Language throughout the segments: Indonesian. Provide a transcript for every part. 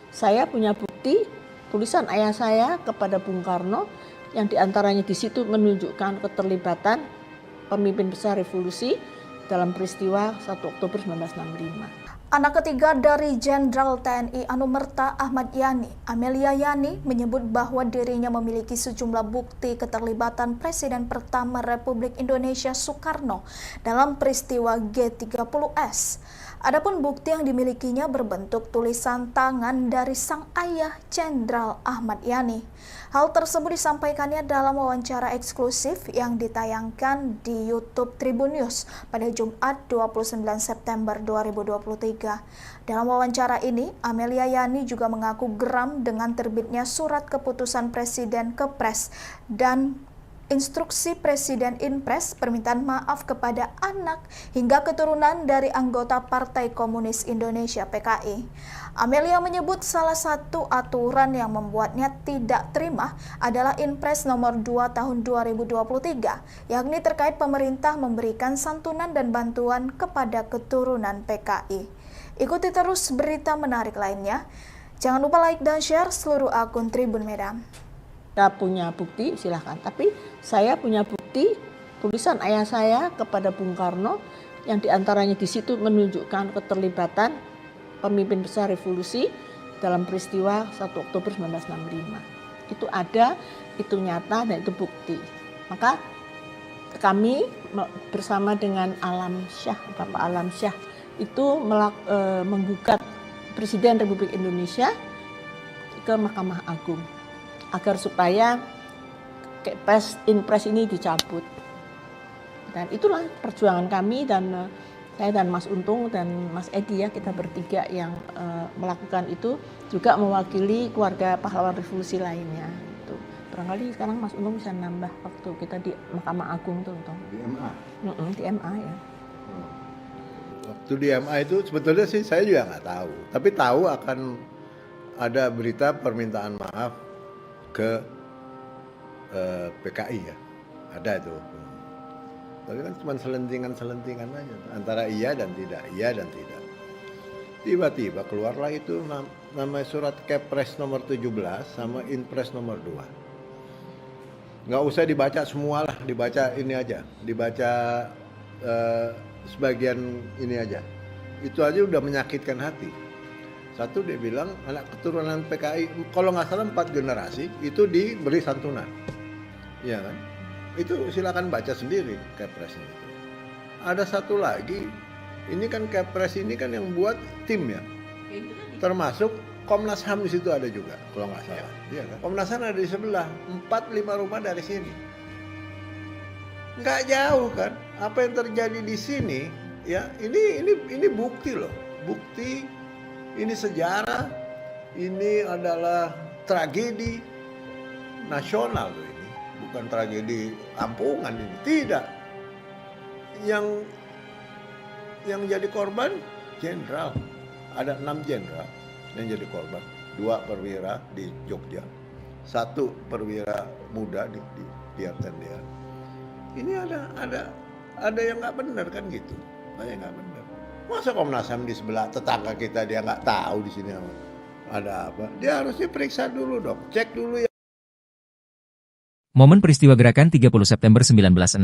Saya punya bukti tulisan ayah saya kepada Bung Karno yang diantaranya di situ menunjukkan keterlibatan pemimpin besar revolusi dalam peristiwa 1 Oktober 1965. Anak ketiga dari Jenderal TNI Anumerta Ahmad Yani, Amelia Yani, menyebut bahwa dirinya memiliki sejumlah bukti keterlibatan Presiden pertama Republik Indonesia Soekarno dalam peristiwa G30S. Adapun bukti yang dimilikinya berbentuk tulisan tangan dari sang ayah Jenderal Ahmad Yani. Hal tersebut disampaikannya dalam wawancara eksklusif yang ditayangkan di YouTube Tribun News pada Jumat 29 September 2023. Dalam wawancara ini, Amelia Yani juga mengaku geram dengan terbitnya surat keputusan Presiden Kepres dan instruksi Presiden Inpres permintaan maaf kepada anak hingga keturunan dari anggota Partai Komunis Indonesia (PKI). Amelia menyebut salah satu aturan yang membuatnya tidak terima adalah Inpres nomor 2 tahun 2023, yakni terkait pemerintah memberikan santunan dan bantuan kepada keturunan PKI. Ikuti terus berita menarik lainnya. Jangan lupa like dan share seluruh akun Tribun Medan. Kita punya bukti, silahkan. Tapi saya punya bukti tulisan ayah saya kepada Bung Karno yang diantaranya di situ menunjukkan keterlibatan pemimpin besar revolusi dalam peristiwa 1 Oktober 1965. Itu ada, itu nyata, dan itu bukti. Maka kami bersama dengan Bapak Alam Syah itu menggugat Presiden Republik Indonesia ke Mahkamah Agung agar supaya Inpres ini dicabut. Dan itulah perjuangan kami, dan saya dan Mas Untung dan Mas Edi, ya, kita bertiga yang melakukan itu, juga mewakili keluarga pahlawan revolusi lainnya. Itu barangkali sekarang Mas Untung bisa nambah waktu kita di Mahkamah Agung tuh, Untung. Di MA? Di MA, ya. Waktu di MA itu sebetulnya sih saya juga nggak tahu, tapi tahu akan ada berita permintaan maaf ke PKI, ya, ada itu. Tapi kan cuma selentingan aja, antara iya dan tidak, iya dan tidak. Tiba-tiba keluarlah itu namanya surat Kepres nomor 17 sama Inpres nomor 2. Nggak usah dibaca semua lah, dibaca ini aja, dibaca sebagian ini aja. Itu aja udah menyakitkan hati. Satu, dia bilang anak keturunan PKI, kalau nggak salah 4 generasi, itu diberi santunan. Iya kan? Itu silakan baca sendiri Kepresnya itu. Ada satu lagi, ini kan Kepres ini kan yang buat tim, ya. Termasuk Komnas HAM di situ ada juga, kalau nggak salah. Iya kan? Komnas HAM ada di sebelah, 4-5 rumah dari sini. Nggak jauh kan? Apa yang terjadi di sini, ya, ini bukti loh, bukti. Ini sejarah, ini adalah tragedi nasional loh ini, bukan tragedi kampungan ini, tidak. Yang jadi korban jenderal, ada 6 jenderal yang jadi korban, 2 perwira di Jogja, 1 perwira muda di Artendean. Ini ada yang nggak benar kan gitu, ada yang nggak benar. Masa Komnas HAM di sebelah tetangga kita dia nggak tahu di sini ada apa? Dia harus diperiksa dulu dong, cek dulu, ya. Momen peristiwa gerakan 30 September 1965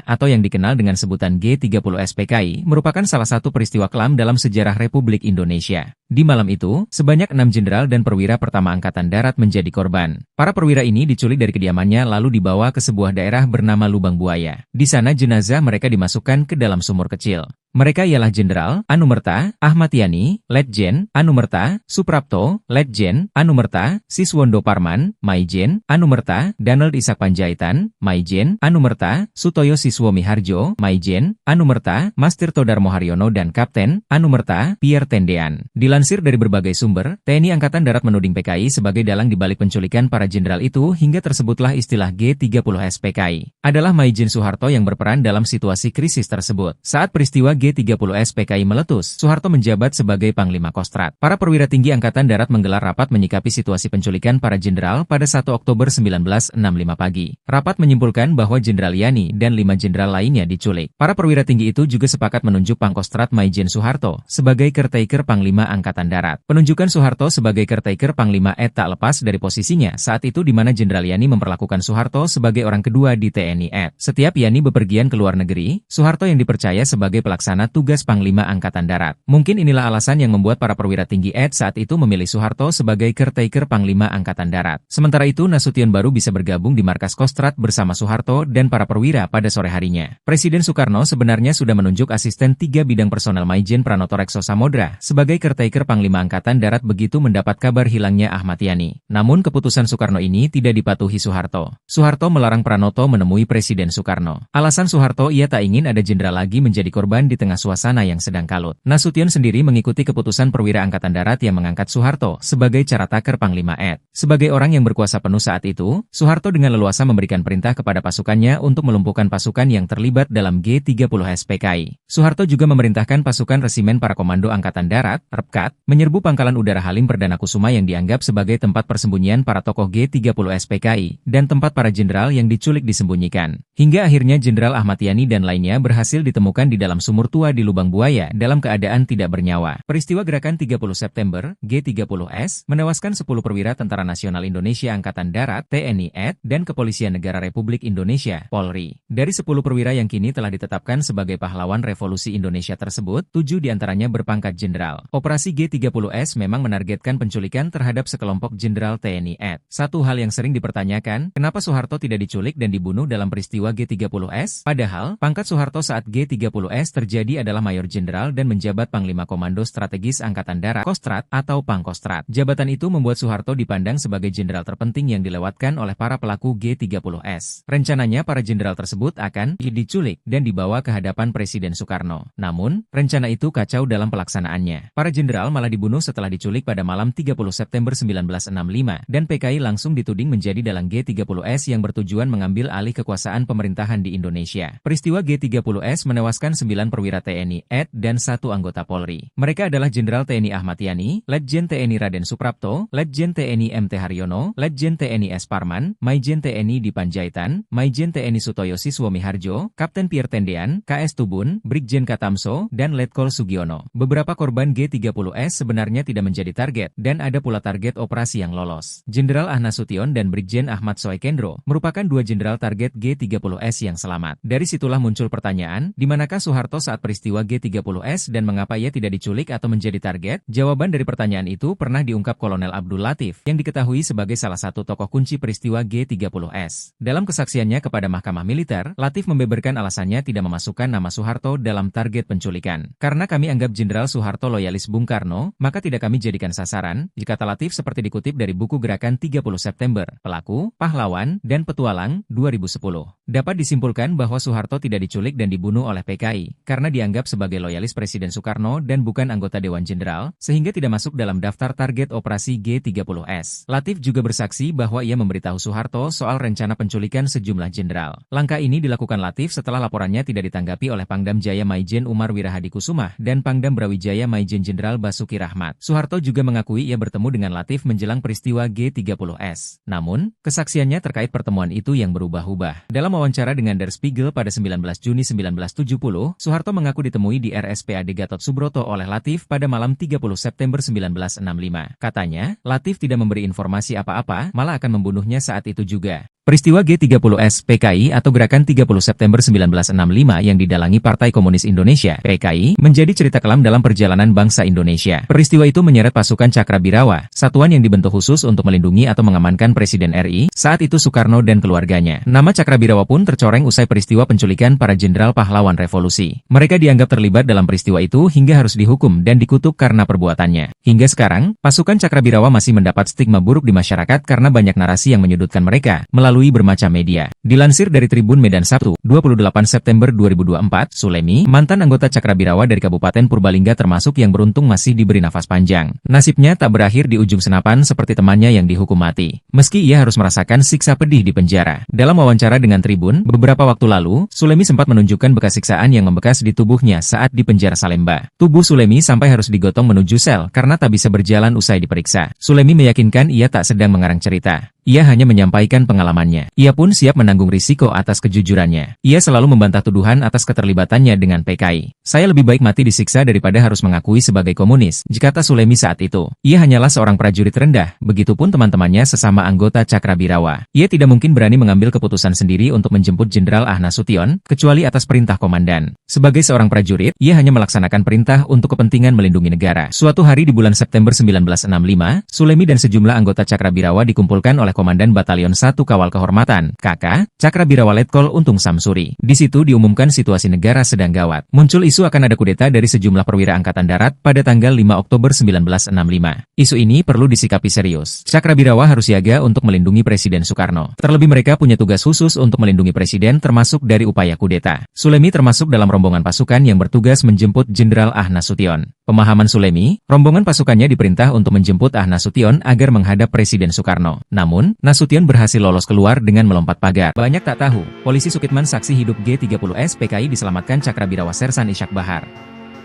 atau yang dikenal dengan sebutan G30S PKI merupakan salah satu peristiwa kelam dalam sejarah Republik Indonesia. Di malam itu, sebanyak 6 jenderal dan perwira pertama Angkatan Darat menjadi korban. Para perwira ini diculik dari kediamannya lalu dibawa ke sebuah daerah bernama Lubang Buaya. Di sana jenazah mereka dimasukkan ke dalam sumur kecil. Mereka ialah Jenderal Anumerta Ahmad Yani, Letjen Anumerta Suprapto, Letjen Anumerta Siswondo Parman, Maijen Anumerta Donald Ishak Panjaitan, Maijen Anumerta Sutoyo Siswo Miharjo, Maijen Anumerta Mas Tirto Darmo Haryono, dan Kapten Anumerta Pierre Tendean. Dilansir dari berbagai sumber, TNI Angkatan Darat menuding PKI sebagai dalang dibalik penculikan para jenderal itu hingga tersebutlah istilah G30S PKI. Adalah Maijen Soeharto yang berperan dalam situasi krisis tersebut. Saat peristiwa G30S PKI meletus, Soeharto menjabat sebagai Panglima Kostrat. Para perwira tinggi Angkatan Darat menggelar rapat menyikapi situasi penculikan para jenderal pada 1 Oktober 1965 pagi. Rapat menyimpulkan bahwa Jenderal Yani dan 5 jenderal lainnya diculik. Para perwira tinggi itu juga sepakat menunjuk Pangkostrat Maijen Soeharto sebagai caretaker Panglima Angkatan Darat. Penunjukan Soeharto sebagai caretaker Panglima tak lepas dari posisinya saat itu di mana Jenderal Yani memperlakukan Soeharto sebagai orang kedua di TNI. Setiap Yani bepergian ke luar negeri, Soeharto yang dipercaya sebagai pelaksana tugas Panglima Angkatan Darat. Mungkin inilah alasan yang membuat para perwira tinggi saat itu memilih Soeharto sebagai caretaker Panglima Angkatan Darat. Sementara itu Nasution baru bisa bergabung di markas Kostrat bersama Soeharto dan para perwira pada sore harinya. Presiden Soekarno sebenarnya sudah menunjuk asisten 3 bidang personel Maijen Pranoto Rekso Samodra sebagai caretaker Panglima Angkatan Darat begitu mendapat kabar hilangnya Ahmad Yani. Namun keputusan Soekarno ini tidak dipatuhi Soeharto. Soeharto melarang Pranoto menemui Presiden Soekarno. Alasan Soeharto ia tak ingin ada jenderal lagi menjadi korban di tengah suasana yang sedang kalut. Nasution sendiri mengikuti keputusan perwira Angkatan Darat yang mengangkat Soeharto sebagai caretaker Panglima Sebagai orang yang berkuasa penuh saat itu, Soeharto dengan leluasa memberikan perintah kepada pasukannya untuk melumpuhkan pasukan yang terlibat dalam G30S PKI. Soeharto juga memerintahkan pasukan Resimen Para Komando Angkatan Darat, REPKAT, menyerbu Pangkalan Udara Halim Perdana Kusuma yang dianggap sebagai tempat persembunyian para tokoh G30S PKI dan tempat para jenderal yang diculik disembunyikan. Hingga akhirnya Jenderal Ahmad Yani dan lainnya berhasil ditemukan di dalam sumur tua di Lubang Buaya dalam keadaan tidak bernyawa. Peristiwa Gerakan 30 September, G30S, menewaskan 10 perwira Tentara Nasional Indonesia Angkatan Darat, TNI dan Kepolisian Negara Republik Indonesia, Polri. Dari 10 perwira yang kini telah ditetapkan sebagai pahlawan revolusi Indonesia tersebut, 7 diantaranya berpangkat jenderal. Operasi G30S memang menargetkan penculikan terhadap sekelompok jenderal TNI. Satu hal yang sering dipertanyakan, kenapa Soeharto tidak diculik dan dibunuh dalam peristiwa G30S? Padahal, pangkat Soeharto saat G30S terjadi adalah Mayor Jenderal dan menjabat Panglima Komando Strategis Angkatan Darat, Kostrat atau Pangkostrat. Jabatan itu membuat Soeharto dipandang sebagai jenderal terpenting yang dilewatkan oleh para pelaku G30S. Rencananya para jenderal tersebut akan diculik dan dibawa ke hadapan Presiden Soekarno. Namun, rencana itu kacau dalam pelaksanaannya. Para jenderal malah dibunuh setelah diculik pada malam 30 September 1965 dan PKI langsung dituding menjadi dalang G30S yang bertujuan mengambil alih kekuasaan pemerintahan di Indonesia. Peristiwa G30S menewaskan 9 perwira TNI dan 1 anggota Polri. Mereka adalah Jenderal TNI Ahmad Yani, Letjen TNI Raden Suprapto, Letjen TNI MT Haryono, Letjen TNI S. Parman, Maijen TNI Dipanjaitan, Maijen TNI Sutoyo Siswomi Harjo, Kapten Pierre Tendean, KS Tubun, Brigjen Katamso, dan Letkol Sugiono. Beberapa korban G30S sebenarnya tidak menjadi target, dan ada pula target operasi yang lolos. Jenderal Nasution dan Brigjen Ahmad Soekendro merupakan 2 jenderal target G30S yang selamat. Dari situlah muncul pertanyaan, di manakah Soeharto saat peristiwa G30S dan mengapa ia tidak diculik atau menjadi target? Jawaban dari pertanyaan itu pernah diungkap Kolonel Abdul Latif, yang diketahui sebagai salah satu tokoh kunci peristiwa G30S. Dalam kesaksiannya kepada Mahkamah Militer, Latif membeberkan alasannya tidak memasukkan nama Soeharto dalam target penculikan. Karena kami anggap Jenderal Soeharto loyalis Bung Karno, maka tidak kami jadikan sasaran, jika Latif seperti dikutip dari buku Gerakan 30 September, Pelaku, Pahlawan, dan Petualang, 2010. Dapat disimpulkan bahwa Soeharto tidak diculik dan dibunuh oleh PKI, karena dianggap sebagai loyalis Presiden Soekarno dan bukan anggota Dewan Jenderal, sehingga tidak masuk dalam daftar target operasi G30S. Latif juga bersaksi bahwa ia memberitahu Soeharto soal rencana penculikan sejumlah jenderal. Langkah ini dilakukan Latif setelah laporannya tidak ditanggapi oleh Pangdam Jaya Maijen Umar Wirahadi Kusumah dan Pangdam Brawijaya Maijen Jenderal Basuki Rahmat. Soeharto juga mengakui ia bertemu dengan Latif menjelang peristiwa G30S. Namun, kesaksiannya terkait pertemuan itu yang berubah-ubah. Dalam wawancara dengan Der Spiegel pada 19 Juni 1970, Soeharto mengaku ditemui di RSPAD Gatot Subroto oleh Latif pada malam 30 September 1965. Katanya, Latif tidak memberi informasi apa-apa, malah akan membunuhnya saat itu juga. Peristiwa G30S PKI atau Gerakan 30 September 1965 yang didalangi Partai Komunis Indonesia (PKI) menjadi cerita kelam dalam perjalanan bangsa Indonesia. Peristiwa itu menyeret pasukan Cakrabirawa, satuan yang dibentuk khusus untuk melindungi atau mengamankan Presiden RI, saat itu Soekarno dan keluarganya. Nama Cakrabirawa pun tercoreng usai peristiwa penculikan para jenderal pahlawan revolusi. Mereka dianggap terlibat dalam peristiwa itu hingga harus dihukum dan dikutuk karena perbuatannya. Hingga sekarang, pasukan Cakrabirawa masih mendapat stigma buruk di masyarakat karena banyak narasi yang menyudutkan mereka melalui bermacam media. Dilansir dari Tribun Medan Sabtu, 28 September 2024, Sulemi, mantan anggota Cakrabirawa dari Kabupaten Purbalingga termasuk yang beruntung masih diberi nafas panjang. Nasibnya tak berakhir di ujung senapan seperti temannya yang dihukum mati. Meski ia harus merasakan siksa pedih di penjara. Dalam wawancara dengan Tribun, beberapa waktu lalu, Sulemi sempat menunjukkan bekas siksaan yang membekas di tubuhnya saat di penjara Salemba. Tubuh Sulemi sampai harus digotong menuju sel karena tak bisa berjalan usai diperiksa. Sulemi meyakinkan ia tak sedang mengarang cerita. Ia hanya menyampaikan pengalamannya. Ia pun siap menanggung risiko atas kejujurannya. Ia selalu membantah tuduhan atas keterlibatannya dengan PKI. Saya lebih baik mati disiksa daripada harus mengakui sebagai komunis, kata Sulemi saat itu. Ia hanyalah seorang prajurit rendah, begitupun teman-temannya sesama anggota Cakrabirawa. Ia tidak mungkin berani mengambil keputusan sendiri untuk menjemput Jenderal Ah Nasution, kecuali atas perintah komandan. Sebagai seorang prajurit, ia hanya melaksanakan perintah untuk kepentingan melindungi negara. Suatu hari di bulan September 1965, Sulemi dan sejumlah anggota Cakrabirawa dikumpulkan oleh Komandan Batalion 1 Kawal Kehormatan, KK, Cakrabirawa Letkol Untung Samsuri. Di situ diumumkan situasi negara sedang gawat. Muncul isu akan ada kudeta dari sejumlah perwira Angkatan Darat pada tanggal 5 Oktober 1965. Isu ini perlu disikapi serius. Cakrabirawa harus siaga untuk melindungi Presiden Soekarno. Terlebih mereka punya tugas khusus untuk melindungi Presiden termasuk dari upaya kudeta. Sulemi termasuk dalam rombongan pasukan yang bertugas menjemput Jenderal Ah Nasution. Pemahaman Sulemi, rombongan pasukannya diperintah untuk menjemput Ah Nasution agar menghadap Presiden Soekarno. Namun, Nasution berhasil lolos keluar dengan melompat pagar. Banyak tak tahu, polisi Sukitman saksi hidup G30S PKI diselamatkan Cakrabirawa Sersan Ishak Bahar.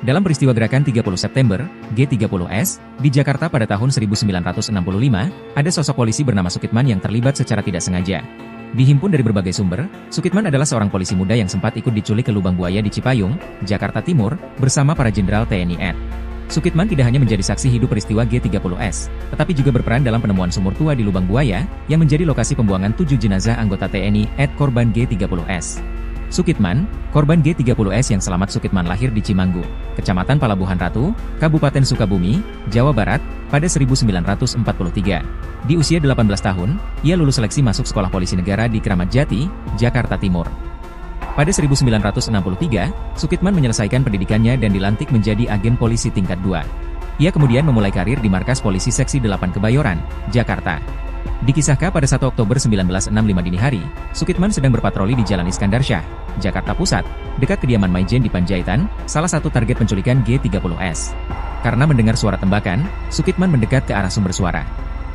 Dalam peristiwa gerakan 30 September, G30S, di Jakarta pada tahun 1965, ada sosok polisi bernama Sukitman yang terlibat secara tidak sengaja. Dihimpun dari berbagai sumber, Sukitman adalah seorang polisi muda yang sempat ikut diculik ke lubang buaya di Cipayung, Jakarta Timur, bersama para jenderal TNI AD. Sukitman tidak hanya menjadi saksi hidup peristiwa G30S, tetapi juga berperan dalam penemuan sumur tua di lubang buaya, yang menjadi lokasi pembuangan 7 jenazah anggota TNI AD korban G30S. Sukitman, korban G30S yang selamat Sukitman lahir di Cimanggu, Kecamatan Palabuhan Ratu, Kabupaten Sukabumi, Jawa Barat, pada 1943. Di usia 18 tahun, ia lulus seleksi masuk Sekolah Polisi Negara di Kramat Jati, Jakarta Timur. Pada 1963, Sukitman menyelesaikan pendidikannya dan dilantik menjadi agen polisi tingkat 2. Ia kemudian memulai karir di Markas Polisi Seksi 8 Kebayoran, Jakarta. Dikisahkan pada 1 Oktober 1965 dini hari, Sukitman sedang berpatroli di Jalan Iskandar Shah, Jakarta Pusat, dekat kediaman Maijen di Panjaitan, salah satu target penculikan G30S. Karena mendengar suara tembakan, Sukitman mendekat ke arah sumber suara.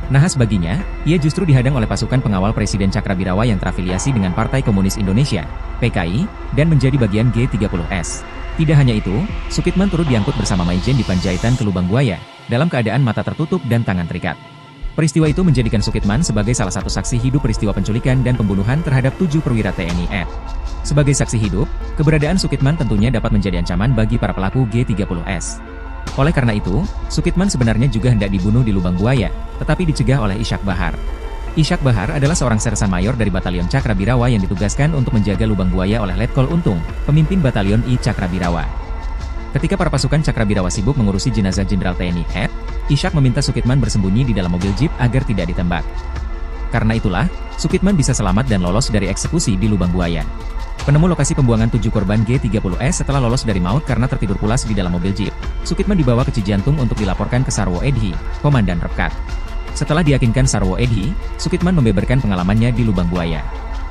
Nahas baginya, ia justru dihadang oleh pasukan pengawal Presiden Cakrabirawa yang terafiliasi dengan Partai Komunis Indonesia, PKI, dan menjadi bagian G30S. Tidak hanya itu, Sukitman turut diangkut bersama Maijen di Panjaitan ke lubang buaya, dalam keadaan mata tertutup dan tangan terikat. Peristiwa itu menjadikan Sukitman sebagai salah satu saksi hidup peristiwa penculikan dan pembunuhan terhadap 7 perwira TNI AD. Sebagai saksi hidup, keberadaan Sukitman tentunya dapat menjadi ancaman bagi para pelaku G30S. Oleh karena itu, Sukitman sebenarnya juga hendak dibunuh di lubang buaya, tetapi dicegah oleh Ishak Bahar. Ishak Bahar adalah seorang sersan mayor dari Batalion Cakrabirawa yang ditugaskan untuk menjaga lubang buaya oleh Letkol Untung, pemimpin Batalion I Cakrabirawa. Ketika para pasukan Cakrabirawa sibuk mengurusi jenazah Jenderal TNI AD, Ishak meminta Sukitman bersembunyi di dalam mobil jeep agar tidak ditembak. Karena itulah, Sukitman bisa selamat dan lolos dari eksekusi di lubang buaya. Penemu lokasi pembuangan 7 korban G30S setelah lolos dari maut karena tertidur pulas di dalam mobil jeep. Sukitman dibawa ke Cijantung untuk dilaporkan ke Sarwo Edhi, Komandan Repkat. Setelah diyakinkan Sarwo Edhi, Sukitman membeberkan pengalamannya di lubang buaya.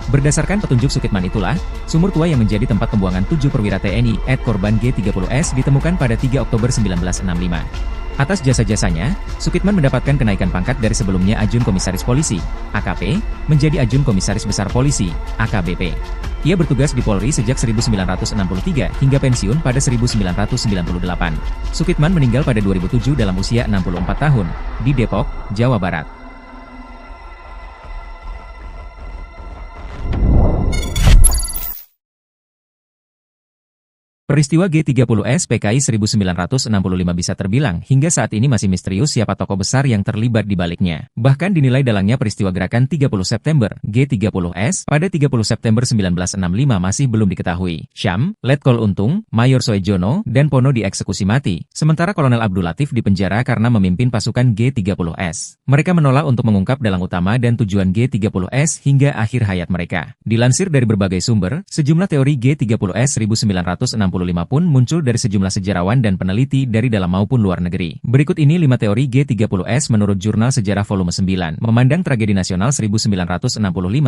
Berdasarkan petunjuk Sukitman itulah, sumur tua yang menjadi tempat pembuangan 7 perwira TNI AD korban G30S ditemukan pada 3 Oktober 1965. Atas jasa-jasanya, Sukitman mendapatkan kenaikan pangkat dari sebelumnya Ajun Komisaris Polisi, AKP, menjadi Ajun Komisaris Besar Polisi, AKBP. Ia bertugas di Polri sejak 1963 hingga pensiun pada 1998. Sukitman meninggal pada 2007 dalam usia 64 tahun, di Depok, Jawa Barat. Peristiwa G30S PKI 1965 bisa terbilang hingga saat ini masih misterius siapa tokoh besar yang terlibat di baliknya. Bahkan dinilai dalangnya peristiwa gerakan 30 September G30S pada 30 September 1965 masih belum diketahui. Syam, Letkol Untung, Mayor Soejono, dan Pono dieksekusi mati, sementara Kolonel Abdul Latif dipenjara karena memimpin pasukan G30S. Mereka menolak untuk mengungkap dalang utama dan tujuan G30S hingga akhir hayat mereka. Dilansir dari berbagai sumber, sejumlah teori G30S 1965 pun muncul dari sejumlah sejarawan dan peneliti dari dalam maupun luar negeri. Berikut ini 5 teori G30S menurut Jurnal Sejarah Volume 9, memandang tragedi nasional 1965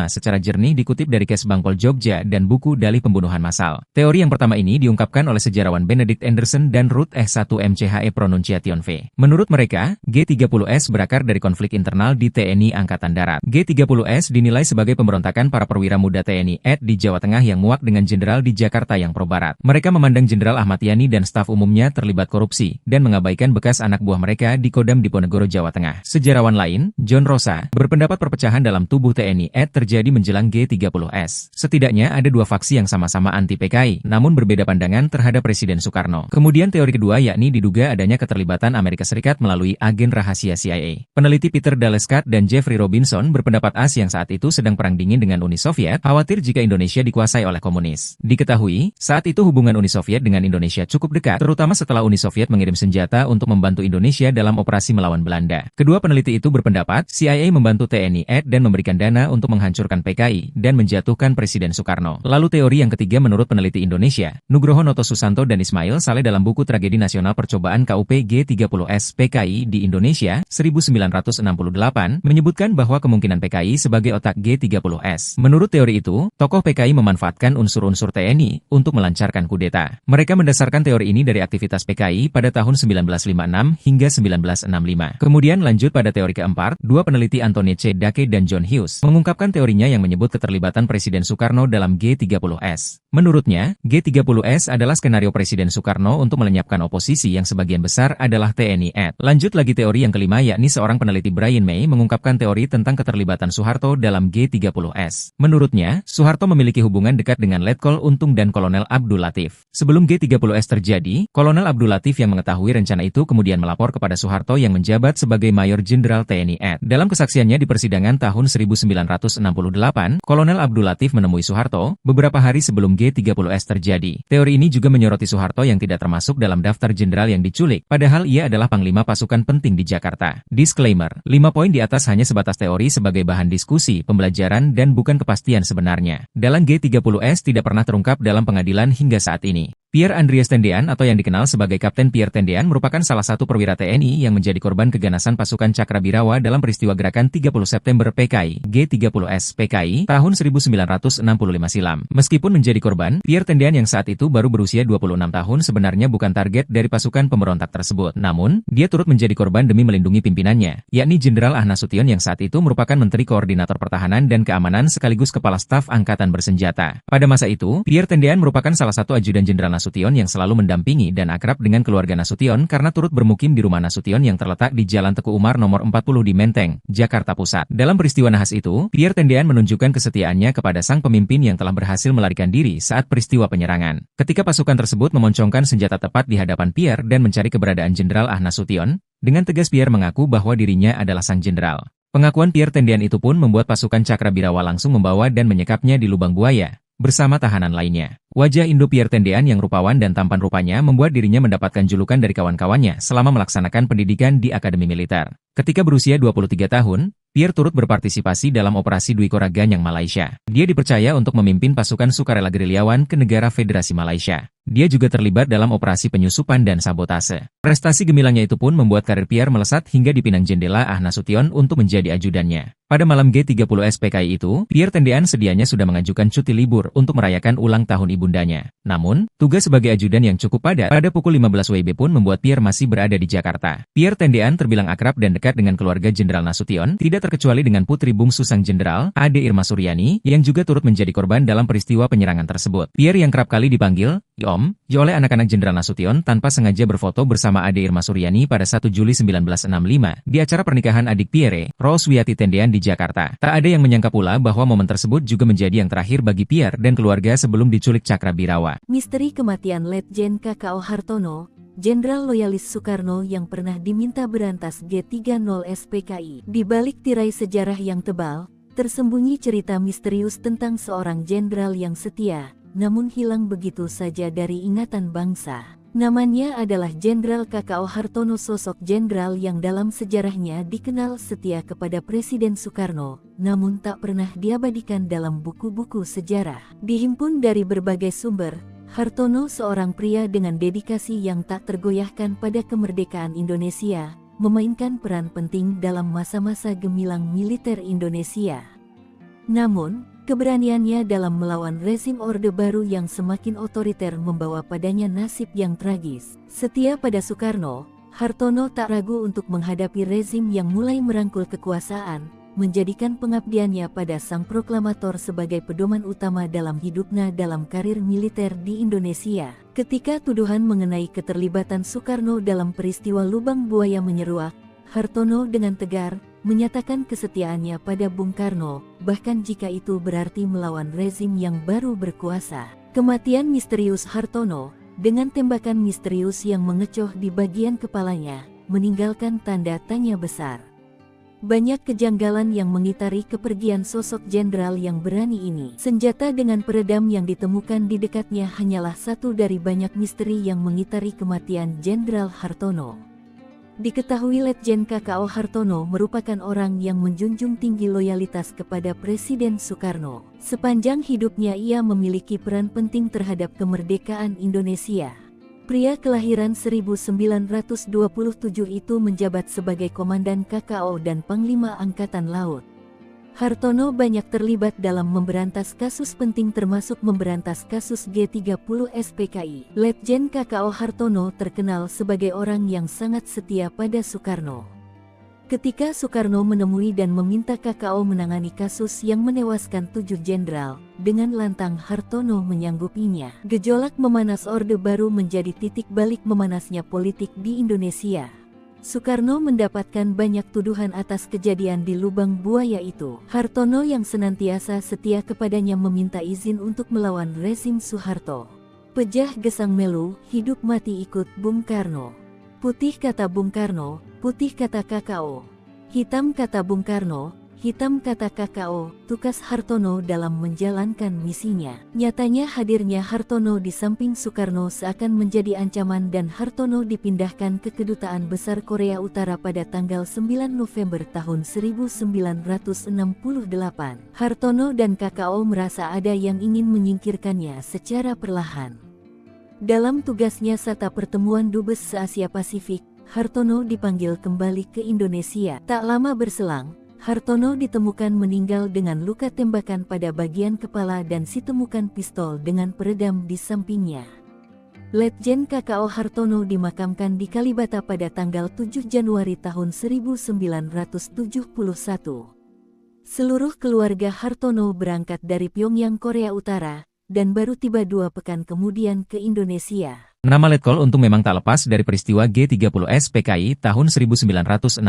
secara jernih dikutip dari Kes Bangpol Jogja dan buku Dalih Pembunuhan Massal. Teori yang pertama ini diungkapkan oleh sejarawan Benedict Anderson dan Ruth S. 1 MCHE Pronunciation V. Menurut mereka, G30S berakar dari konflik internal di TNI Angkatan Darat. G30S dinilai sebagai pemberontakan para perwira muda TNI AD di Jawa Tengah yang muak dengan jenderal di Jakarta yang pro-barat. Mereka memandang Jenderal Ahmad Yani dan staf umumnya terlibat korupsi dan mengabaikan bekas anak buah mereka di Kodam Diponegoro, Jawa Tengah. Sejarawan lain, John Rosa, berpendapat perpecahan dalam tubuh TNI AD terjadi menjelang G30S. Setidaknya ada dua faksi yang sama-sama anti PKI, namun berbeda pandangan terhadap Presiden Soekarno. Kemudian teori kedua yakni diduga adanya keterlibatan Amerika Serikat melalui agen rahasia CIA. Peneliti Peter Daleskat dan Jeffrey Robinson berpendapat AS yang saat itu sedang perang dingin dengan Uni Soviet, khawatir jika Indonesia dikuasai oleh komunis. Diketahui, saat itu hubungan Uni Soviet dengan Indonesia cukup dekat, terutama setelah Uni Soviet mengirim senjata untuk membantu Indonesia dalam operasi melawan Belanda. Kedua peneliti itu berpendapat, CIA membantu TNI AD dan memberikan dana untuk menghancurkan PKI dan menjatuhkan Presiden Soekarno. Lalu teori yang ketiga menurut peneliti Indonesia, Nugroho Noto Susanto dan Ismail Saleh dalam buku Tragedi Nasional Percobaan KUP G30S PKI di Indonesia, 1968, menyebutkan bahwa kemungkinan PKI sebagai otak G30S. Menurut teori itu, tokoh PKI memanfaatkan unsur-unsur TNI untuk melancarkan kudeta. Mereka mendasarkan teori ini dari aktivitas PKI pada tahun 1956 hingga 1965. Kemudian lanjut pada teori keempat, dua peneliti Anthony C. Dake dan John Hughes mengungkapkan teorinya yang menyebut keterlibatan Presiden Soekarno dalam G30S. Menurutnya, G30S adalah skenario Presiden Soekarno untuk melenyapkan oposisi yang sebagian besar adalah TNI AD. Lanjut lagi teori yang kelima yakni seorang peneliti Brian May mengungkapkan teori tentang keterlibatan Soeharto dalam G30S. Menurutnya, Soeharto memiliki hubungan dekat dengan Letkol Untung dan Kolonel Abdul Latif. Sebelum G30S terjadi, Kolonel Abdul Latif yang mengetahui rencana itu kemudian melapor kepada Soeharto yang menjabat sebagai Mayor Jenderal TNI AD. Dalam kesaksiannya di persidangan tahun 1968, Kolonel Abdul Latif menemui Soeharto beberapa hari sebelum G30S terjadi. Teori ini juga menyoroti Soeharto yang tidak termasuk dalam daftar jenderal yang diculik, padahal ia adalah panglima pasukan penting di Jakarta. Disclaimer, 5 poin di atas hanya sebatas teori sebagai bahan diskusi, pembelajaran dan bukan kepastian sebenarnya. Dalam G30S tidak pernah terungkap dalam pengadilan hingga saat ini. Pierre Andreas Tendean atau yang dikenal sebagai Kapten Pierre Tendean merupakan salah satu perwira TNI yang menjadi korban keganasan pasukan Cakrabirawa dalam peristiwa gerakan 30 September PKI, G30S PKI, tahun 1965 silam. Meskipun menjadi korban, Pierre Tendean yang saat itu baru berusia 26 tahun sebenarnya bukan target dari pasukan pemberontak tersebut. Namun, dia turut menjadi korban demi melindungi pimpinannya, yakni Jenderal Ah Nasution yang saat itu merupakan Menteri Koordinator Pertahanan dan Keamanan sekaligus Kepala Staf Angkatan Bersenjata. Pada masa itu, Pierre Tendean merupakan salah satu ajudan Jenderal Nasution yang selalu mendampingi dan akrab dengan keluarga Nasution karena turut bermukim di rumah Nasution yang terletak di Jalan Teku Umar nomor 40 di Menteng, Jakarta Pusat. Dalam peristiwa nahas itu, Pierre Tendean menunjukkan kesetiaannya kepada sang pemimpin yang telah berhasil melarikan diri saat peristiwa penyerangan. Ketika pasukan tersebut memoncongkan senjata tepat di hadapan Pierre dan mencari keberadaan Jenderal Ah Nasution, dengan tegas Pierre mengaku bahwa dirinya adalah sang jenderal. Pengakuan Pierre Tendean itu pun membuat pasukan Cakrabirawa langsung membawa dan menyekapnya di lubang buaya bersama tahanan lainnya. Wajah Indo Pierre Tendean yang rupawan dan tampan rupanya membuat dirinya mendapatkan julukan dari kawan-kawannya selama melaksanakan pendidikan di Akademi Militer. Ketika berusia 23 tahun, Pierre turut berpartisipasi dalam operasi Dwi Kora Ganyang Malaysia. Dia dipercaya untuk memimpin pasukan sukarela gerilyawan ke negara Federasi Malaysia. Dia juga terlibat dalam operasi penyusupan dan sabotase. Prestasi gemilangnya itu pun membuat karir Pierre melesat hingga dipinang jendela Ah Nasution untuk menjadi ajudannya. Pada malam G30S PKI itu, Pierre Tendean sedianya sudah mengajukan cuti libur untuk merayakan ulang tahun ibundanya. Namun, tugas sebagai ajudan yang cukup padat pada pukul 15 WIB pun membuat Pierre masih berada di Jakarta. Pierre Tendean terbilang akrab dan dekat dengan keluarga Jenderal Nasution, tidak terkecuali dengan putri bungsu sang jenderal, Ade Irma Suryani, yang juga turut menjadi korban dalam peristiwa penyerangan tersebut. Pierre yang kerap kali dipanggil Om oleh anak-anak Jenderal Nasution tanpa sengaja berfoto bersama Ade Irma Suryani pada 1 Juli 1965 di acara pernikahan adik Pierre, Roswiati Tendean di Jakarta. Tak ada yang menyangka pula bahwa momen tersebut juga menjadi yang terakhir bagi Pierre dan keluarga sebelum diculik Cakrabirawa. Misteri kematian Letjen KKO Hartono, Jenderal loyalis Soekarno yang pernah diminta berantas G30S PKI. Di balik tirai sejarah yang tebal, tersembunyi cerita misterius tentang seorang jenderal yang setia, namun hilang begitu saja dari ingatan bangsa. Namanya adalah Jenderal KKO Hartono, sosok jenderal yang dalam sejarahnya dikenal setia kepada Presiden Soekarno, namun tak pernah diabadikan dalam buku-buku sejarah. Dihimpun dari berbagai sumber, Hartono seorang pria dengan dedikasi yang tak tergoyahkan pada kemerdekaan Indonesia, memainkan peran penting dalam masa-masa gemilang militer Indonesia. Namun, keberaniannya dalam melawan rezim Orde Baru yang semakin otoriter membawa padanya nasib yang tragis. Setia pada Soekarno, Hartono tak ragu untuk menghadapi rezim yang mulai merangkul kekuasaan, menjadikan pengabdiannya pada sang proklamator sebagai pedoman utama dalam hidupnya dalam karir militer di Indonesia. Ketika tuduhan mengenai keterlibatan Soekarno dalam peristiwa Lubang Buaya menyeruak, Hartono dengan tegar menyatakan kesetiaannya pada Bung Karno, bahkan jika itu berarti melawan rezim yang baru berkuasa. Kematian misterius Hartono dengan tembakan misterius yang mengecoh di bagian kepalanya, meninggalkan tanda tanya besar. Banyak kejanggalan yang mengitari kepergian sosok jenderal yang berani ini. Senjata dengan peredam yang ditemukan di dekatnya hanyalah satu dari banyak misteri yang mengitari kematian Jenderal Hartono. Diketahui Letjen KKO Hartono merupakan orang yang menjunjung tinggi loyalitas kepada Presiden Soekarno. Sepanjang hidupnya ia memiliki peran penting terhadap kemerdekaan Indonesia. Pria kelahiran 1927 itu menjabat sebagai Komandan KKO dan Panglima Angkatan Laut. Hartono banyak terlibat dalam memberantas kasus penting termasuk memberantas kasus G30 SPKI. Letjen KKO Hartono terkenal sebagai orang yang sangat setia pada Soekarno. Ketika Soekarno menemui dan meminta KKO menangani kasus yang menewaskan 7 jenderal, dengan lantang Hartono menyanggupinya. Gejolak memanas Orde Baru menjadi titik balik memanasnya politik di Indonesia. Soekarno mendapatkan banyak tuduhan atas kejadian di Lubang Buaya itu. Hartono yang senantiasa setia kepadanya meminta izin untuk melawan rezim Soeharto. Pejah gesang melu, hidup mati ikut Bung Karno. Putih kata Bung Karno, putih kata KKO. Hitam kata Bung Karno, hitam kata KKO, tukas Hartono dalam menjalankan misinya. Nyatanya hadirnya Hartono di samping Soekarno seakan menjadi ancaman dan Hartono dipindahkan ke Kedutaan Besar Korea Utara pada tanggal 9 November tahun 1968. Hartono dan KKO merasa ada yang ingin menyingkirkannya secara perlahan. Dalam tugasnya serta pertemuan Dubes se-Asia Pasifik, Hartono dipanggil kembali ke Indonesia. Tak lama berselang, Hartono ditemukan meninggal dengan luka tembakan pada bagian kepala dan ditemukan pistol dengan peredam di sampingnya. Letjen KKO Hartono dimakamkan di Kalibata pada tanggal 7 Januari tahun 1971. Seluruh keluarga Hartono berangkat dari Pyongyang, Korea Utara, dan baru tiba 2 pekan kemudian ke Indonesia. Nama Letkol Untung memang tak lepas dari peristiwa G30 SPKI tahun 1965.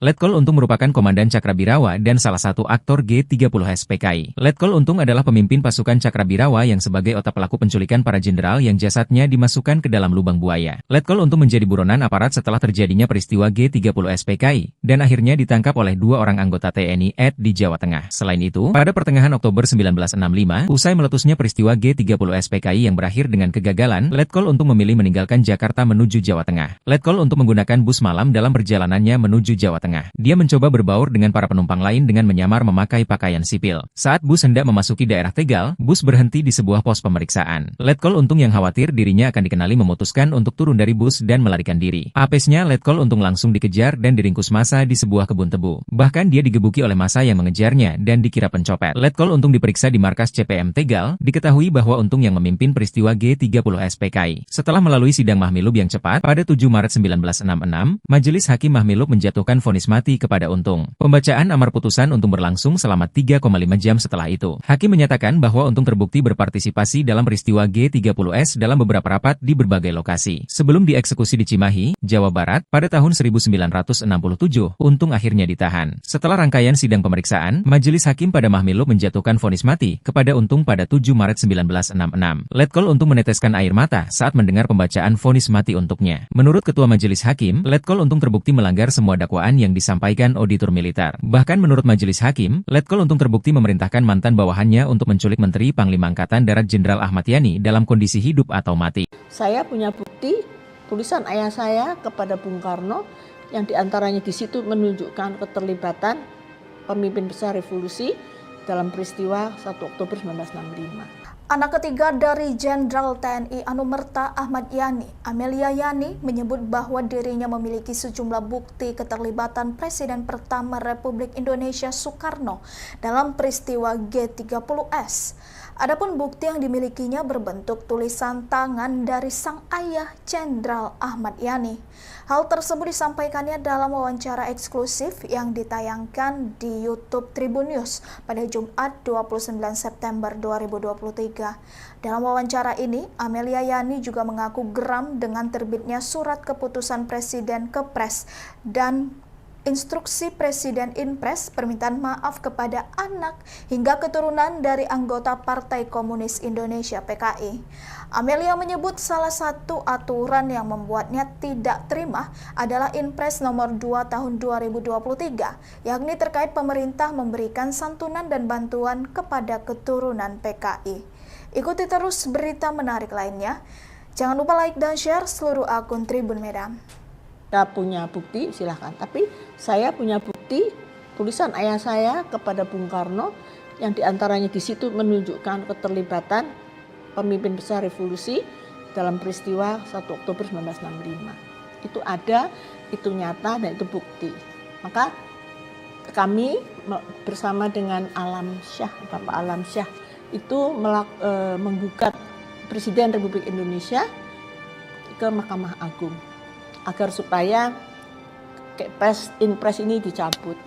Letkol Untung merupakan Komandan Cakrabirawa dan salah satu aktor G30 SPKI. Letkol Untung adalah pemimpin pasukan Cakrabirawa yang sebagai otak pelaku penculikan para jenderal yang jasadnya dimasukkan ke dalam lubang buaya. Letkol Untung menjadi buronan aparat setelah terjadinya peristiwa G30 SPKI, dan akhirnya ditangkap oleh 2 orang anggota TNI AD di Jawa Tengah. Selain itu, pada pertengahan Oktober 1965, usai meletusnya peristiwa G30 SPKI yang berakhir dengan kegagalan, Letkol Untung memilih meninggalkan Jakarta menuju Jawa Tengah. Letkol Untung menggunakan bus malam dalam perjalanannya menuju Jawa Tengah. Dia mencoba berbaur dengan para penumpang lain dengan menyamar memakai pakaian sipil. Saat bus hendak memasuki daerah Tegal, bus berhenti di sebuah pos pemeriksaan. Letkol Untung yang khawatir dirinya akan dikenali memutuskan untuk turun dari bus dan melarikan diri. Apesnya Letkol Untung langsung dikejar dan diringkus massa di sebuah kebun tebu. Bahkan dia digebuki oleh massa yang mengejarnya dan dikira pencopet. Letkol Untung diperiksa di markas CPM Tegal. Diketahui bahwa Untung yang memimpin peristiwa G30 SPKI. Setelah melalui sidang Mahmilub yang cepat, pada 7 Maret 1966, Majelis Hakim Mahmilub menjatuhkan vonis mati kepada Untung. Pembacaan amar putusan Untung berlangsung selama 3,5 jam setelah itu. Hakim menyatakan bahwa Untung terbukti berpartisipasi dalam peristiwa G30S dalam beberapa rapat di berbagai lokasi. Sebelum dieksekusi di Cimahi, Jawa Barat, pada tahun 1967, Untung akhirnya ditahan. Setelah rangkaian sidang pemeriksaan, Majelis Hakim pada Mahmilub menjatuhkan vonis mati kepada Untung pada 7 Maret 1966. Letkol Untung meneteskan air mata saat mendengar pembacaan vonis mati untuknya. Menurut Ketua Majelis Hakim, Letkol Untung terbukti melanggar semua dakwaan yang disampaikan auditor militer. Bahkan menurut Majelis Hakim, Letkol Untung terbukti memerintahkan mantan bawahannya untuk menculik Menteri Panglima Angkatan Darat Jenderal Ahmad Yani dalam kondisi hidup atau mati. Saya punya bukti tulisan ayah saya kepada Bung Karno yang diantaranya di situ menunjukkan keterlibatan pemimpin besar revolusi dalam peristiwa 1 Oktober 1965. Anak ketiga dari Jenderal TNI Anumerta Ahmad Yani, Amelia Yani, menyebut bahwa dirinya memiliki sejumlah bukti keterlibatan Presiden pertama Republik Indonesia Soekarno dalam peristiwa G30S. Adapun bukti yang dimilikinya berbentuk tulisan tangan dari sang ayah Jenderal Ahmad Yani. Hal tersebut disampaikannya dalam wawancara eksklusif yang ditayangkan di YouTube Tribun News pada Jumat 29 September 2023. Dalam wawancara ini, Amelia Yani juga mengaku geram dengan terbitnya surat keputusan Presiden Kepres dan instruksi Presiden Inpres permintaan maaf kepada anak hingga keturunan dari anggota Partai Komunis Indonesia (PKI). Amelia menyebut salah satu aturan yang membuatnya tidak terima adalah Inpres nomor 2 tahun 2023, yakni terkait pemerintah memberikan santunan dan bantuan kepada keturunan PKI. Ikuti terus berita menarik lainnya. Jangan lupa like dan share seluruh akun Tribun Medan. Kita punya bukti, silahkan. Tapi saya punya bukti tulisan ayah saya kepada Bung Karno yang diantaranya di situ menunjukkan keterlibatan pemimpin besar revolusi dalam peristiwa 1 Oktober 1965. Itu ada, itu nyata, dan itu bukti. Maka kami bersama dengan Alam Syah, Bapak Alam Syah, itu menggugat Presiden Republik Indonesia ke Mahkamah Agung agar supaya Inpres ini dicabut.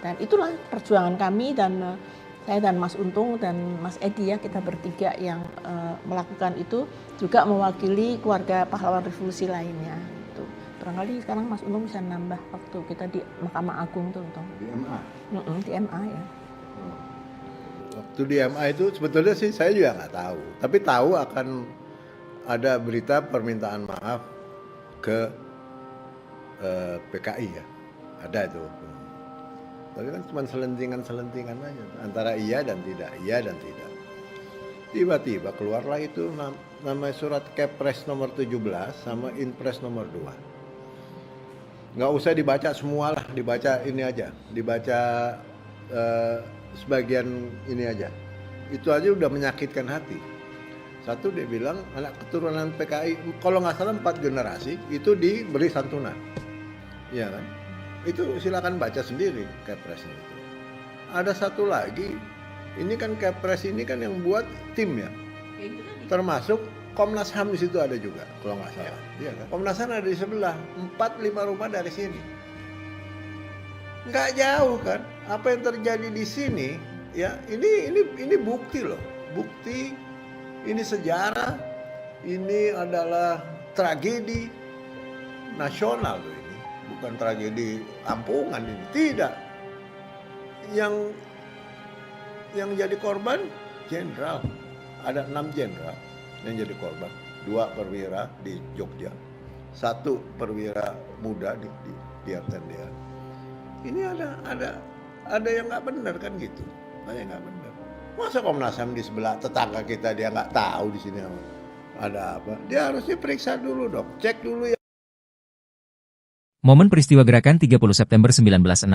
Dan itulah perjuangan kami, dan saya dan Mas Untung dan Mas Edi, ya, kita bertiga yang melakukan itu, juga mewakili keluarga pahlawan revolusi lainnya. Itu barangkali sekarang Mas Untung bisa nambah waktu kita di Mahkamah Agung tuh, Untung. Di MA. Di MA, ya. Waktu di MA itu sebetulnya sih saya juga nggak tahu, tapi tahu akan ada berita permintaan maaf ke PKI, ya, ada itu. Tapi kan cuma selentingan aja, antara iya dan tidak, iya dan tidak. Tiba-tiba keluarlah itu namanya surat Kepres nomor 17 sama Inpres nomor 2. Nggak usah dibaca semua lah, dibaca ini aja, dibaca sebagian ini aja. Itu aja udah menyakitkan hati. Satu, dia bilang anak keturunan PKI, kalau nggak salah 4 generasi, itu diberi santunan. Iya kan? Itu silakan baca sendiri Kepresnya itu. Ada satu lagi, ini kan Kepres ini kan yang buat tim, ya. Termasuk Komnas HAM di situ ada juga, kalau nggak salah. Iya kan? Komnas HAM ada di sebelah, 4-5 rumah dari sini. Nggak jauh kan? Apa yang terjadi di sini, ya, ini bukti loh, bukti. Ini sejarah, ini adalah tragedi nasional loh ini, bukan tragedi kampungan ini, tidak. Yang jadi korban jenderal, ada 6 jenderal yang jadi korban, 2 perwira di Jogja, 1 perwira muda di Artendia. Ini ada yang nggak benar kan gitu, ada yang nggak benar. Masa Komnas HAM di sebelah tetangga kita dia nggak tahu di sini ada apa? Dia harusnya periksa dulu dong, cek dulu ya. Momen peristiwa gerakan 30 September 1965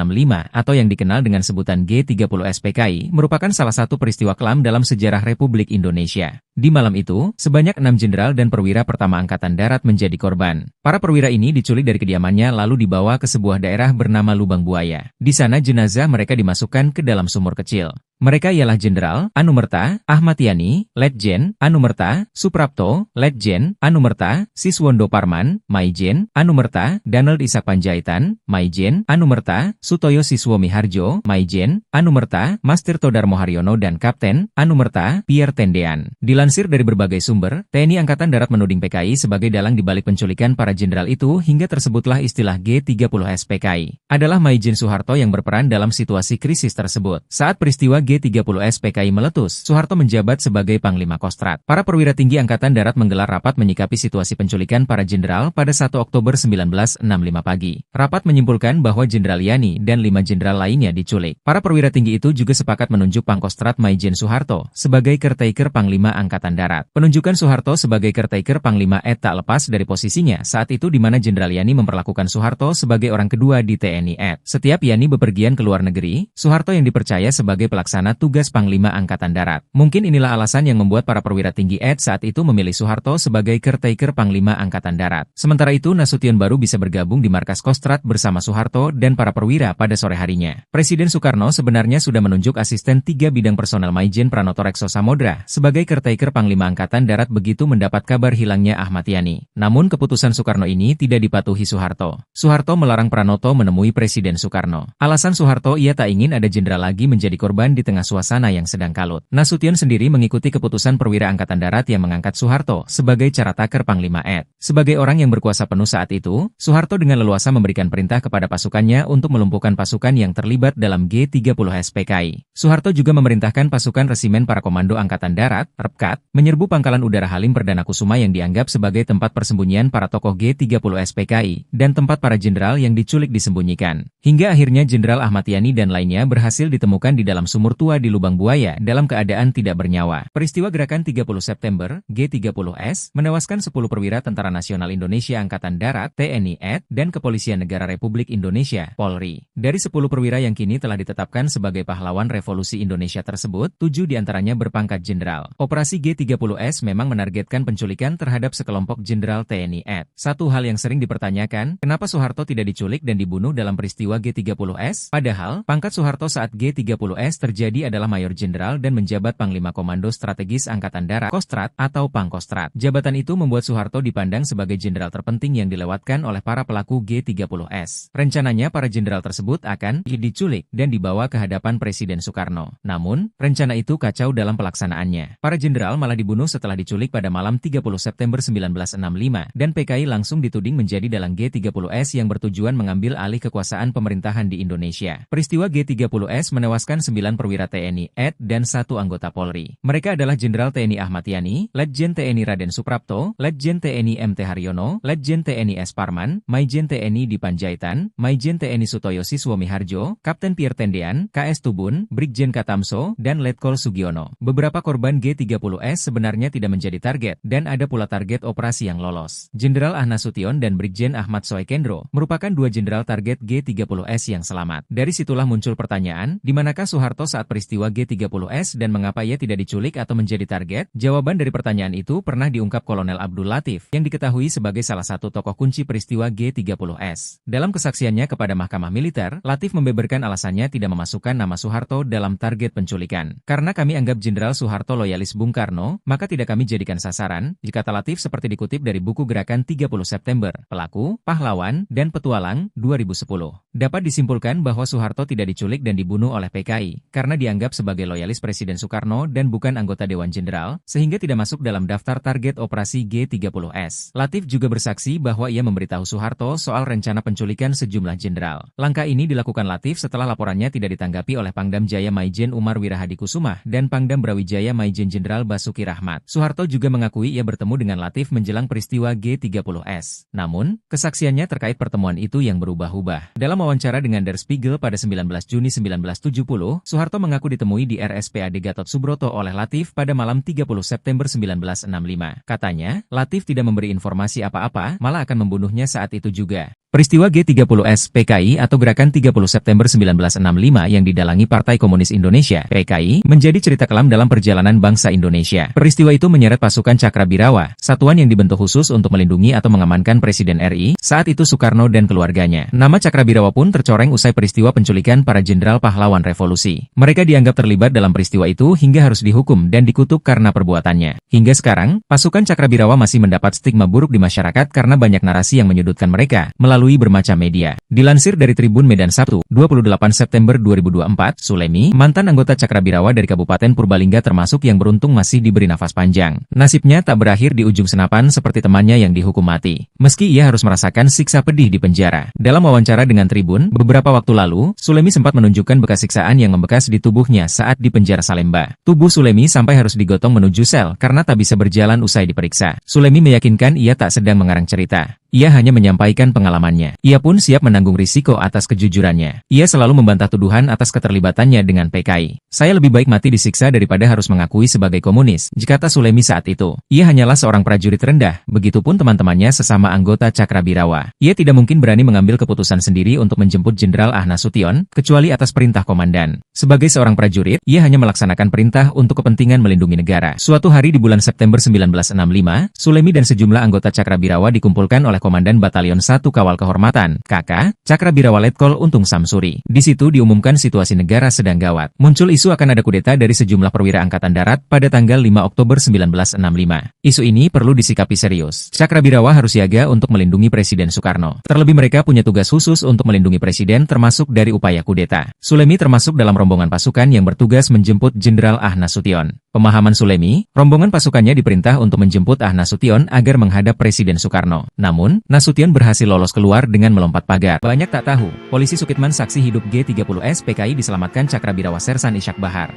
atau yang dikenal dengan sebutan G30S PKI merupakan salah satu peristiwa kelam dalam sejarah Republik Indonesia. Di malam itu, sebanyak 6 jenderal dan perwira pertama Angkatan Darat menjadi korban. Para perwira ini diculik dari kediamannya lalu dibawa ke sebuah daerah bernama Lubang Buaya. Di sana jenazah mereka dimasukkan ke dalam sumur kecil. Mereka ialah Jenderal Anumerta Ahmad Yani, Letjen Anumerta Suprapto, Letjen Anumerta Siswondo Parman, Maijen Anumerta Donald Ishak Panjaitan, Maijen Anumerta Sutoyo Siswo Miharjo, Maijen Anumerta Mas Tirto Darmo Haryono, dan Kapten Anumerta Pierre Tendean. Dilansir dari berbagai sumber, TNI Angkatan Darat menuding PKI sebagai dalang dibalik penculikan para jenderal itu hingga tersebutlah istilah G30S PKI. Adalah Maijen Soeharto yang berperan dalam situasi krisis tersebut. Saat peristiwa G30S PKI meletus, Soeharto menjabat sebagai Panglima Kostrat. Para perwira tinggi Angkatan Darat menggelar rapat menyikapi situasi penculikan para jenderal pada 1 Oktober 1965 pagi. Rapat menyimpulkan bahwa Jenderal Yani dan 5 jenderal lainnya diculik. Para perwira tinggi itu juga sepakat menunjuk Pangkostrat Maijen Soeharto sebagai caretaker Panglima Angkatan Angkatan Darat. Penunjukan Soeharto sebagai caretaker Panglima tak lepas dari posisinya saat itu di mana Jenderal Yani memperlakukan Soeharto sebagai orang kedua di TNI AD. Setiap Yani bepergian ke luar negeri, Soeharto yang dipercaya sebagai pelaksana tugas Panglima Angkatan Darat. Mungkin inilah alasan yang membuat para perwira tinggi AD saat itu memilih Soeharto sebagai caretaker Panglima Angkatan Darat. Sementara itu Nasution baru bisa bergabung di markas Kostrad bersama Soeharto dan para perwira pada sore harinya. Presiden Soekarno sebenarnya sudah menunjuk asisten 3 bidang personel Maijen Pranoto Rekso Samodra sebagai caretaker Panglima Angkatan Darat begitu mendapat kabar hilangnya Ahmad Yani. Namun keputusan Soekarno ini tidak dipatuhi Soeharto. Soeharto melarang Pranoto menemui Presiden Soekarno. Alasan Soeharto ia tak ingin ada jenderal lagi menjadi korban di tengah suasana yang sedang kalut. Nasution sendiri mengikuti keputusan perwira Angkatan Darat yang mengangkat Soeharto sebagai caretaker Panglima AD. Sebagai orang yang berkuasa penuh saat itu, Soeharto dengan leluasa memberikan perintah kepada pasukannya untuk melumpuhkan pasukan yang terlibat dalam G30 SPKI. Soeharto juga memerintahkan pasukan Resimen Para Komando Angkatan Darat, RPKAT, menyerbu Pangkalan Udara Halim Perdana Kusuma yang dianggap sebagai tempat persembunyian para tokoh G30 SPKI dan tempat para jenderal yang diculik disembunyikan. Hingga akhirnya Jenderal Ahmad Yani dan lainnya berhasil ditemukan di dalam sumur tua di Lubang Buaya dalam keadaan tidak bernyawa. Peristiwa Gerakan 30 September, G30S, menewaskan 10 perwira Tentara Nasional Indonesia Angkatan Darat, TNI AD, dan Kepolisian Negara Republik Indonesia, Polri. Dari 10 perwira yang kini telah ditetapkan sebagai pahlawan revolusi Indonesia tersebut, 7 diantaranya berpangkat jenderal. Operasi G30S memang menargetkan penculikan terhadap sekelompok jenderal TNI AD. Satu hal yang sering dipertanyakan, kenapa Soeharto tidak diculik dan dibunuh dalam peristiwa G30S? Padahal, pangkat Soeharto saat G30S terjadi adalah Mayor Jenderal dan menjabat Panglima Komando Strategis Angkatan Darat, Kostrad atau Pangkostrat. Jabatan itu membuat Soeharto dipandang sebagai jenderal terpenting yang dilewatkan oleh para pelaku G30S. Rencananya para jenderal tersebut akan diculik dan dibawa ke hadapan Presiden Soekarno. Namun, rencana itu kacau dalam pelaksanaannya. Para jenderal malah dibunuh setelah diculik pada malam 30 September 1965 dan PKI langsung dituding menjadi dalang G30S yang bertujuan mengambil alih kekuasaan pemerintahan di Indonesia. Peristiwa G30S menewaskan 9 perwira TNI AD dan 1 anggota Polri. Mereka adalah Jenderal TNI Ahmad Yani, Letjen TNI Raden Suprapto, Letjen TNI MT Haryono, Letjen TNI S. Parman, Maijen TNI Dipanjaitan, Maijen TNI Sutoyo Siswomiharjo, Kapten Pierre Tendean, KS Tubun, Brigjen Katamso, dan Letkol Sugiono. Beberapa korban G30S sebenarnya tidak menjadi target, dan ada pula target operasi yang lolos. Jenderal Nasution dan Brigjen Ahmad Soekendro merupakan 2 jenderal target G30S yang selamat. Dari situlah muncul pertanyaan, di manakah Soeharto saat peristiwa G30S dan mengapa ia tidak diculik atau menjadi target? Jawaban dari pertanyaan itu pernah diungkap Kolonel Abdul Latif, yang diketahui sebagai salah satu tokoh kunci peristiwa G30S. Dalam kesaksiannya kepada Mahkamah Militer, Latif membeberkan alasannya tidak memasukkan nama Soeharto dalam target penculikan. Karena kami anggap Jenderal Soeharto loyalis Bung Karno, maka tidak kami jadikan sasaran, kata Latif seperti dikutip dari buku Gerakan 30 September, Pelaku, Pahlawan, dan Petualang, 2010. Dapat disimpulkan bahwa Soeharto tidak diculik dan dibunuh oleh PKI, karena dianggap sebagai loyalis Presiden Soekarno dan bukan anggota Dewan Jenderal, sehingga tidak masuk dalam daftar target operasi G30S. Latif juga bersaksi bahwa ia memberitahu Soeharto soal rencana penculikan sejumlah jenderal. Langkah ini dilakukan Latif setelah laporannya tidak ditanggapi oleh Pangdam Jaya Maijen Umar Wirahadi Kusumah dan Pangdam Brawijaya Maijen Jenderal Basuki Rahmat. Soeharto juga mengakui ia bertemu dengan Latif menjelang peristiwa G30S. Namun, kesaksiannya terkait pertemuan itu yang berubah-ubah. Dalam wawancara dengan Der Spiegel pada 19 Juni 1970, Soeharto mengaku ditemui di RSPAD Gatot Subroto oleh Latif pada malam 30 September 1965. Katanya, Latif tidak memberi informasi apa-apa, malah akan membunuhnya saat itu juga. Peristiwa G30S PKI atau Gerakan 30 September 1965 yang didalangi Partai Komunis Indonesia PKI menjadi cerita kelam dalam perjalanan bangsa Indonesia. Peristiwa itu menyeret pasukan Cakrabirawa, satuan yang dibentuk khusus untuk melindungi atau mengamankan Presiden RI, saat itu Soekarno dan keluarganya. Nama Cakrabirawa pun tercoreng usai peristiwa penculikan para jenderal pahlawan revolusi. Mereka dianggap terlibat dalam peristiwa itu hingga harus dihukum dan dikutuk karena perbuatannya. Hingga sekarang, pasukan Cakrabirawa masih mendapat stigma buruk di masyarakat karena banyak narasi yang menyudutkan mereka melalui bermacam media. Dilansir dari Tribun Medan Sabtu, 28 September 2024, Sulemi, mantan anggota Cakrabirawa dari Kabupaten Purbalingga termasuk yang beruntung masih diberi nafas panjang. Nasibnya tak berakhir di ujung senapan seperti temannya yang dihukum mati. Meski ia harus merasakan siksa pedih di penjara. Dalam wawancara dengan Tribun, beberapa waktu lalu, Sulemi sempat menunjukkan bekas siksaan yang membekas di tubuhnya saat di penjara Salemba. Tubuh Sulemi sampai harus digotong menuju sel karena tak bisa berjalan usai diperiksa. Sulemi meyakinkan ia tak sedang mengarang cerita. ia hanya menyampaikan pengalamannya. Ia pun siap menanggung risiko atas kejujurannya. Ia selalu membantah tuduhan atas keterlibatannya dengan PKI. Saya lebih baik mati disiksa daripada harus mengakui sebagai komunis, kata Sulemi saat itu. Ia hanyalah seorang prajurit rendah, begitupun teman-temannya sesama anggota Cakrabirawa. Ia tidak mungkin berani mengambil keputusan sendiri untuk menjemput Jenderal Ah Nasution, kecuali atas perintah komandan. Sebagai seorang prajurit, ia hanya melaksanakan perintah untuk kepentingan melindungi negara. Suatu hari di bulan September 1965, Sulemi dan sejumlah anggota Cakrabirawa dikumpulkan oleh Komandan Batalion 1 Kawal Kehormatan, KK, Cakrabirawa Letkol Untung Samsuri. Di situ diumumkan situasi negara sedang gawat. Muncul isu akan ada kudeta dari sejumlah perwira Angkatan Darat pada tanggal 5 Oktober 1965. Isu ini perlu disikapi serius. Cakrabirawa harus siaga untuk melindungi Presiden Soekarno. Terlebih mereka punya tugas khusus untuk melindungi Presiden termasuk dari upaya kudeta. Sulemi termasuk dalam rombongan pasukan yang bertugas menjemput Jenderal Ah Nasution. Pemahaman Sulemi, rombongan pasukannya diperintah untuk menjemput Ah Nasution agar menghadap Presiden Soekarno. Namun, Nasution berhasil lolos keluar dengan melompat pagar. Banyak tak tahu, polisi Sukitman saksi hidup G30S PKI diselamatkan Cakrabirawa Sersan Ishak Bahar.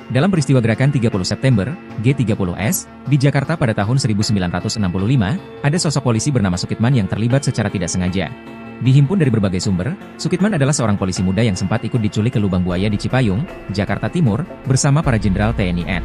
Dalam peristiwa gerakan 30 September, G30S, di Jakarta pada tahun 1965, ada sosok polisi bernama Sukitman yang terlibat secara tidak sengaja. Dihimpun dari berbagai sumber, Sukitman adalah seorang polisi muda yang sempat ikut diculik ke lubang buaya di Cipayung, Jakarta Timur, bersama para jenderal TNI AD.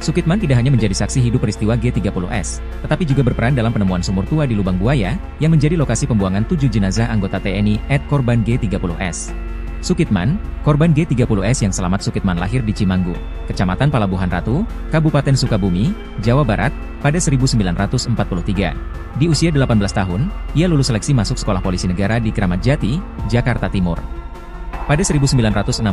Sukitman tidak hanya menjadi saksi hidup peristiwa G30S, tetapi juga berperan dalam penemuan sumur tua di lubang buaya, yang menjadi lokasi pembuangan 7 jenazah anggota TNI AD korban G30S. Sukitman, korban G30S yang selamat Sukitman lahir di Cimanggu, Kecamatan Palabuhan Ratu, Kabupaten Sukabumi, Jawa Barat, pada 1943. Di usia 18 tahun, ia lulus seleksi masuk Sekolah Polisi Negara di Kramat Jati, Jakarta Timur. Pada 1963,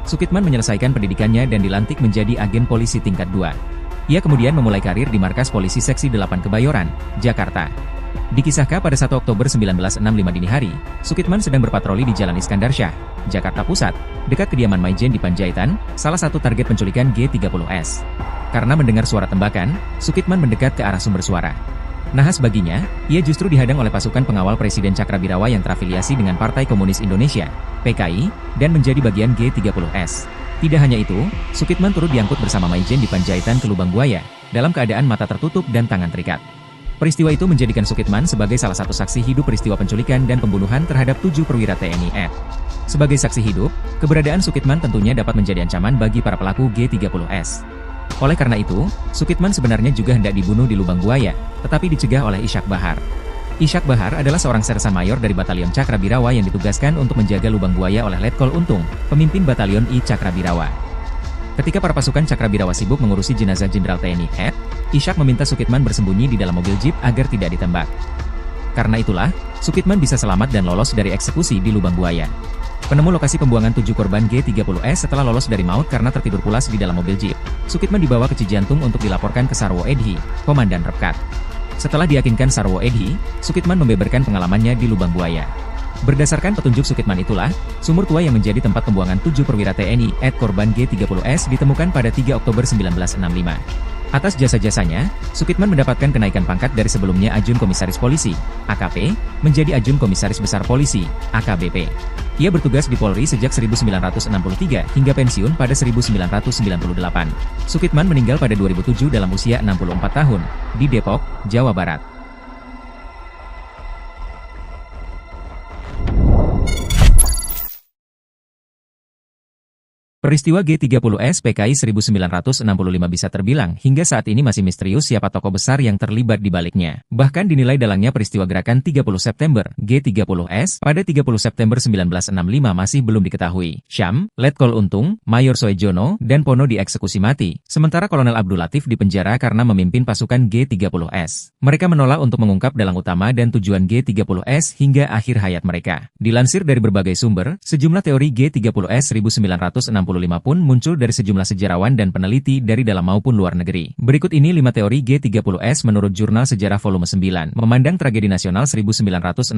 Sukitman menyelesaikan pendidikannya dan dilantik menjadi agen polisi tingkat 2. Ia kemudian memulai karir di Markas Polisi Seksi 8 Kebayoran, Jakarta. Dikisahkan pada 1 Oktober 1965 dini hari, Sukitman sedang berpatroli di Jalan Iskandar Syah, Jakarta Pusat, dekat kediaman Maijen di Panjaitan, salah satu target penculikan G30S. Karena mendengar suara tembakan, Sukitman mendekat ke arah sumber suara. Nahas baginya, ia justru dihadang oleh pasukan pengawal Presiden Cakrabirawa yang terafiliasi dengan Partai Komunis Indonesia, PKI, dan menjadi bagian G30S. Tidak hanya itu, Sukitman turut diangkut bersama Maijen di Panjaitan ke lubang buaya, dalam keadaan mata tertutup dan tangan terikat. Peristiwa itu menjadikan Sukitman sebagai salah satu saksi hidup peristiwa penculikan dan pembunuhan terhadap 7 perwira TNI AD. Sebagai saksi hidup, keberadaan Sukitman tentunya dapat menjadi ancaman bagi para pelaku G30S. Oleh karena itu, Sukitman sebenarnya juga hendak dibunuh di lubang buaya, tetapi dicegah oleh Ishak Bahar. Ishak Bahar adalah seorang sersan mayor dari Batalion Cakrabirawa yang ditugaskan untuk menjaga lubang buaya oleh Letkol Untung, pemimpin Batalion I Cakrabirawa. Ketika para pasukan Cakrabirawa sibuk mengurusi jenazah Jenderal TNI AD, Ishak meminta Sukitman bersembunyi di dalam mobil jeep agar tidak ditembak. Karena itulah, Sukitman bisa selamat dan lolos dari eksekusi di lubang buaya. Penemu lokasi pembuangan 7 korban G30S setelah lolos dari maut karena tertidur pulas di dalam mobil jeep, Sukitman dibawa ke Cijantung untuk dilaporkan ke Sarwo Edhi, Komandan Repkat. Setelah diyakinkan Sarwo Edhi, Sukitman membeberkan pengalamannya di lubang buaya. Berdasarkan petunjuk Sukitman itulah, sumur tua yang menjadi tempat pembuangan 7 perwira TNI AD korban G30S ditemukan pada 3 Oktober 1965. Atas jasa-jasanya, Sukitman mendapatkan kenaikan pangkat dari sebelumnya Ajun Komisaris Polisi, AKP, menjadi Ajun Komisaris Besar Polisi, AKBP. Ia bertugas di Polri sejak 1963 hingga pensiun pada 1998. Sukitman meninggal pada 2007 dalam usia 64 tahun, di Depok, Jawa Barat. Peristiwa G30S PKI 1965 bisa terbilang hingga saat ini masih misterius siapa tokoh besar yang terlibat di baliknya. Bahkan dinilai dalangnya peristiwa gerakan 30 September G30S pada 30 September 1965 masih belum diketahui. Syam, Letkol Untung, Mayor Soejono, dan Pono dieksekusi mati, sementara Kolonel Abdul Latif dipenjara karena memimpin pasukan G30S. Mereka menolak untuk mengungkap dalang utama dan tujuan G30S hingga akhir hayat mereka. Dilansir dari berbagai sumber, sejumlah teori G30S 1965 pun muncul dari sejumlah sejarawan dan peneliti dari dalam maupun luar negeri. Berikut ini 5 teori G30S menurut Jurnal Sejarah Volume 9, Memandang Tragedi Nasional 1965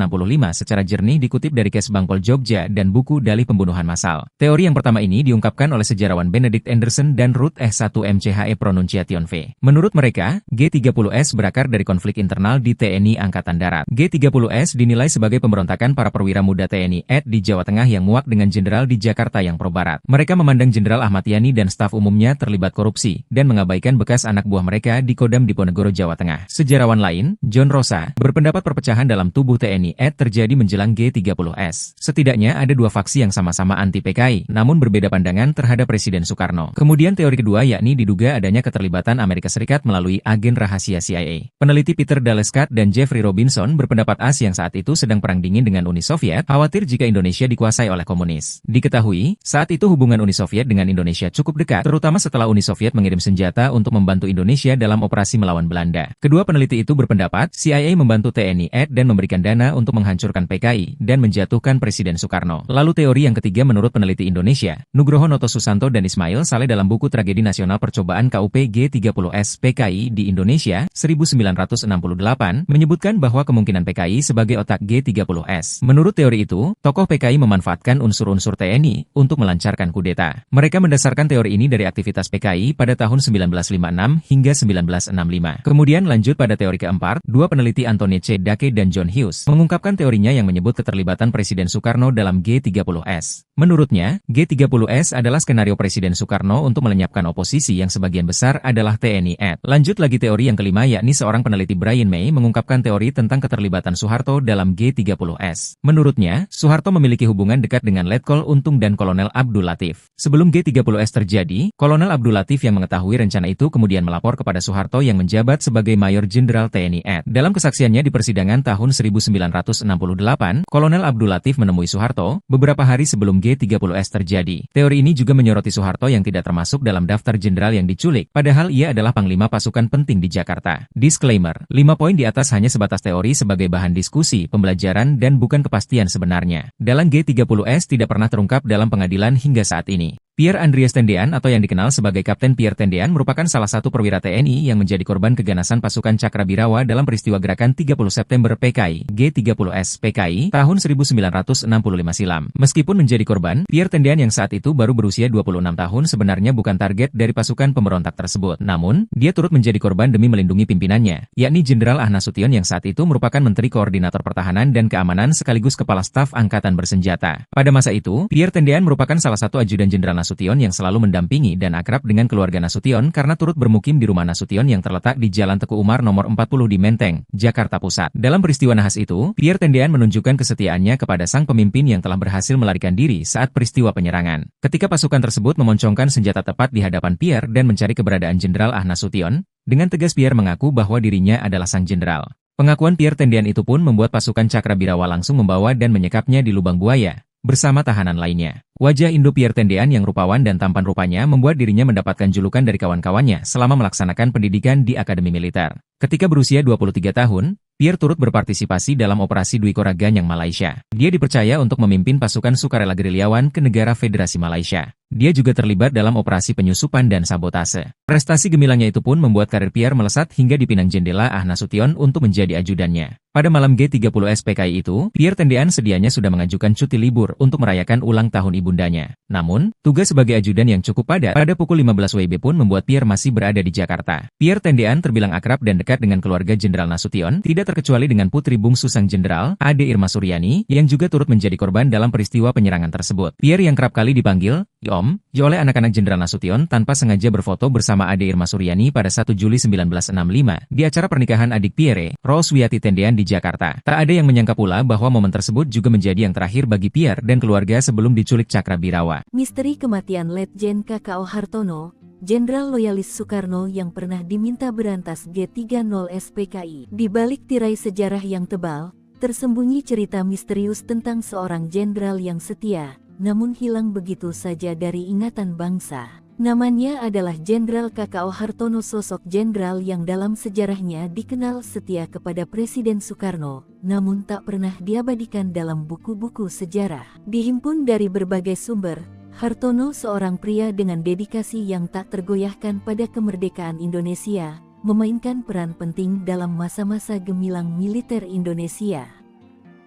secara jernih dikutip dari Kes Bangpol Jogja dan buku Dalih Pembunuhan Massal. Teori yang pertama ini diungkapkan oleh sejarawan Benedict Anderson dan Ruth S1 MCHE Pronunciation V. Menurut mereka, G30S berakar dari konflik internal di TNI Angkatan Darat. G30S dinilai sebagai pemberontakan para perwira muda TNI AD di Jawa Tengah yang muak dengan jenderal di Jakarta yang pro-barat. Mereka memandang Jenderal Ahmad Yani dan staf umumnya terlibat korupsi dan mengabaikan bekas anak buah mereka di Kodam Diponegoro, Jawa Tengah. Sejarawan lain, John Rosa, berpendapat perpecahan dalam tubuh TNI AD terjadi menjelang G30S. Setidaknya ada dua faksi yang sama-sama anti PKI, namun berbeda pandangan terhadap Presiden Soekarno. Kemudian teori kedua yakni diduga adanya keterlibatan Amerika Serikat melalui agen rahasia CIA. Peneliti Peter Daleskat dan Jeffrey Robinson berpendapat AS yang saat itu sedang perang dingin dengan Uni Soviet, khawatir jika Indonesia dikuasai oleh komunis. Diketahui, saat itu hubungan Uni Soviet dengan Indonesia cukup dekat, terutama setelah Uni Soviet mengirim senjata untuk membantu Indonesia dalam operasi melawan Belanda. Kedua peneliti itu berpendapat, CIA membantu TNI AD dan memberikan dana untuk menghancurkan PKI dan menjatuhkan Presiden Soekarno. Lalu teori yang ketiga menurut peneliti Indonesia, Nugroho Noto Susanto dan Ismail Saleh dalam buku Tragedi Nasional Percobaan KUP G30S PKI di Indonesia, 1968, menyebutkan bahwa kemungkinan PKI sebagai otak G30S. Menurut teori itu, tokoh PKI memanfaatkan unsur-unsur TNI untuk melancarkan kudeta. Mereka mendasarkan teori ini dari aktivitas PKI pada tahun 1956 hingga 1965. Kemudian lanjut pada teori keempat, dua peneliti Anthony C. Dake dan John Hughes mengungkapkan teorinya yang menyebut keterlibatan Presiden Soekarno dalam G30S. Menurutnya, G30S adalah skenario Presiden Soekarno untuk melenyapkan oposisi yang sebagian besar adalah TNI AD. Lanjut lagi teori yang kelima yakni seorang peneliti Brian May mengungkapkan teori tentang keterlibatan Soeharto dalam G30S. Menurutnya, Soeharto memiliki hubungan dekat dengan Letkol Untung dan Kolonel Abdul Latif. Sebelum G30S terjadi, Kolonel Abdul Latif yang mengetahui rencana itu kemudian melapor kepada Soeharto yang menjabat sebagai Mayor Jenderal TNI AD. Dalam kesaksiannya di persidangan tahun 1968, Kolonel Abdul Latif menemui Soeharto beberapa hari sebelum G30S terjadi. Teori ini juga menyoroti Soeharto yang tidak termasuk dalam daftar jenderal yang diculik, padahal ia adalah panglima pasukan penting di Jakarta. Disclaimer, 5 poin di atas hanya sebatas teori sebagai bahan diskusi, pembelajaran dan bukan kepastian sebenarnya. Dalam G30S tidak pernah terungkap dalam pengadilan hingga saat ini. Pierre Andreas Tendean atau yang dikenal sebagai Kapten Pierre Tendean merupakan salah satu perwira TNI yang menjadi korban keganasan pasukan Cakrabirawa dalam peristiwa gerakan 30 September PKI, G30S PKI, tahun 1965 silam. Meskipun menjadi korban, Pierre Tendean yang saat itu baru berusia 26 tahun sebenarnya bukan target dari pasukan pemberontak tersebut. Namun, dia turut menjadi korban demi melindungi pimpinannya, yakni Jenderal Ah Nasution yang saat itu merupakan Menteri Koordinator Pertahanan dan Keamanan sekaligus Kepala Staf Angkatan Bersenjata. Pada masa itu, Pierre Tendean merupakan salah satu ajudan Jenderal Nasution yang selalu mendampingi dan akrab dengan keluarga Nasution karena turut bermukim di rumah Nasution yang terletak di Jalan Teku Umar nomor 40 di Menteng, Jakarta Pusat. Dalam peristiwa nahas itu, Pierre Tendean menunjukkan kesetiaannya kepada sang pemimpin yang telah berhasil melarikan diri saat peristiwa penyerangan. Ketika pasukan tersebut memoncongkan senjata tepat di hadapan Pierre dan mencari keberadaan Jenderal Ah Nasution, dengan tegas Pierre mengaku bahwa dirinya adalah sang jenderal. Pengakuan Pierre Tendean itu pun membuat pasukan Cakrabirawa langsung membawa dan menyekapnya di lubang buaya bersama tahanan lainnya. Wajah Indo Pierre Tendean yang rupawan dan tampan rupanya membuat dirinya mendapatkan julukan dari kawan-kawannya selama melaksanakan pendidikan di Akademi Militer. Ketika berusia 23 tahun, Pierre turut berpartisipasi dalam operasi Dwi Korra Ganyang Malaysia. Dia dipercaya untuk memimpin pasukan sukarela gerilyawan ke negara Federasi Malaysia. Dia juga terlibat dalam operasi penyusupan dan sabotase. Prestasi gemilangnya itu pun membuat karir Pierre melesat hingga dipinang jendela Ah Nasution untuk menjadi ajudannya. Pada malam G30S PKI itu, Pierre Tendean sedianya sudah mengajukan cuti libur untuk merayakan ulang tahun ibundanya. Namun, tugas sebagai ajudan yang cukup padat pada pukul 15 WIB pun membuat Pierre masih berada di Jakarta. Pierre Tendean terbilang akrab dan dekat dengan keluarga Jenderal Nasution, tidak terkecuali dengan putri bungsu sang jenderal, Ade Irma Suryani, yang juga turut menjadi korban dalam peristiwa penyerangan tersebut. Pierre yang kerap kali dipanggil Om oleh anak-anak Jenderal Nasution tanpa sengaja berfoto bersama Ade Irma Suryani pada 1 Juli 1965 di acara pernikahan adik Pierre, Roswiati Tendean di Jakarta. Tak ada yang menyangka pula bahwa momen tersebut juga menjadi yang terakhir bagi Pierre dan keluarga sebelum diculik Cakrabirawa. Misteri kematian Letjen KKO Hartono, Jenderal Loyalis Soekarno yang pernah diminta berantas G30S PKI. Di balik tirai sejarah yang tebal, tersembunyi cerita misterius tentang seorang jenderal yang setia, namun hilang begitu saja dari ingatan bangsa. Namanya adalah Jenderal KKO Hartono, sosok jenderal yang dalam sejarahnya dikenal setia kepada Presiden Soekarno, namun tak pernah diabadikan dalam buku-buku sejarah. Dihimpun dari berbagai sumber, Hartono seorang pria dengan dedikasi yang tak tergoyahkan pada kemerdekaan Indonesia, memainkan peran penting dalam masa-masa gemilang militer Indonesia.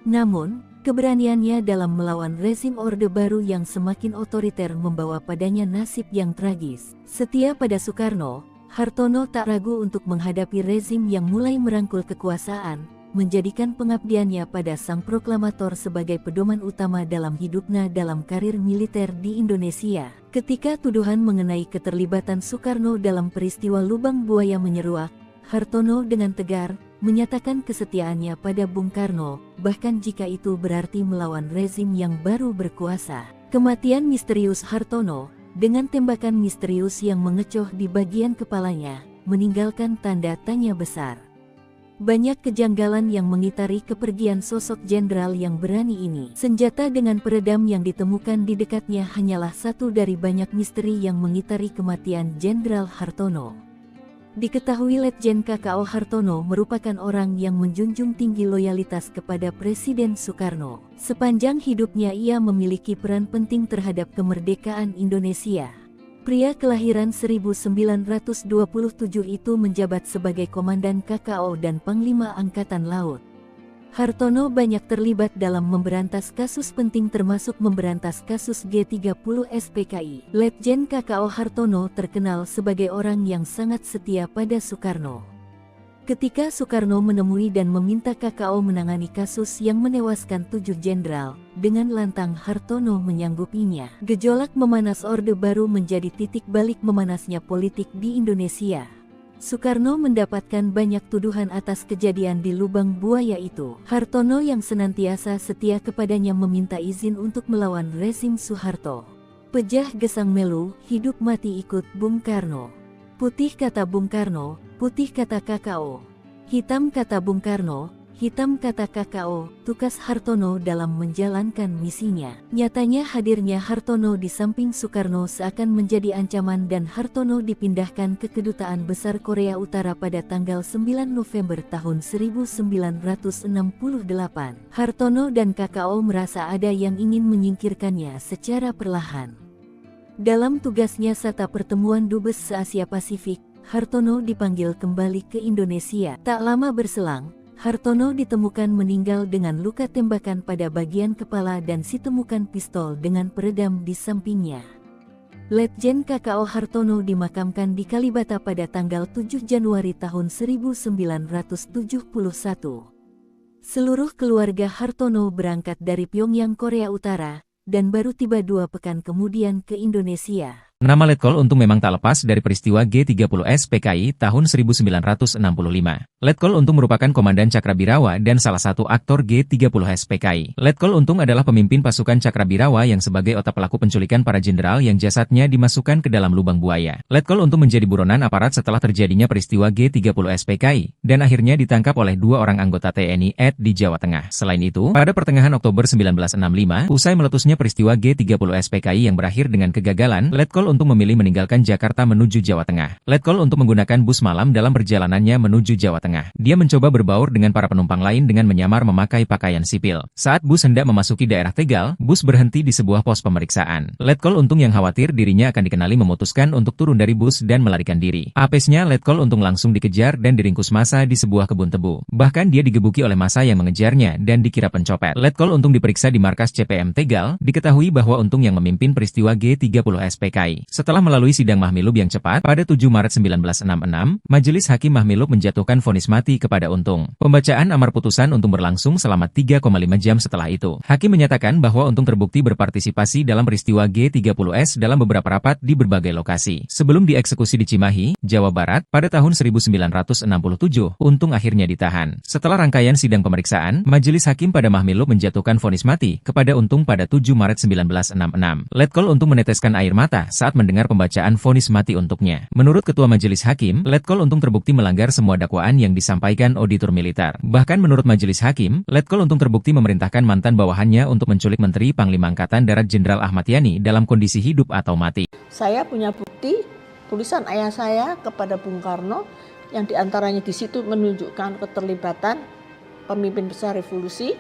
Namun, keberaniannya dalam melawan rezim Orde Baru yang semakin otoriter membawa padanya nasib yang tragis. Setia pada Soekarno, Hartono tak ragu untuk menghadapi rezim yang mulai merangkul kekuasaan, menjadikan pengabdiannya pada sang proklamator sebagai pedoman utama dalam hidupnya dalam karir militer di Indonesia. Ketika tuduhan mengenai keterlibatan Soekarno dalam peristiwa Lubang Buaya menyeruak, Hartono dengan tegar menyatakan kesetiaannya pada Bung Karno, bahkan jika itu berarti melawan rezim yang baru berkuasa. Kematian misterius Hartono, dengan tembakan misterius yang mengecoh di bagian kepalanya, meninggalkan tanda tanya besar. Banyak kejanggalan yang mengitari kepergian sosok jenderal yang berani ini. Senjata dengan peredam yang ditemukan di dekatnya hanyalah satu dari banyak misteri yang mengitari kematian Jenderal Hartono. Diketahui Letjen KKO Hartono merupakan orang yang menjunjung tinggi loyalitas kepada Presiden Soekarno. Sepanjang hidupnya ia memiliki peran penting terhadap kemerdekaan Indonesia. Pria kelahiran 1927 itu menjabat sebagai Komandan KKO dan Panglima Angkatan Laut. Hartono banyak terlibat dalam memberantas kasus penting termasuk memberantas kasus G30 SPKI. Letjen KKO Hartono terkenal sebagai orang yang sangat setia pada Soekarno. Ketika Soekarno menemui dan meminta KKO menangani kasus yang menewaskan 7 jenderal, dengan lantang Hartono menyanggupinya. Gejolak memanas Orde Baru menjadi titik balik memanasnya politik di Indonesia. Soekarno mendapatkan banyak tuduhan atas kejadian di Lubang Buaya itu. Hartono yang senantiasa setia kepadanya meminta izin untuk melawan rezim Soeharto. Pejah gesang melu, hidup mati ikut Bung Karno. Putih kata Bung Karno, putih kata KKO. Hitam kata Bung Karno, hitam kata KKO, tukas Hartono dalam menjalankan misinya. Nyatanya hadirnya Hartono di samping Soekarno seakan menjadi ancaman dan Hartono dipindahkan ke Kedutaan Besar Korea Utara pada tanggal 9 November tahun 1968. Hartono dan KKO merasa ada yang ingin menyingkirkannya secara perlahan. Dalam tugasnya saat pertemuan Dubes se-Asia Pasifik, Hartono dipanggil kembali ke Indonesia. Tak lama berselang, Hartono ditemukan meninggal dengan luka tembakan pada bagian kepala dan ditemukan pistol dengan peredam di sampingnya. Letjen KKO Hartono dimakamkan di Kalibata pada tanggal 7 Januari tahun 1971. Seluruh keluarga Hartono berangkat dari Pyongyang, Korea Utara, dan baru tiba 2 pekan kemudian ke Indonesia. Nama Letkol Untung memang tak lepas dari peristiwa G30 SPKI tahun 1965. Letkol Untung merupakan komandan Cakrabirawa dan salah satu aktor G30 SPKI. Letkol Untung adalah pemimpin pasukan Cakrabirawa yang sebagai otak pelaku penculikan para jenderal yang jasadnya dimasukkan ke dalam lubang buaya. Letkol Untung menjadi buronan aparat setelah terjadinya peristiwa G30 SPKI, dan akhirnya ditangkap oleh 2 orang anggota TNI AD di Jawa Tengah. Selain itu, pada pertengahan Oktober 1965, usai meletusnya peristiwa G30 SPKI yang berakhir dengan kegagalan, Letkol Untung memilih meninggalkan Jakarta menuju Jawa Tengah. Letkol Untung menggunakan bus malam dalam perjalanannya menuju Jawa Tengah. Dia mencoba berbaur dengan para penumpang lain dengan menyamar memakai pakaian sipil. Saat bus hendak memasuki daerah Tegal, bus berhenti di sebuah pos pemeriksaan. Letkol Untung yang khawatir dirinya akan dikenali memutuskan untuk turun dari bus dan melarikan diri. Apesnya, Letkol Untung langsung dikejar dan diringkus massa di sebuah kebun tebu. Bahkan dia digebuki oleh massa yang mengejarnya dan dikira pencopet. Letkol Untung diperiksa di markas CPM Tegal. Diketahui bahwa Untung yang memimpin peristiwa G30 SPKI. Setelah melalui sidang Mahmilub yang cepat, pada 7 Maret 1966, Majelis Hakim Mahmilub menjatuhkan vonis mati kepada Untung. Pembacaan amar putusan Untung berlangsung selama 3,5 jam setelah itu. Hakim menyatakan bahwa Untung terbukti berpartisipasi dalam peristiwa G30S dalam beberapa rapat di berbagai lokasi. Sebelum dieksekusi di Cimahi, Jawa Barat, pada tahun 1967, Untung akhirnya ditahan. Setelah rangkaian sidang pemeriksaan, Majelis Hakim pada Mahmilub menjatuhkan vonis mati kepada Untung pada 7 Maret 1966. Letkol Untung meneteskan air mata saat mendengar pembacaan vonis mati untuknya. Menurut Ketua Majelis Hakim, Letkol Untung terbukti melanggar semua dakwaan yang disampaikan auditor militer. Bahkan menurut Majelis Hakim, Letkol Untung terbukti memerintahkan mantan bawahannya untuk menculik Menteri Panglima Angkatan Darat Jenderal Ahmad Yani dalam kondisi hidup atau mati. Saya punya bukti tulisan ayah saya kepada Bung Karno yang diantaranya di situ menunjukkan keterlibatan pemimpin besar revolusi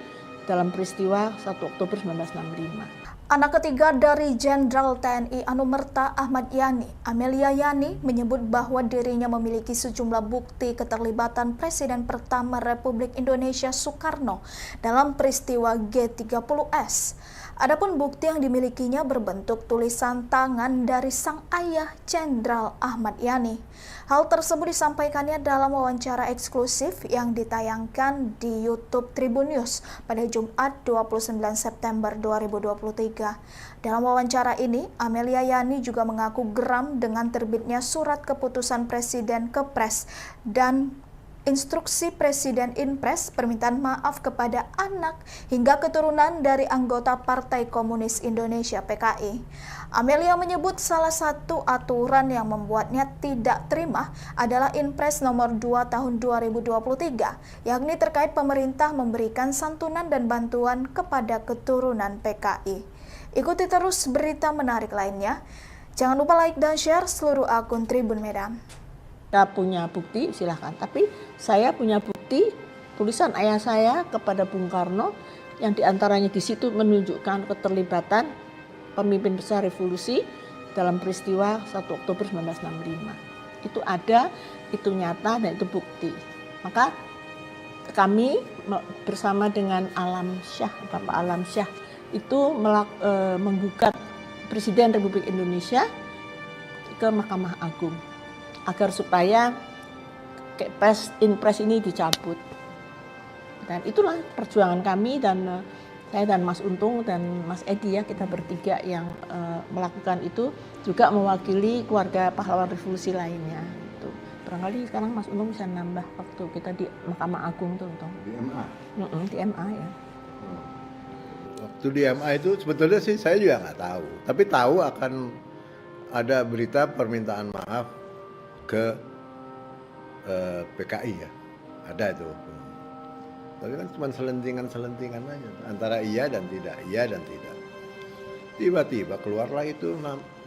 dalam peristiwa 1 Oktober 1965. Anak ketiga dari Jenderal TNI Anumerta Ahmad Yani, Amelia Yani, menyebut bahwa dirinya memiliki sejumlah bukti keterlibatan Presiden pertama Republik Indonesia Soekarno dalam peristiwa G30S. Adapun bukti yang dimilikinya berbentuk tulisan tangan dari sang ayah Jenderal Ahmad Yani. Hal tersebut disampaikannya dalam wawancara eksklusif yang ditayangkan di YouTube Tribun News pada Jumat 29 September 2023. Dalam wawancara ini, Amelia Yani juga mengaku geram dengan terbitnya surat keputusan Presiden Kepres dan Instruksi Presiden Inpres permintaan maaf kepada anak hingga keturunan dari anggota Partai Komunis Indonesia (PKI). Amelia menyebut salah satu aturan yang membuatnya tidak terima adalah Inpres nomor 2 tahun 2023, yakni terkait pemerintah memberikan santunan dan bantuan kepada keturunan PKI. Ikuti terus berita menarik lainnya. Jangan lupa like dan share seluruh akun Tribun Medan. Kita punya bukti, silahkan. Tapi saya punya bukti tulisan ayah saya kepada Bung Karno yang diantaranya di situ menunjukkan keterlibatan pemimpin besar revolusi dalam peristiwa 1 Oktober 1965. Itu ada, itu nyata, dan itu bukti. Maka kami bersama dengan Alam Syah, Bapak Alam Syah, itu menggugat Presiden Republik Indonesia ke Mahkamah Agung agar supaya Inpres ini dicabut. Dan itulah perjuangan kami, dan saya dan Mas Untung dan Mas Edi, ya, kita bertiga yang melakukan itu, juga mewakili keluarga pahlawan revolusi lainnya. Itu barangkali sekarang Mas Untung bisa nambah waktu kita di Mahkamah Agung tuh, Untung. Di MA. Di MA, ya. Waktu di MA itu sebetulnya sih saya juga nggak tahu, tapi tahu akan ada berita permintaan maaf ke PKI, ya, ada itu. Tapi kan cuma selentingan aja, antara iya dan tidak, iya dan tidak. Tiba-tiba keluarlah itu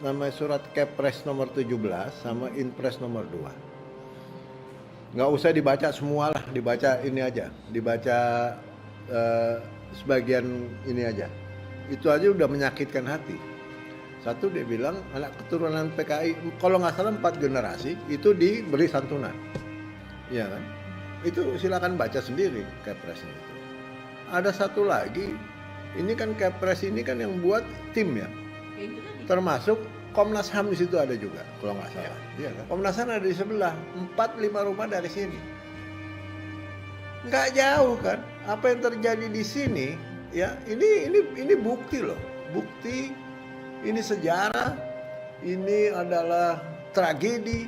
namanya surat Kepres nomor 17 sama Inpres nomor 2. Nggak usah dibaca semua lah, dibaca ini aja, dibaca sebagian ini aja. Itu aja udah menyakitkan hati. Satu, dia bilang anak keturunan PKI, kalau nggak salah 4 generasi itu diberi santunan, ya kan? Itu silakan baca sendiri Kepresnya itu. Ada satu lagi, ini kan Kepres ini kan yang buat tim, ya, termasuk Komnas HAM di situ ada juga, kalau nggak salah. Iya kan? Komnas HAM ada di sebelah, 4-5 rumah dari sini. Nggak jauh kan? Apa yang terjadi di sini, ya, ini bukti loh, bukti. Ini sejarah, ini adalah tragedi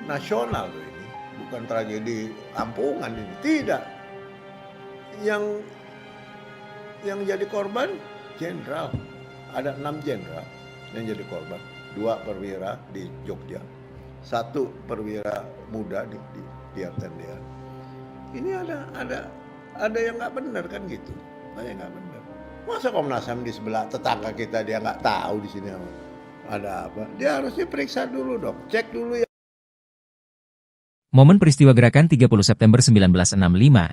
nasional ini, bukan tragedi kampungan ini, tidak. Yang jadi korban jenderal, ada 6 jenderal yang jadi korban, 2 perwira di Jogja, 1 perwira muda di Artendian. Ini ada yang nggak benar kan gitu, ada yang nggak benar. Masa Komnas HAM di sebelah tetangga kita dia nggak tahu di sini ada apa? Dia harusnya periksa dulu dong, cek dulu ya. Momen peristiwa gerakan 30 September 1965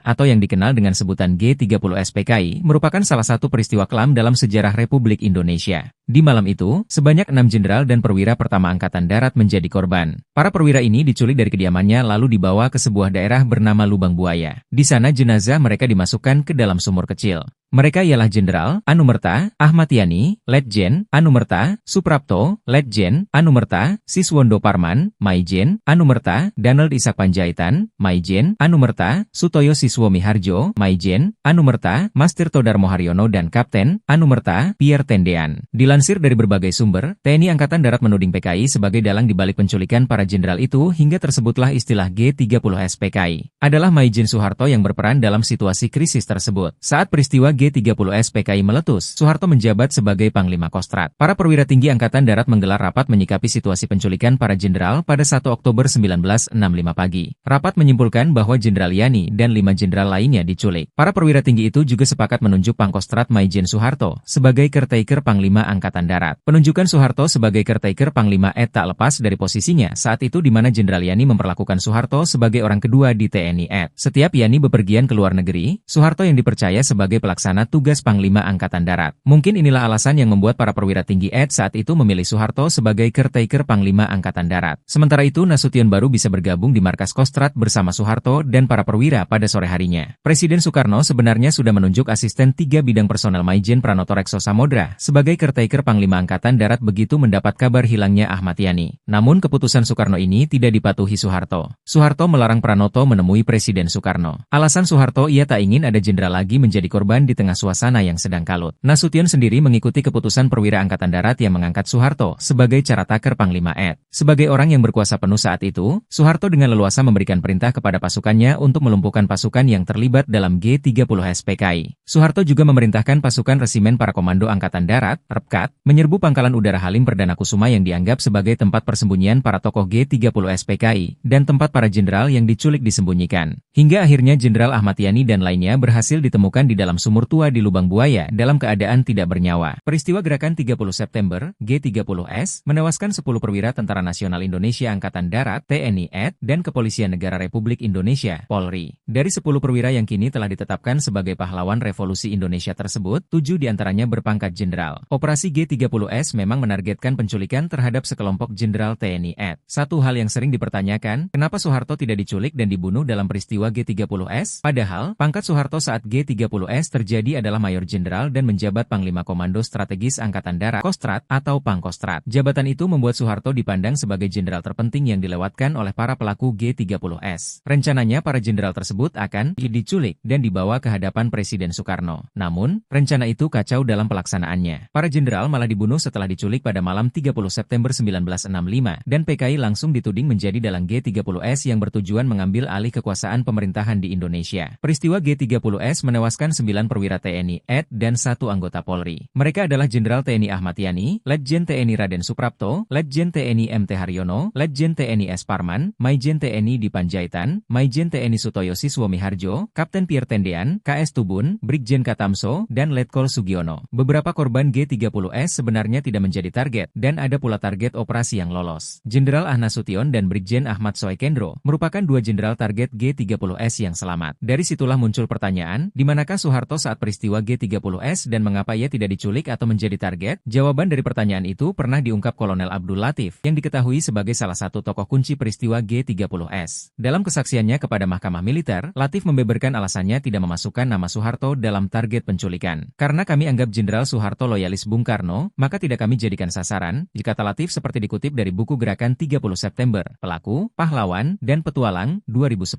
atau yang dikenal dengan sebutan G30 SPKI merupakan salah satu peristiwa kelam dalam sejarah Republik Indonesia. Di malam itu, sebanyak 6 jenderal dan perwira pertama Angkatan Darat menjadi korban. Para perwira ini diculik dari kediamannya lalu dibawa ke sebuah daerah bernama Lubang Buaya. Di sana jenazah mereka dimasukkan ke dalam sumur kecil. Mereka ialah Jenderal Anumerta Ahmad Yani, Letjen Anumerta Suprapto, Letjen Anumerta Siswondo Parman, Maijen Anumerta Donald Ishak Panjaitan, Maijen Anumerta Sutoyo Siswo Miharjo, Maijen Anumerta Mas Tirto Darmo Haryono, dan Kapten Anumerta Pierre Tendean. Dilansir dari berbagai sumber, TNI Angkatan Darat menuding PKI sebagai dalang dibalik penculikan para jenderal itu, hingga tersebutlah istilah G30 SPKI. Adalah Maijen Soeharto yang berperan dalam situasi krisis tersebut. Saat peristiwa G30 SPKI meletus, Soeharto menjabat sebagai Panglima Kostrat. Para perwira tinggi Angkatan Darat menggelar rapat menyikapi situasi penculikan para jenderal pada 1 Oktober 1965 pagi. Rapat menyimpulkan bahwa Jenderal Yani dan 5 jenderal lainnya diculik. Para perwira tinggi itu juga sepakat menunjuk Pangkostrat Maijen Soeharto sebagai caretaker Panglima Angkatan Darat. Penunjukan Soeharto sebagai caretaker Panglima tak lepas dari posisinya saat itu, di mana Jenderal Yani memperlakukan Soeharto sebagai orang kedua di TNI. Setiap Yani bepergian ke luar negeri, Soeharto yang dipercaya sebagai pelaksana pelaksana tugas Panglima Angkatan Darat. Mungkin inilah alasan yang membuat para perwira tinggi ED saat itu memilih Soeharto sebagai caretaker Panglima Angkatan Darat. Sementara itu, Nasution baru bisa bergabung di markas Kostrad bersama Soeharto dan para perwira pada sore harinya. Presiden Soekarno sebenarnya sudah menunjuk asisten 3 bidang personel Maijen Pranoto Rekso Samodra sebagai caretaker Panglima Angkatan Darat begitu mendapat kabar hilangnya Ahmad Yani. Namun keputusan Soekarno ini tidak dipatuhi Soeharto. Soeharto melarang Pranoto menemui Presiden Soekarno. Alasan Soeharto, ia tak ingin ada jenderal lagi menjadi korban di tengah suasana yang sedang kalut. Nasution sendiri mengikuti keputusan perwira Angkatan Darat yang mengangkat Soeharto sebagai caretaker Panglima ED. Sebagai orang yang berkuasa penuh saat itu, Soeharto dengan leluasa memberikan perintah kepada pasukannya untuk melumpuhkan pasukan yang terlibat dalam G30 SPKI. Soeharto juga memerintahkan pasukan Resimen Para Komando Angkatan Darat, REPKAT, menyerbu Pangkalan Udara Halim Perdana Kusuma yang dianggap sebagai tempat persembunyian para tokoh G30 SPKI dan tempat para jenderal yang diculik disembunyikan. Hingga akhirnya Jenderal Ahmad Yani dan lainnya berhasil ditemukan di dalam sumur tua di Lubang Buaya dalam keadaan tidak bernyawa. Peristiwa Gerakan 30 September, G30S, menewaskan 10 perwira Tentara Nasional Indonesia Angkatan Darat, TNI AD, dan Kepolisian Negara Republik Indonesia, Polri. Dari 10 perwira yang kini telah ditetapkan sebagai pahlawan revolusi Indonesia tersebut, 7 diantaranya berpangkat jenderal. Operasi G30S memang menargetkan penculikan terhadap sekelompok jenderal TNI AD. Satu hal yang sering dipertanyakan, kenapa Soeharto tidak diculik dan dibunuh dalam peristiwa G30S? Padahal, pangkat Soeharto saat G30S terjadi adalah Mayor Jenderal dan menjabat Panglima Komando Strategis Angkatan Darat, Kostrad atau Pangkostrat. Jabatan itu membuat Soeharto dipandang sebagai jenderal terpenting yang dilewatkan oleh para pelaku G30S. Rencananya para jenderal tersebut akan diculik dan dibawa ke hadapan Presiden Soekarno. Namun, rencana itu kacau dalam pelaksanaannya. Para jenderal malah dibunuh setelah diculik pada malam 30 September 1965 dan PKI langsung dituding menjadi dalang G30S yang bertujuan mengambil alih kekuasaan pemerintahan di Indonesia. Peristiwa G30S menewaskan 9 perwira TNI AD dan 1 anggota Polri. Mereka adalah Jenderal TNI Ahmad Yani, Letjen TNI Raden Suprapto, Letjen TNI MT Haryono, Letjen TNI S. Parman, Maijen TNI Dipanjaitan, Maijen TNI Sutoyo Siswomiharjo, Kapten Pierre Tendean, KS Tubun, Brigjen Katamso, dan Letkol Sugiono. Beberapa korban G30S sebenarnya tidak menjadi target, dan ada pula target operasi yang lolos. Jenderal Nasution dan Brigjen Ahmad Soekendro merupakan 2 jenderal target G30S yang selamat. Dari situlah muncul pertanyaan, di manakah Soeharto saat peristiwa G30S dan mengapa ia tidak diculik atau menjadi target? Jawaban dari pertanyaan itu pernah diungkap Kolonel Abdul Latif, yang diketahui sebagai salah satu tokoh kunci peristiwa G30S. Dalam kesaksiannya kepada Mahkamah Militer, Latif membeberkan alasannya tidak memasukkan nama Soeharto dalam target penculikan. Karena kami anggap Jenderal Soeharto loyalis Bung Karno, maka tidak kami jadikan sasaran, kata Latif seperti dikutip dari buku Gerakan 30 September, Pelaku, Pahlawan, dan Petualang, 2010.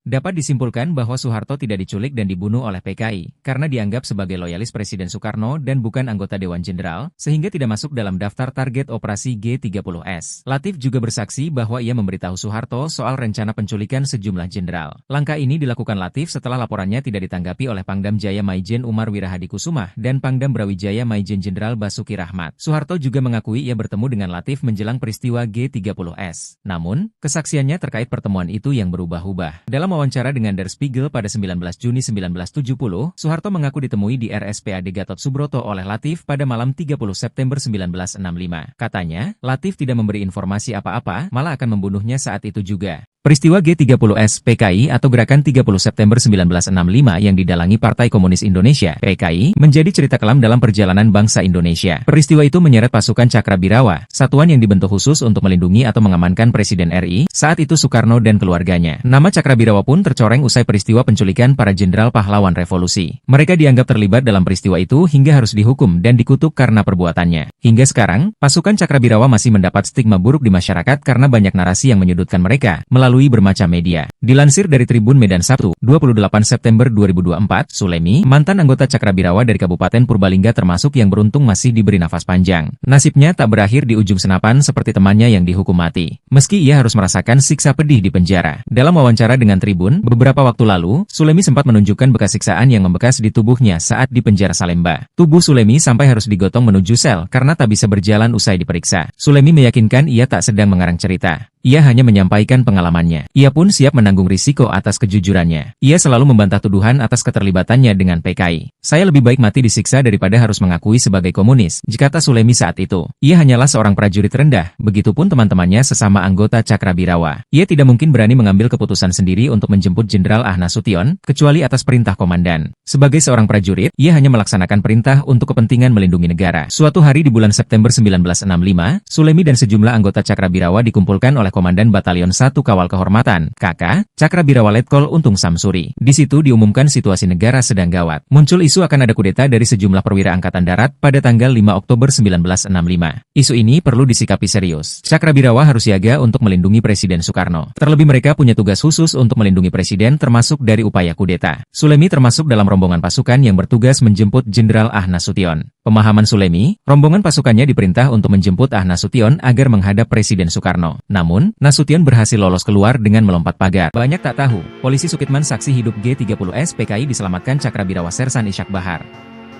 Dapat disimpulkan bahwa Soeharto tidak diculik dan dibunuh oleh PKI, karena dianggap sebagai loyalis Presiden Soekarno dan bukan anggota Dewan Jenderal, sehingga tidak masuk dalam daftar target operasi G30S. Latif juga bersaksi bahwa ia memberitahu Soeharto soal rencana penculikan sejumlah jenderal. Langkah ini dilakukan Latif setelah laporannya tidak ditanggapi oleh Pangdam Jaya Maijen Umar Wirahadi Kusumah dan Pangdam Brawijaya Maijen Jenderal Basuki Rahmat. Soeharto juga mengakui ia bertemu dengan Latif menjelang peristiwa G30S. Namun, kesaksiannya terkait pertemuan itu yang berubah-ubah. Dalam wawancara dengan Der Spiegel pada 19 Juni 1970, Soeharto mengaku ditemui di RSPAD Gatot Subroto oleh Latif pada malam 30 September 1965. Katanya, Latif tidak memberi informasi apa-apa, malah akan membunuhnya saat itu juga. Peristiwa G30S PKI atau Gerakan 30 September 1965 yang didalangi Partai Komunis Indonesia (PKI) menjadi cerita kelam dalam perjalanan bangsa Indonesia. Peristiwa itu menyeret pasukan Cakrabirawa, satuan yang dibentuk khusus untuk melindungi atau mengamankan Presiden RI, saat itu Soekarno dan keluarganya. Nama Cakrabirawa pun tercoreng usai peristiwa penculikan para jenderal pahlawan revolusi. Mereka dianggap terlibat dalam peristiwa itu hingga harus dihukum dan dikutuk karena perbuatannya. Hingga sekarang, pasukan Cakrabirawa masih mendapat stigma buruk di masyarakat karena banyak narasi yang menyudutkan mereka melalui bermacam media. Dilansir dari Tribun Medan Sabtu, 28 September 2024, Sulemi, mantan anggota Cakrabirawa dari Kabupaten Purbalingga termasuk yang beruntung masih diberi nafas panjang. Nasibnya tak berakhir di ujung senapan seperti temannya yang dihukum mati. Meski ia harus merasakan siksa pedih di penjara. Dalam wawancara dengan Tribun, beberapa waktu lalu, Sulemi sempat menunjukkan bekas siksaan yang membekas di tubuhnya saat di penjara Salemba. Tubuh Sulemi sampai harus digotong menuju sel karena tak bisa berjalan usai diperiksa. Sulemi meyakinkan ia tak sedang mengarang cerita. Ia hanya menyampaikan pengalamannya. Ia pun siap menanggung risiko atas kejujurannya. Ia selalu membantah tuduhan atas keterlibatannya dengan PKI. Saya lebih baik mati disiksa daripada harus mengakui sebagai komunis, kata Sulemi saat itu. Ia hanyalah seorang prajurit rendah, begitupun teman-temannya sesama anggota Cakrabirawa. Ia tidak mungkin berani mengambil keputusan sendiri untuk menjemput Jenderal Ah Nasution, kecuali atas perintah komandan. Sebagai seorang prajurit, ia hanya melaksanakan perintah untuk kepentingan melindungi negara. Suatu hari di bulan September 1965, Sulemi dan sejumlah anggota Cakrabirawa dikumpulkan oleh Komandan Batalion 1 Kawal Kehormatan, KK, Cakrabirawa Letkol Untung Samsuri. Di situ diumumkan situasi negara sedang gawat. Muncul isu akan ada kudeta dari sejumlah perwira Angkatan Darat pada tanggal 5 Oktober 1965. Isu ini perlu disikapi serius. Cakrabirawa harus siaga untuk melindungi Presiden Soekarno. Terlebih mereka punya tugas khusus untuk melindungi Presiden termasuk dari upaya kudeta. Sulemi termasuk dalam rombongan pasukan yang bertugas menjemput Jenderal Ah Nasution. Pemahaman Sulemi, rombongan pasukannya diperintah untuk menjemput Ah Nasution agar menghadap Presiden Soekarno. Namun, Nasution berhasil lolos keluar dengan melompat pagar. Banyak tak tahu, polisi Sukitman saksi hidup G30S PKI diselamatkan Cakrabirawa Sersan Ishak Bahar.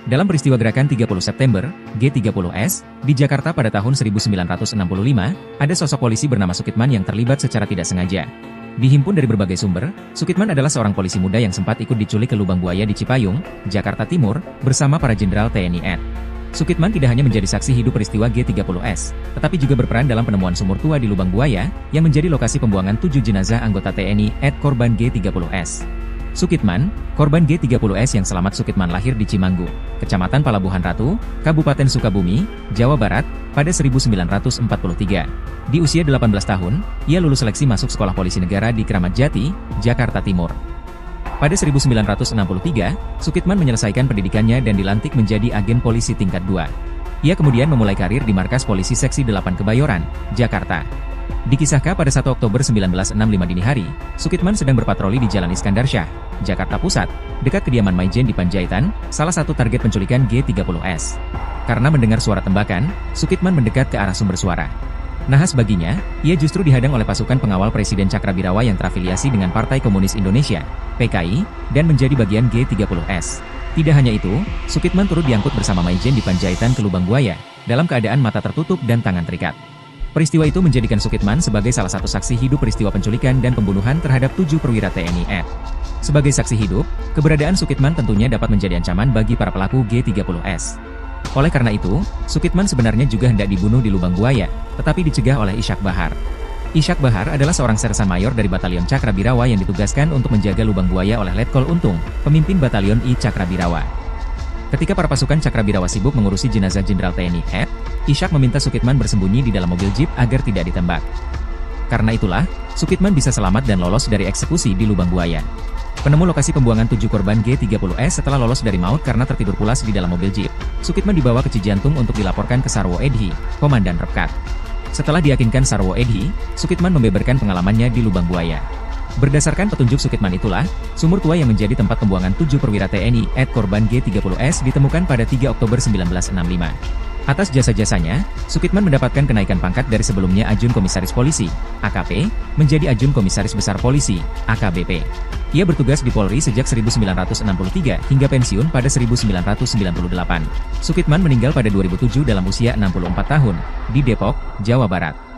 Dalam peristiwa gerakan 30 September, G30S, di Jakarta pada tahun 1965, ada sosok polisi bernama Sukitman yang terlibat secara tidak sengaja. Dihimpun dari berbagai sumber, Sukitman adalah seorang polisi muda yang sempat ikut diculik ke lubang buaya di Cipayung, Jakarta Timur, bersama para jenderal TNI AD. Sukitman tidak hanya menjadi saksi hidup peristiwa G30S, tetapi juga berperan dalam penemuan sumur tua di lubang buaya, yang menjadi lokasi pembuangan 7 jenazah anggota TNI AD korban G30S. Sukitman, korban G30S yang selamat Sukitman lahir di Cimanggu, Kecamatan Palabuhan Ratu, Kabupaten Sukabumi, Jawa Barat, pada 1943. Di usia 18 tahun, ia lulus seleksi masuk Sekolah Polisi Negara di Kramat Jati, Jakarta Timur. Pada 1963, Sukitman menyelesaikan pendidikannya dan dilantik menjadi agen polisi tingkat 2. Ia kemudian memulai karir di Markas Polisi Seksi 8 Kebayoran, Jakarta. Dikisahkan pada 1 Oktober 1965 dini hari, Sukitman sedang berpatroli di Jalan Iskandar Syah, Jakarta Pusat, dekat kediaman Maijen di Panjaitan, salah satu target penculikan G30S. Karena mendengar suara tembakan, Sukitman mendekat ke arah sumber suara. Nahas baginya, ia justru dihadang oleh pasukan pengawal Presiden Cakrabirawa yang terafiliasi dengan Partai Komunis Indonesia, PKI, dan menjadi bagian G30S. Tidak hanya itu, Sukitman turut diangkut bersama Maijen di Panjaitan ke lubang buaya, dalam keadaan mata tertutup dan tangan terikat. Peristiwa itu menjadikan Sukitman sebagai salah satu saksi hidup peristiwa penculikan dan pembunuhan terhadap 7 perwira TNI AD. Sebagai saksi hidup, keberadaan Sukitman tentunya dapat menjadi ancaman bagi para pelaku G30S. Oleh karena itu, Sukitman sebenarnya juga hendak dibunuh di lubang buaya, tetapi dicegah oleh Ishak Bahar. Ishak Bahar adalah seorang sersan mayor dari Batalion Cakrabirawa yang ditugaskan untuk menjaga lubang buaya oleh Letkol Untung, pemimpin Batalion I Cakrabirawa. Ketika para pasukan Cakrabirawa sibuk mengurusi jenazah Jenderal TNI AD, Ishak meminta Sukitman bersembunyi di dalam mobil jeep agar tidak ditembak. Karena itulah, Sukitman bisa selamat dan lolos dari eksekusi di lubang buaya. Penemu lokasi pembuangan 7 korban G30S setelah lolos dari maut karena tertidur pulas di dalam mobil jeep. Sukitman dibawa ke Cijantung untuk dilaporkan ke Sarwo Edhi, Komandan Repkat. Setelah diyakinkan Sarwo Edhi, Sukitman membeberkan pengalamannya di lubang buaya. Berdasarkan petunjuk Sukitman itulah, sumur tua yang menjadi tempat pembuangan 7 perwira TNI AD korban G30S ditemukan pada 3 Oktober 1965. Atas jasa-jasanya, Sukitman mendapatkan kenaikan pangkat dari sebelumnya Ajun Komisaris Polisi, AKP, menjadi Ajun Komisaris Besar Polisi, AKBP. Ia bertugas di Polri sejak 1963 hingga pensiun pada 1998. Sukitman meninggal pada 2007 dalam usia 64 tahun, di Depok, Jawa Barat.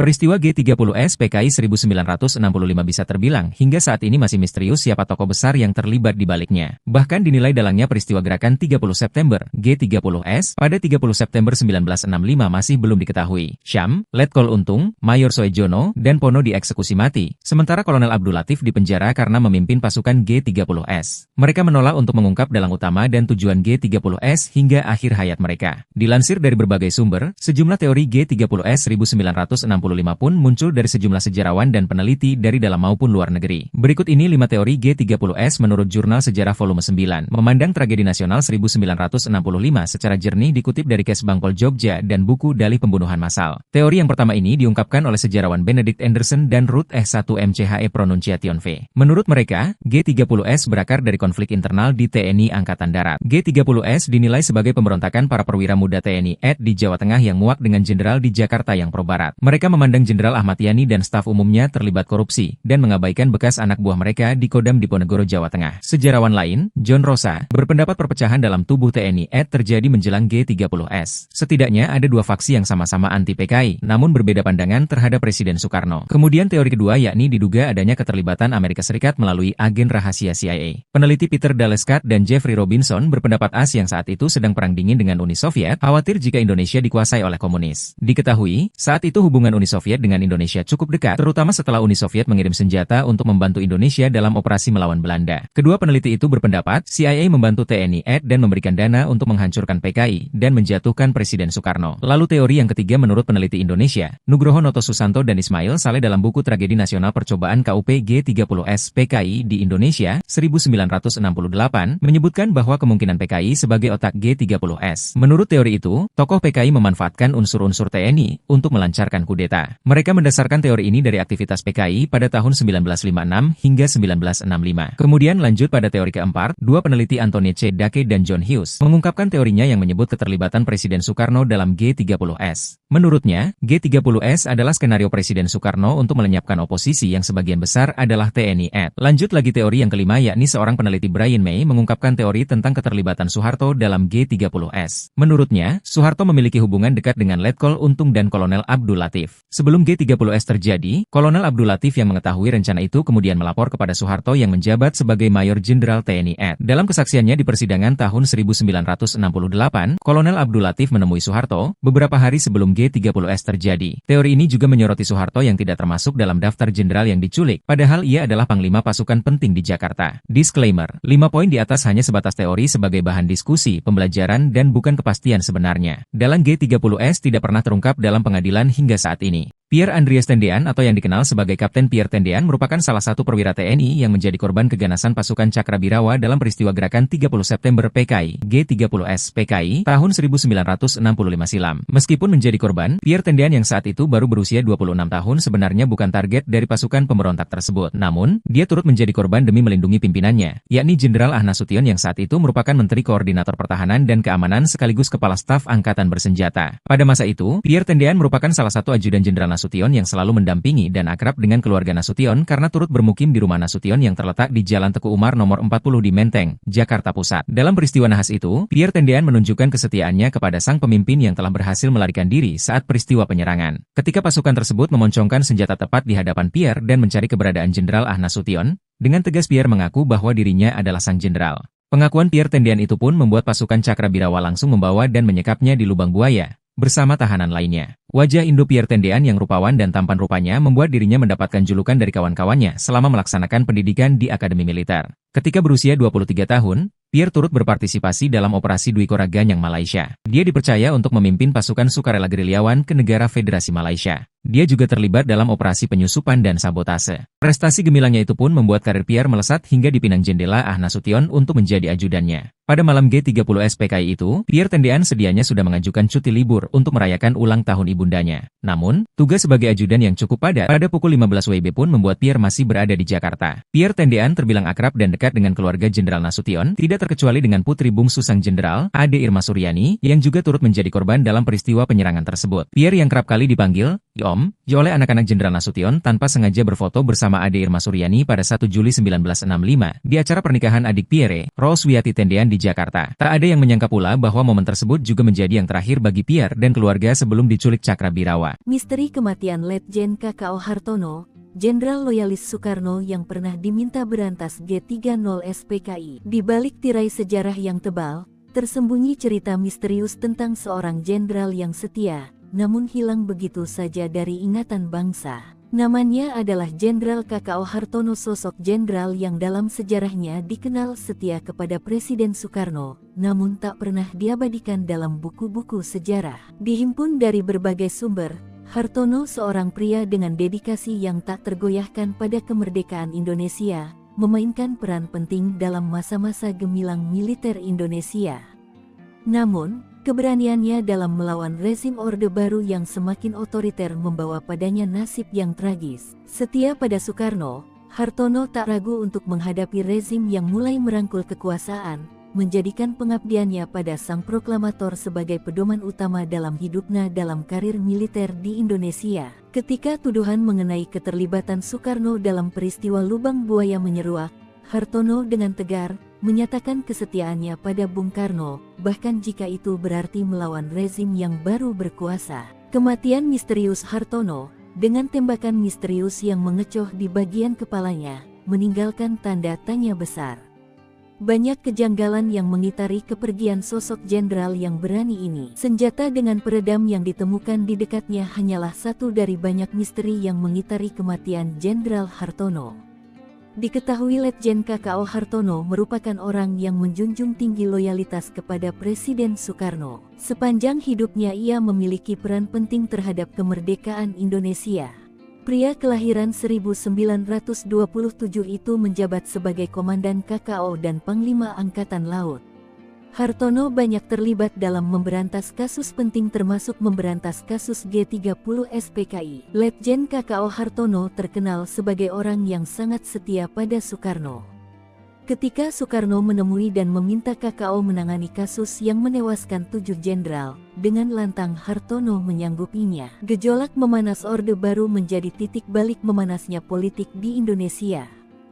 Peristiwa G30S PKI 1965 bisa terbilang hingga saat ini masih misterius siapa tokoh besar yang terlibat di baliknya. Bahkan dinilai dalangnya peristiwa gerakan 30 September G30S pada 30 September 1965 masih belum diketahui. Syam, Letkol Untung, Mayor Soejono, dan Pono dieksekusi mati, sementara Kolonel Abdul Latif dipenjara karena memimpin pasukan G30S. Mereka menolak untuk mengungkap dalang utama dan tujuan G30S hingga akhir hayat mereka. Dilansir dari berbagai sumber, sejumlah teori G30S 1965 pun muncul dari sejumlah sejarawan dan peneliti dari dalam maupun luar negeri. Berikut ini 5 teori G30S menurut Jurnal Sejarah Volume 9, Memandang Tragedi Nasional 1965 secara jernih dikutip dari Kesbangpol Jogja dan buku Dalih Pembunuhan Massal. Teori yang pertama ini diungkapkan oleh sejarawan Benedict Anderson dan Ruth E1 MCHE Pronunciation V. Menurut mereka, G30S berakar dari konflik internal di TNI Angkatan Darat. G30S dinilai sebagai pemberontakan para perwira muda TNI AD di Jawa Tengah yang muak dengan jenderal di Jakarta yang pro-barat. Mereka memandang Jenderal Ahmad Yani dan staf umumnya terlibat korupsi dan mengabaikan bekas anak buah mereka di Kodam Diponegoro, Jawa Tengah. Sejarawan lain, John Rosa, berpendapat perpecahan dalam tubuh TNI AD terjadi menjelang G30S. Setidaknya ada dua faksi yang sama-sama anti PKI, namun berbeda pandangan terhadap Presiden Soekarno. Kemudian teori kedua yakni diduga adanya keterlibatan Amerika Serikat melalui agen rahasia CIA. Peneliti Peter Dalescott dan Jeffrey Robinson berpendapat AS yang saat itu sedang perang dingin dengan Uni Soviet, khawatir jika Indonesia dikuasai oleh komunis. Diketahui, saat itu hubungan Uni Soviet dengan Indonesia cukup dekat, terutama setelah Uni Soviet mengirim senjata untuk membantu Indonesia dalam operasi melawan Belanda. Kedua peneliti itu berpendapat, CIA membantu TNI AD dan memberikan dana untuk menghancurkan PKI dan menjatuhkan Presiden Soekarno. Lalu teori yang ketiga menurut peneliti Indonesia, Nugroho Noto Susanto dan Ismail Saleh dalam buku Tragedi Nasional Percobaan KUP G30S PKI di Indonesia, 1968, menyebutkan bahwa kemungkinan PKI sebagai otak G30S. Menurut teori itu, tokoh PKI memanfaatkan unsur-unsur TNI untuk melancarkan kudeta. Mereka mendasarkan teori ini dari aktivitas PKI pada tahun 1956 hingga 1965. Kemudian lanjut pada teori keempat, dua peneliti Anthony C. Dake dan John Hughes mengungkapkan teorinya yang menyebut keterlibatan Presiden Soekarno dalam G30S. Menurutnya, G30S adalah skenario Presiden Soekarno untuk melenyapkan oposisi yang sebagian besar adalah TNI AD. Lanjut lagi teori yang kelima yakni seorang peneliti Brian May mengungkapkan teori tentang keterlibatan Soeharto dalam G30S. Menurutnya, Soeharto memiliki hubungan dekat dengan Letkol Untung dan Kolonel Abdul Latif. Sebelum G30S terjadi, Kolonel Abdul Latif yang mengetahui rencana itu kemudian melapor kepada Soeharto yang menjabat sebagai Mayor Jenderal TNI AD. Dalam kesaksiannya di persidangan tahun 1968, Kolonel Abdul Latif menemui Soeharto beberapa hari sebelum G30S terjadi. Teori ini juga menyoroti Soeharto yang tidak termasuk dalam daftar jenderal yang diculik, padahal ia adalah panglima pasukan penting di Jakarta. Disclaimer, 5 poin di atas hanya sebatas teori sebagai bahan diskusi, pembelajaran, dan bukan kepastian sebenarnya. Dalam G30S tidak pernah terungkap dalam pengadilan hingga saat ini. Pierre Andreas Tendean atau yang dikenal sebagai Kapten Pierre Tendean merupakan salah satu perwira TNI yang menjadi korban keganasan pasukan Cakrabirawa dalam peristiwa gerakan 30 September PKI, G30S PKI, tahun 1965 silam. Meskipun menjadi korban, Pierre Tendean yang saat itu baru berusia 26 tahun sebenarnya bukan target dari pasukan pemberontak tersebut. Namun, dia turut menjadi korban demi melindungi pimpinannya, yakni Jenderal Ahmad Nasution yang saat itu merupakan Menteri Koordinator Pertahanan dan Keamanan sekaligus Kepala Staf Angkatan Bersenjata. Pada masa itu, Pierre Tendean merupakan salah satu ajudan Jenderal Nasution yang selalu mendampingi dan akrab dengan keluarga Nasution karena turut bermukim di rumah Nasution yang terletak di Jalan Teku Umar nomor 40 di Menteng, Jakarta Pusat. Dalam peristiwa nahas itu, Pierre Tendean menunjukkan kesetiaannya kepada sang pemimpin yang telah berhasil melarikan diri saat peristiwa penyerangan. Ketika pasukan tersebut memoncongkan senjata tepat di hadapan Pierre dan mencari keberadaan Jenderal Ahmad Nasution, dengan tegas Pierre mengaku bahwa dirinya adalah sang jenderal. Pengakuan Pierre Tendean itu pun membuat pasukan Cakrabirawa langsung membawa dan menyekapnya di lubang buaya bersama tahanan lainnya. Wajah Indo Pierre Tendean yang rupawan dan tampan rupanya membuat dirinya mendapatkan julukan dari kawan-kawannya selama melaksanakan pendidikan di Akademi Militer. Ketika berusia 23 tahun, Pierre turut berpartisipasi dalam operasi Dwi Kora Ganyang Malaysia. Dia dipercaya untuk memimpin pasukan sukarela gerilyawan ke negara Federasi Malaysia. Dia juga terlibat dalam operasi penyusupan dan sabotase. Prestasi gemilangnya itu pun membuat karir Pierre melesat hingga dipinang jendela Ahmad Nasution untuk menjadi ajudannya. Pada malam G30S PKI itu, Pierre Tendean sedianya sudah mengajukan cuti libur untuk merayakan ulang tahun ibundanya. Namun, tugas sebagai ajudan yang cukup padat pada pukul 15 WIB pun membuat Pierre masih berada di Jakarta. Pierre Tendean terbilang akrab dan dekat dengan keluarga Jenderal Nasution, tidak terkecuali dengan putri bungsu sang jenderal, Ade Irma Suryani, yang juga turut menjadi korban dalam peristiwa penyerangan tersebut. Pierre yang kerap kali dipanggil Om oleh anak-anak Jenderal Nasution tanpa sengaja berfoto bersama Ade Irma Suryani pada 1 Juli 1965 di acara pernikahan adik Pierre, Roswiati Tendean di Jakarta. Tak ada yang menyangka pula bahwa momen tersebut juga menjadi yang terakhir bagi Pierre dan keluarga sebelum diculik Cakrabirawa. Misteri kematian Letjen KKO Hartono, Jenderal Loyalis Soekarno yang pernah diminta berantas G30S PKI. Di balik tirai sejarah yang tebal, tersembunyi cerita misterius tentang seorang jenderal yang setia, namun hilang begitu saja dari ingatan bangsa. Namanya adalah Jenderal KKO Hartono, sosok jenderal yang dalam sejarahnya dikenal setia kepada Presiden Soekarno, namun tak pernah diabadikan dalam buku-buku sejarah. Dihimpun dari berbagai sumber, Hartono seorang pria dengan dedikasi yang tak tergoyahkan pada kemerdekaan Indonesia, memainkan peran penting dalam masa-masa gemilang militer Indonesia. Namun, keberaniannya dalam melawan rezim Orde Baru yang semakin otoriter membawa padanya nasib yang tragis. Setia pada Soekarno, Hartono tak ragu untuk menghadapi rezim yang mulai merangkul kekuasaan, menjadikan pengabdiannya pada sang proklamator sebagai pedoman utama dalam hidupnya dalam karir militer di Indonesia. Ketika tuduhan mengenai keterlibatan Soekarno dalam peristiwa Lubang Buaya menyeruak, Hartono dengan tegar menyatakan kesetiaannya pada Bung Karno, bahkan jika itu berarti melawan rezim yang baru berkuasa. Kematian misterius Hartono, dengan tembakan misterius yang mengecoh di bagian kepalanya, meninggalkan tanda tanya besar. Banyak kejanggalan yang mengitari kepergian sosok jenderal yang berani ini. Senjata dengan peredam yang ditemukan di dekatnya hanyalah satu dari banyak misteri yang mengitari kematian Jenderal Hartono. Diketahui Letjen KKO Hartono merupakan orang yang menjunjung tinggi loyalitas kepada Presiden Soekarno. Sepanjang hidupnya ia memiliki peran penting terhadap kemerdekaan Indonesia. Pria kelahiran 1927 itu menjabat sebagai Komandan KKO dan Panglima Angkatan Laut. Hartono banyak terlibat dalam memberantas kasus penting termasuk memberantas kasus G30 SPKI. Letjen KKO Hartono terkenal sebagai orang yang sangat setia pada Soekarno. Ketika Soekarno menemui dan meminta KKO menangani kasus yang menewaskan 7 jenderal, dengan lantang Hartono menyanggupinya. Gejolak memanas Orde Baru menjadi titik balik memanasnya politik di Indonesia.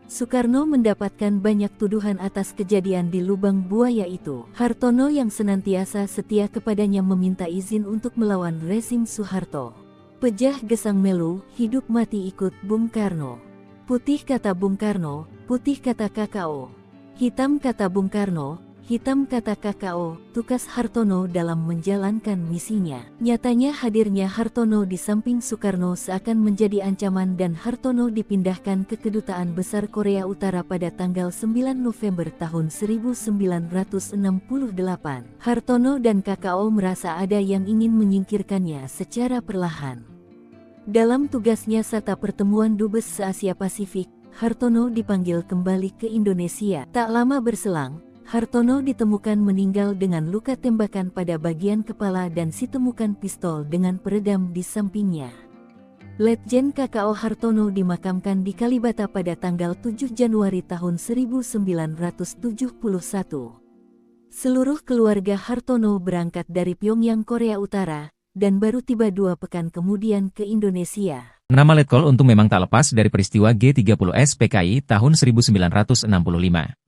Soekarno mendapatkan banyak tuduhan atas kejadian di Lubang Buaya itu. Hartono yang senantiasa setia kepadanya meminta izin untuk melawan rezim Soeharto. Pejah gesang melu, hidup mati ikut Bung Karno. Putih kata Bung Karno, putih kata KKO. Hitam kata Bung Karno, hitam kata KKO, tukas Hartono dalam menjalankan misinya. Nyatanya hadirnya Hartono di samping Soekarno seakan menjadi ancaman dan Hartono dipindahkan ke Kedutaan Besar Korea Utara pada tanggal 9 November tahun 1968. Hartono dan KKO merasa ada yang ingin menyingkirkannya secara perlahan. Dalam tugasnya serta pertemuan Dubes se-Asia Pasifik, Hartono dipanggil kembali ke Indonesia. Tak lama berselang, Hartono ditemukan meninggal dengan luka tembakan pada bagian kepala dan ditemukan pistol dengan peredam di sampingnya. Letjen KKO Hartono dimakamkan di Kalibata pada tanggal 7 Januari tahun 1971. Seluruh keluarga Hartono berangkat dari Pyongyang, Korea Utara, dan baru tiba 2 pekan kemudian ke Indonesia. Nama Letkol Untung memang tak lepas dari peristiwa G30 SPKI tahun 1965.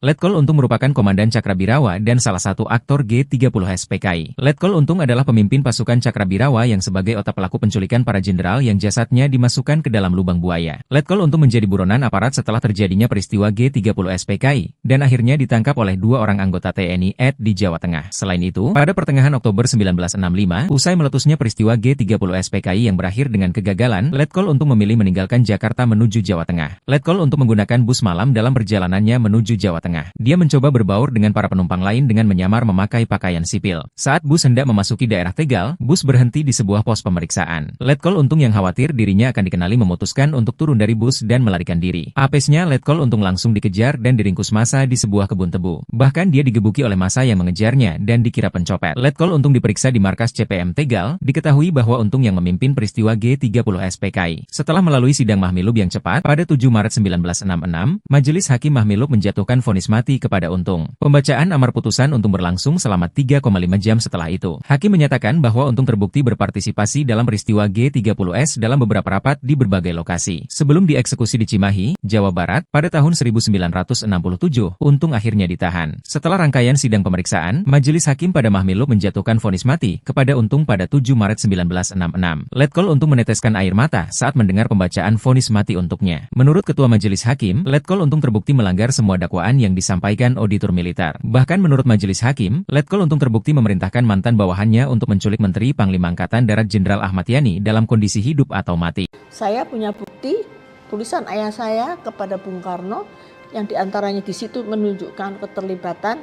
Letkol Untung merupakan komandan Cakrabirawa dan salah satu aktor G30 SPKI. Letkol Untung adalah pemimpin pasukan Cakrabirawa yang sebagai otak pelaku penculikan para jenderal yang jasadnya dimasukkan ke dalam lubang buaya. Letkol Untung menjadi buronan aparat setelah terjadinya peristiwa G30 SPKI, dan akhirnya ditangkap oleh 2 orang anggota TNI AD di Jawa Tengah. Selain itu, pada pertengahan Oktober 1965, usai meletusnya peristiwa G30 SPKI yang berakhir dengan kegagalan, Letkol Untung memilih meninggalkan Jakarta menuju Jawa Tengah. Letkol Untung menggunakan bus malam dalam perjalanannya menuju Jawa Tengah. Dia mencoba berbaur dengan para penumpang lain dengan menyamar memakai pakaian sipil. Saat bus hendak memasuki daerah Tegal, bus berhenti di sebuah pos pemeriksaan. Letkol Untung yang khawatir dirinya akan dikenali memutuskan untuk turun dari bus dan melarikan diri. Apesnya Letkol Untung langsung dikejar dan diringkus massa di sebuah kebun tebu. Bahkan dia digebuki oleh massa yang mengejarnya dan dikira pencopet. Letkol Untung diperiksa di markas CPM Tegal. Diketahui bahwa Untung yang memimpin peristiwa G30 SPKI. Setelah melalui sidang Mahmilub yang cepat, pada 7 Maret 1966, Majelis Hakim Mahmilub menjatuhkan vonis mati kepada Untung. Pembacaan amar putusan Untung berlangsung selama 3,5 jam setelah itu. Hakim menyatakan bahwa Untung terbukti berpartisipasi dalam peristiwa G30S dalam beberapa rapat di berbagai lokasi. Sebelum dieksekusi di Cimahi, Jawa Barat, pada tahun 1967, Untung akhirnya ditahan. Setelah rangkaian sidang pemeriksaan, Majelis Hakim pada Mahmilub menjatuhkan vonis mati kepada Untung pada 7 Maret 1966. Letkol Untung meneteskan air mata saat mendengar pembacaan vonis mati untuknya. Menurut Ketua Majelis Hakim, Letkol Untung terbukti melanggar semua dakwaan yang disampaikan auditor militer. Bahkan menurut Majelis Hakim, Letkol Untung terbukti memerintahkan mantan bawahannya untuk menculik Menteri Panglima Angkatan Darat Jenderal Ahmad Yani dalam kondisi hidup atau mati. Saya punya bukti tulisan ayah saya kepada Bung Karno yang diantaranya di situ menunjukkan keterlibatan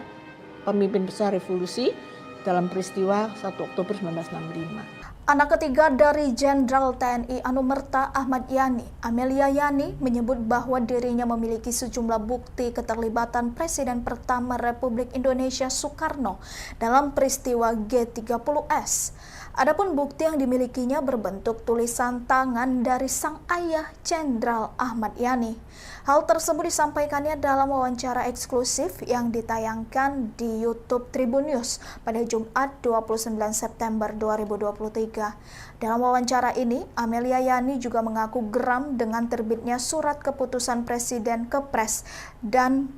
pemimpin besar revolusi dalam peristiwa 1 Oktober 1965. Anak ketiga dari Jenderal TNI Anumerta Ahmad Yani, Amelia Yani, menyebut bahwa dirinya memiliki sejumlah bukti keterlibatan Presiden pertama Republik Indonesia Soekarno dalam peristiwa G30S. Adapun bukti yang dimilikinya berbentuk tulisan tangan dari sang ayah Jenderal Ahmad Yani. Hal tersebut disampaikannya dalam wawancara eksklusif yang ditayangkan di YouTube Tribun News pada Jumat 29 September 2023. Dalam wawancara ini, Amelia Yani juga mengaku geram dengan terbitnya surat keputusan Presiden Kepres dan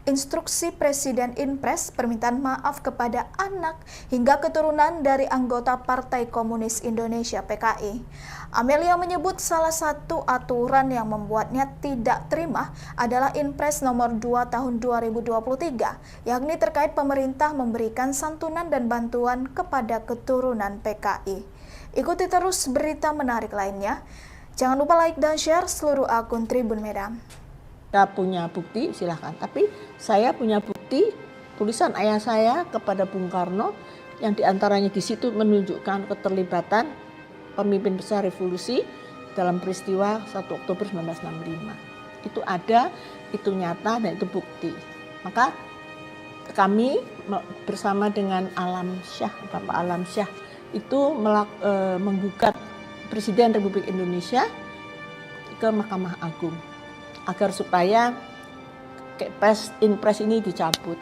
Instruksi Presiden Inpres permintaan maaf kepada anak hingga keturunan dari anggota Partai Komunis Indonesia (PKI). Amelia menyebut salah satu aturan yang membuatnya tidak terima adalah Inpres nomor 2 tahun 2023, yakni terkait pemerintah memberikan santunan dan bantuan kepada keturunan PKI. Ikuti terus berita menarik lainnya. Jangan lupa like dan share seluruh akun Tribun Medan. Kita punya bukti, silahkan. Tapi saya punya bukti tulisan ayah saya kepada Bung Karno yang diantaranya di situ menunjukkan keterlibatan pemimpin besar revolusi dalam peristiwa 1 Oktober 1965. Itu ada, itu nyata, dan itu bukti. Maka kami bersama dengan Alam Syah, Bapak Alam Syah, itu menggugat Presiden Republik Indonesia ke Mahkamah Agung agar supaya Inpres ini dicabut.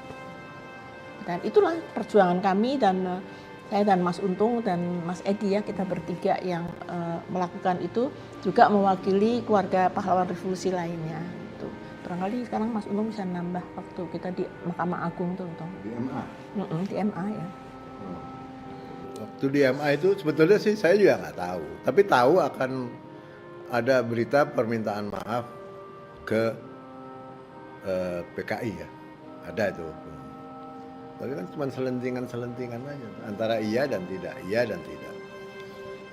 Dan itulah perjuangan kami, dan saya dan Mas Untung dan Mas Edi, ya, kita bertiga yang melakukan itu, juga mewakili keluarga pahlawan revolusi lainnya. Itu barangkali sekarang Mas Untung bisa nambah waktu kita di Mahkamah Agung tuh, Untung. Di MA. Di MA, ya. Waktu di MA itu sebetulnya sih saya juga nggak tahu, tapi tahu akan ada berita permintaan maaf ke PKI, ya, ada itu. Tapi kan cuma selentingan aja, antara iya dan tidak, iya dan tidak.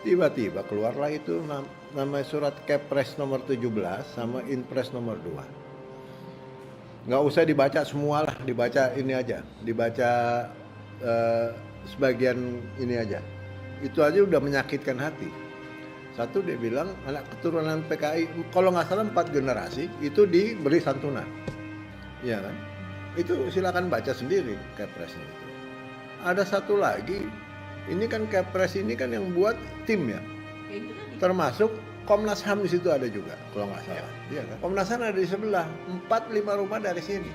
Tiba-tiba keluarlah itu namanya surat Kepres nomor 17 sama Inpres nomor 2. Nggak usah dibaca semua lah, dibaca ini aja, dibaca sebagian ini aja. Itu aja udah menyakitkan hati. Satu, dia bilang anak keturunan PKI, kalau nggak salah 4 generasi itu diberi santunan, ya kan? Itu silakan baca sendiri Kepresnya itu. Ada satu lagi, ini kan Kepres ini kan yang buat tim, ya, termasuk Komnas HAM di situ ada juga, kalau nggak salah, ya kan? Komnas HAM ada di sebelah, 4-5 rumah dari sini,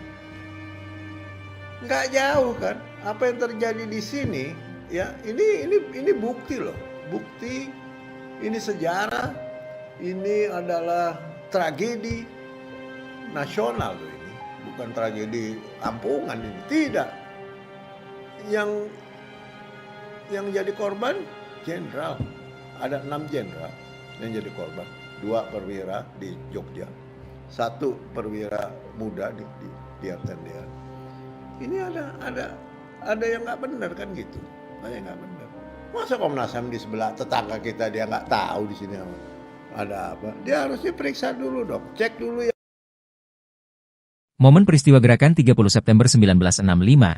nggak jauh kan? Apa yang terjadi di sini, ya, ini bukti loh, bukti. Ini sejarah, ini adalah tragedi nasional loh ini, bukan tragedi kampungan ini, tidak. Yang jadi korban jenderal, ada 6 jenderal yang jadi korban, 2 perwira di Jogja, 1 perwira muda di Artendia. Ini ada yang nggak benar kan gitu, ada yang nggak benar. Masa Komnas HAM di sebelah tetangga kita dia nggak tahu di sini ada apa? Dia harusnya periksa dulu dong, cek dulu, ya. Momen peristiwa gerakan 30 September 1965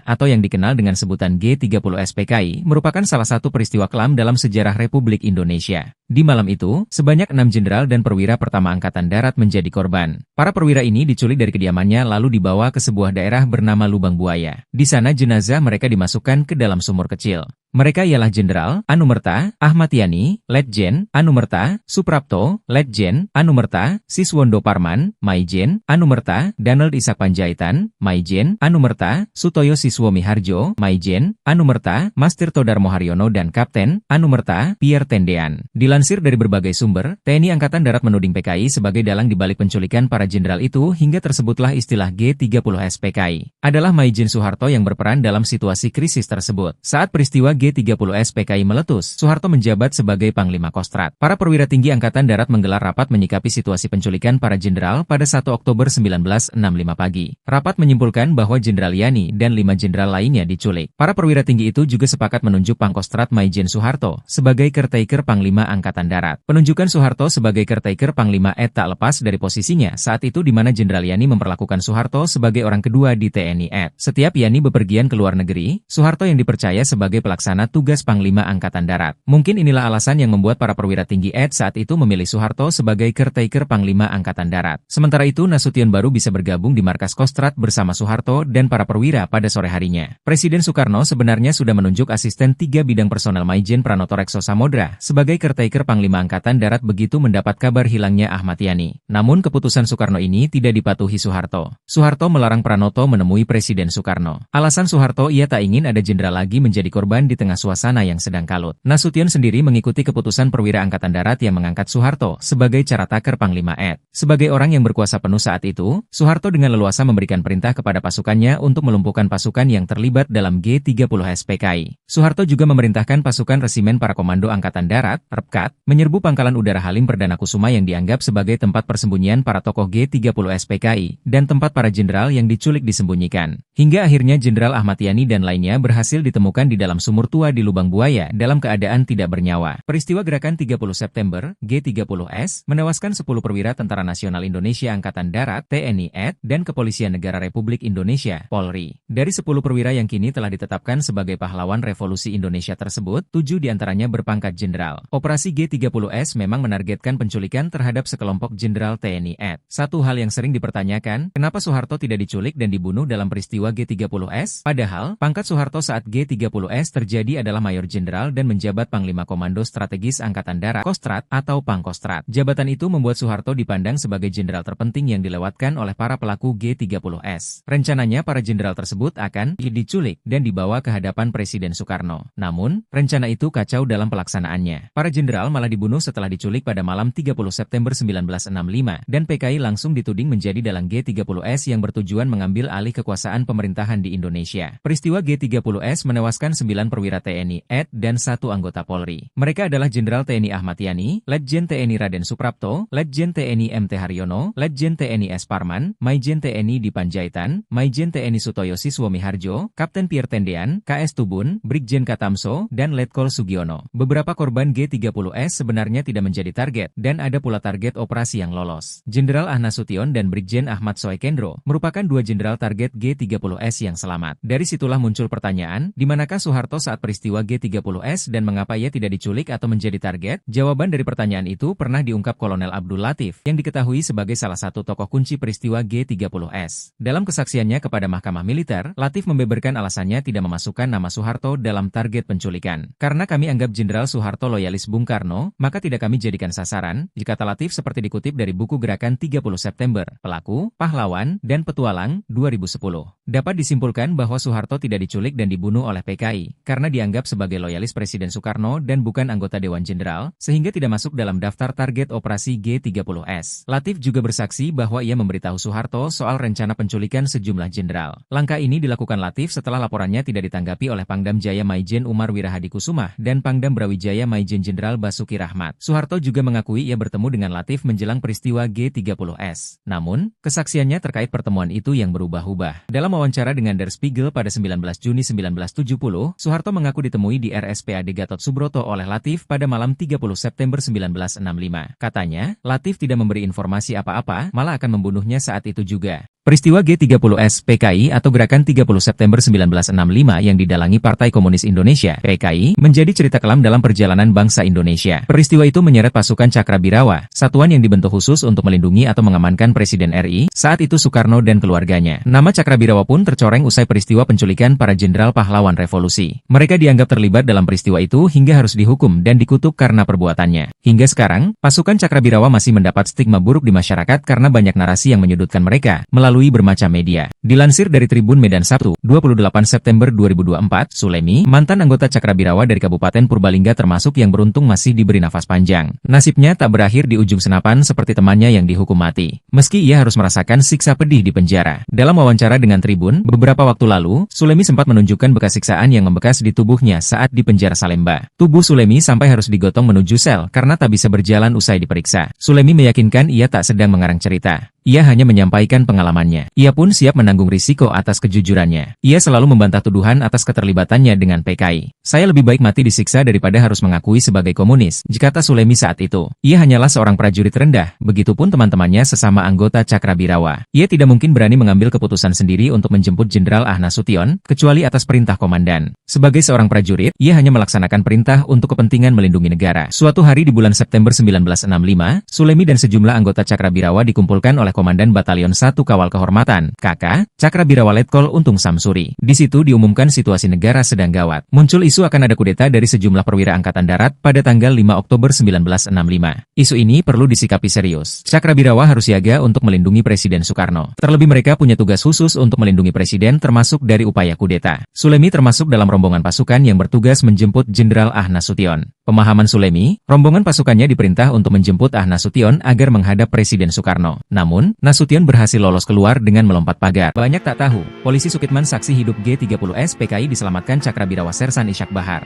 atau yang dikenal dengan sebutan G30 SPKI merupakan salah satu peristiwa kelam dalam sejarah Republik Indonesia. Di malam itu, sebanyak 6 jenderal dan perwira pertama Angkatan Darat menjadi korban. Para perwira ini diculik dari kediamannya lalu dibawa ke sebuah daerah bernama Lubang Buaya. Di sana jenazah mereka dimasukkan ke dalam sumur kecil. Mereka ialah Jenderal Anumerta Ahmad Yani, Letjen Anumerta Suprapto, Letjen Anumerta Siswondo Parman, Maijen Anumerta Donald Ishak Panjaitan, Maijen Anumerta Sutoyo Siswo Miharjo, Maijen Anumerta Mas Tirto Darmo Haryono, dan Kapten Anumerta Pierre Tendean. Dilansir dari berbagai sumber, TNI Angkatan Darat menuding PKI sebagai dalang dibalik penculikan para jenderal itu hingga tersebutlah istilah G30 SPKI. Adalah Maijen Soeharto yang berperan dalam situasi krisis tersebut. Saat peristiwa G30 SPKI meletus, Soeharto menjabat sebagai Panglima Kostrat. Para perwira tinggi Angkatan Darat menggelar rapat menyikapi situasi penculikan para jenderal pada 1 Oktober 1965 pagi. Rapat menyimpulkan bahwa Jenderal Yani dan 5 jenderal lainnya diculik. Para perwira tinggi itu juga sepakat menunjuk Pangkostrat Maijen Soeharto sebagai caretaker Panglima Angkatan Darat. Penunjukan Soeharto sebagai caretaker Panglima tak lepas dari posisinya saat itu di mana Jenderal Yani memperlakukan Soeharto sebagai orang kedua di TNI. Setiap Yani bepergian ke luar negeri, Soeharto yang dipercaya sebagai pelaksana pelaksana tugas Panglima Angkatan Darat. Mungkin inilah alasan yang membuat para perwira tinggi ED saat itu memilih Soeharto sebagai caretaker Panglima Angkatan Darat. Sementara itu Nasution baru bisa bergabung di markas Kostrad bersama Soeharto dan para perwira pada sore harinya. Presiden Soekarno sebenarnya sudah menunjuk asisten 3 bidang personel Maijen Pranoto Rekso Samodra sebagai caretaker Panglima Angkatan Darat begitu mendapat kabar hilangnya Ahmad Yani. Namun keputusan Soekarno ini tidak dipatuhi Soeharto. Soeharto melarang Pranoto menemui Presiden Soekarno. Alasan Soeharto, ia tak ingin ada jenderal lagi menjadi korban di tengah suasana yang sedang kalut. Nasution sendiri mengikuti keputusan perwira Angkatan Darat yang mengangkat Soeharto sebagai caretaker Panglima ED. Sebagai orang yang berkuasa penuh saat itu, Soeharto dengan leluasa memberikan perintah kepada pasukannya untuk melumpuhkan pasukan yang terlibat dalam G30 SPKI. Soeharto juga memerintahkan pasukan Resimen Para Komando Angkatan Darat, REPKAT, menyerbu Pangkalan Udara Halim Perdana Kusuma yang dianggap sebagai tempat persembunyian para tokoh G30 SPKI dan tempat para jenderal yang diculik disembunyikan. Hingga akhirnya Jenderal Ahmad Yani dan lainnya berhasil ditemukan di dalam sumur tua di Lubang Buaya dalam keadaan tidak bernyawa. Peristiwa Gerakan 30 September, G30S, menewaskan 10 perwira Tentara Nasional Indonesia Angkatan Darat, TNI AD, dan Kepolisian Negara Republik Indonesia, Polri. Dari 10 perwira yang kini telah ditetapkan sebagai pahlawan revolusi Indonesia tersebut, 7 diantaranya berpangkat jenderal. Operasi G30S memang menargetkan penculikan terhadap sekelompok jenderal TNI AD. Satu hal yang sering dipertanyakan, kenapa Soeharto tidak diculik dan dibunuh dalam peristiwa G30S? Padahal, pangkat Soeharto saat G30S terjadi adalah Mayor Jenderal dan menjabat Panglima Komando Strategis Angkatan Darat, Kostrad atau Pangkostrat. Jabatan itu membuat Soeharto dipandang sebagai jenderal terpenting yang dilewatkan oleh para pelaku G30S. Rencananya para jenderal tersebut akan diculik dan dibawa ke hadapan Presiden Soekarno. Namun, rencana itu kacau dalam pelaksanaannya. Para jenderal malah dibunuh setelah diculik pada malam 30 September 1965 dan PKI langsung dituding menjadi dalang G30S yang bertujuan mengambil alih kekuasaan pemerintahan di Indonesia. Peristiwa G30S menewaskan 9 perwira TNI AD dan 1 anggota Polri. Mereka adalah Jenderal TNI Ahmad Yani, Letjen TNI Raden Suprapto, Letjen TNI MT Haryono, Letjen TNI S. Parman, Maijen TNI Dipanjaitan, Maijen TNI Sutoyo Siswomi Harjo, Kapten Pierre Tendean, KS Tubun, Brigjen Katamso, dan Letkol Sugiono. Beberapa korban G30S sebenarnya tidak menjadi target, dan ada pula target operasi yang lolos. Jenderal Ah Nasution dan Brigjen Ahmad Soekendro merupakan 2 jenderal target G30S yang selamat. Dari situlah muncul pertanyaan, di manakah Soeharto saat peristiwa G30S dan mengapa ia tidak diculik atau menjadi target? Jawaban dari pertanyaan itu pernah diungkap Kolonel Abdul Latif, yang diketahui sebagai salah satu tokoh kunci peristiwa G30S. Dalam kesaksiannya kepada Mahkamah Militer, Latif membeberkan alasannya tidak memasukkan nama Soeharto dalam target penculikan. Karena kami anggap Jenderal Soeharto loyalis Bung Karno, maka tidak kami jadikan sasaran, kata Latif seperti dikutip dari buku Gerakan 30 September, Pelaku, Pahlawan, dan Petualang, 2010. Dapat disimpulkan bahwa Soeharto tidak diculik dan dibunuh oleh PKI, karena dianggap sebagai loyalis Presiden Soekarno dan bukan anggota Dewan Jenderal, sehingga tidak masuk dalam daftar target operasi G30S. Latif juga bersaksi bahwa ia memberitahu Soeharto soal rencana penculikan sejumlah jenderal. Langkah ini dilakukan Latif setelah laporannya tidak ditanggapi oleh Pangdam Jaya Maijen Umar Wirahadi Kusumah dan Pangdam Brawijaya Maijen Jenderal Basuki Rahmat. Soeharto juga mengakui ia bertemu dengan Latif menjelang peristiwa G30S. Namun, kesaksiannya terkait pertemuan itu yang berubah-ubah. Dalam wawancara dengan Der Spiegel pada 19 Juni 1970, Soeharto mengaku ditemui di RSPAD Gatot Subroto oleh Latif pada malam 30 September 1965. Katanya, Latif tidak memberi informasi apa-apa, malah akan membunuhnya saat itu juga. Peristiwa G30S PKI atau Gerakan 30 September 1965 yang didalangi Partai Komunis Indonesia (PKI) menjadi cerita kelam dalam perjalanan bangsa Indonesia. Peristiwa itu menyeret pasukan Cakrabirawa, satuan yang dibentuk khusus untuk melindungi atau mengamankan Presiden RI, saat itu Soekarno dan keluarganya. Nama Cakrabirawa pun tercoreng usai peristiwa penculikan para jenderal pahlawan revolusi. Mereka dianggap terlibat dalam peristiwa itu hingga harus dihukum dan dikutuk karena perbuatannya. Hingga sekarang, pasukan Cakrabirawa masih mendapat stigma buruk di masyarakat karena banyak narasi yang menyudutkan mereka melalui bermacam media. Dilansir dari Tribun Medan Sabtu, 28 September 2024, Sulemi, mantan anggota Cakrabirawa dari Kabupaten Purbalingga termasuk yang beruntung masih diberi nafas panjang. Nasibnya tak berakhir di ujung senapan seperti temannya yang dihukum mati. Meski ia harus merasakan siksa pedih di penjara. Dalam wawancara dengan Tribun, beberapa waktu lalu, Sulemi sempat menunjukkan bekas siksaan yang membekas di tubuhnya saat di penjara Salemba. Tubuh Sulemi sampai harus digotong menuju sel karena tak bisa berjalan usai diperiksa. Sulemi meyakinkan ia tak sedang mengarang cerita. Ia hanya menyampaikan pengalamannya. Ia pun siap menanggung risiko atas kejujurannya. Ia selalu membantah tuduhan atas keterlibatannya dengan PKI. Saya lebih baik mati disiksa daripada harus mengakui sebagai komunis, kata Sulemi saat itu. Ia hanyalah seorang prajurit rendah, begitupun teman-temannya sesama anggota Cakrabirawa. Ia tidak mungkin berani mengambil keputusan sendiri untuk menjemput Jenderal Ah Nasution, kecuali atas perintah komandan. Sebagai seorang prajurit, ia hanya melaksanakan perintah untuk kepentingan melindungi negara. Suatu hari di bulan September 1965, Sulemi dan sejumlah anggota Cakrabirawa dikumpulkan oleh Komandan Batalion 1 Kawal Kehormatan, KK, Cakrabirawa Letkol Untung Samsuri. Di situ diumumkan situasi negara sedang gawat. Muncul isu akan ada kudeta dari sejumlah perwira Angkatan Darat pada tanggal 5 Oktober 1965. Isu ini perlu disikapi serius. Cakrabirawa harus siaga untuk melindungi Presiden Soekarno. Terlebih mereka punya tugas khusus untuk melindungi Presiden termasuk dari upaya kudeta. Sulemi termasuk dalam rombongan pasukan yang bertugas menjemput Jenderal Ah Nasution. Pemahaman Sulemi, rombongan pasukannya diperintah untuk menjemput Ah Nasution agar menghadap Presiden Soekarno. Namun, Nasution berhasil lolos keluar dengan melompat pagar. Banyak tak tahu, polisi Sukitman saksi hidup G30S PKI diselamatkan Cakrabirawa Sersan Ishak Bahar.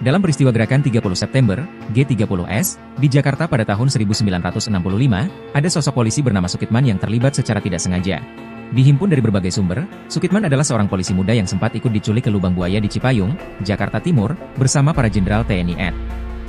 Dalam peristiwa gerakan 30 September, G30S, di Jakarta pada tahun 1965, ada sosok polisi bernama Sukitman yang terlibat secara tidak sengaja. Dihimpun dari berbagai sumber, Sukitman adalah seorang polisi muda yang sempat ikut diculik ke lubang buaya di Cipayung, Jakarta Timur, bersama para jenderal TNI AD.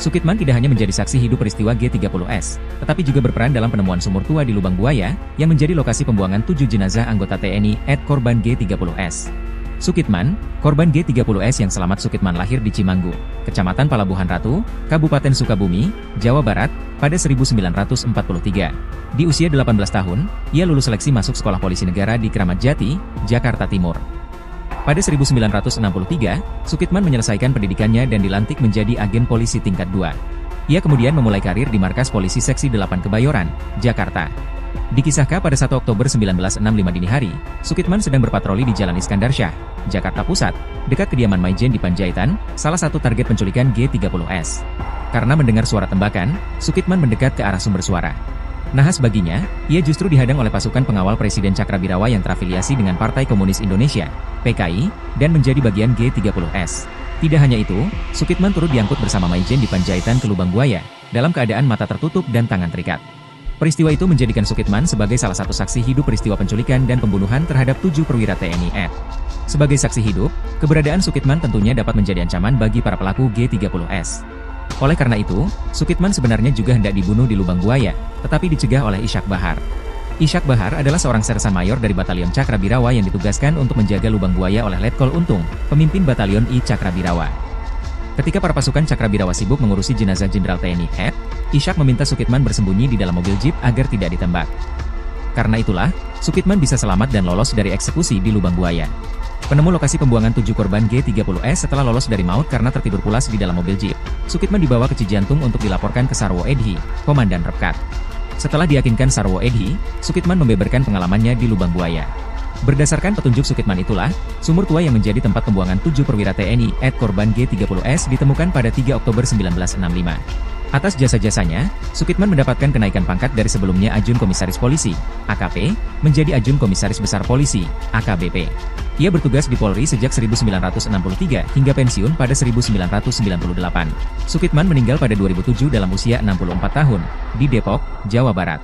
Sukitman tidak hanya menjadi saksi hidup peristiwa G30S, tetapi juga berperan dalam penemuan sumur tua di lubang buaya, yang menjadi lokasi pembuangan 7 jenazah anggota TNI AD korban G30S. Sukitman, korban G30S yang selamat Sukitman lahir di Cimanggu, Kecamatan Palabuhan Ratu, Kabupaten Sukabumi, Jawa Barat, pada 1943. Di usia 18 tahun, ia lulus seleksi masuk Sekolah Polisi Negara di Kramat Jati, Jakarta Timur. Pada 1963, Sukitman menyelesaikan pendidikannya dan dilantik menjadi agen polisi tingkat 2. Ia kemudian memulai karir di Markas Polisi Seksi 8 Kebayoran, Jakarta. Dikisahkan pada 1 Oktober 1965 dini hari, Sukitman sedang berpatroli di Jalan Iskandar Syah, Jakarta Pusat, dekat kediaman Maijen di Panjaitan, salah satu target penculikan G30S. Karena mendengar suara tembakan, Sukitman mendekat ke arah sumber suara. Nahas baginya, ia justru dihadang oleh pasukan pengawal Presiden Cakrabirawa yang terafiliasi dengan Partai Komunis Indonesia, PKI, dan menjadi bagian G30S. Tidak hanya itu, Sukitman turut diangkut bersama Maijen di Panjaitan ke lubang buaya, dalam keadaan mata tertutup dan tangan terikat. Peristiwa itu menjadikan Sukitman sebagai salah satu saksi hidup peristiwa penculikan dan pembunuhan terhadap 7 perwira TNI AD. Sebagai saksi hidup, keberadaan Sukitman tentunya dapat menjadi ancaman bagi para pelaku G30S. Oleh karena itu, Sukitman sebenarnya juga hendak dibunuh di lubang buaya, tetapi dicegah oleh Ishak Bahar. Ishak Bahar adalah seorang sersan mayor dari Batalion Cakrabirawa yang ditugaskan untuk menjaga lubang buaya oleh Letkol Untung, pemimpin Batalion I Cakrabirawa. Ketika para pasukan Cakrabirawa sibuk mengurusi jenazah Jenderal TNI AD, Ishak meminta Sukitman bersembunyi di dalam mobil jeep agar tidak ditembak. Karena itulah, Sukitman bisa selamat dan lolos dari eksekusi di lubang buaya. Penemu lokasi pembuangan 7 korban G30S setelah lolos dari maut karena tertidur pulas di dalam mobil jeep. Sukitman dibawa ke Cijantung untuk dilaporkan ke Sarwo Edhi, Komandan Repkat. Setelah diyakinkan Sarwo Edhi, Sukitman membeberkan pengalamannya di lubang buaya. Berdasarkan petunjuk Sukitman itulah, sumur tua yang menjadi tempat pembuangan 7 perwira TNI AD korban G30S ditemukan pada 3 Oktober 1965. Atas jasa-jasanya, Sukitman mendapatkan kenaikan pangkat dari sebelumnya Ajun Komisaris Polisi, AKP, menjadi Ajun Komisaris Besar Polisi, AKBP. Ia bertugas di Polri sejak 1963 hingga pensiun pada 1998. Sukitman meninggal pada 2007 dalam usia 64 tahun, di Depok, Jawa Barat.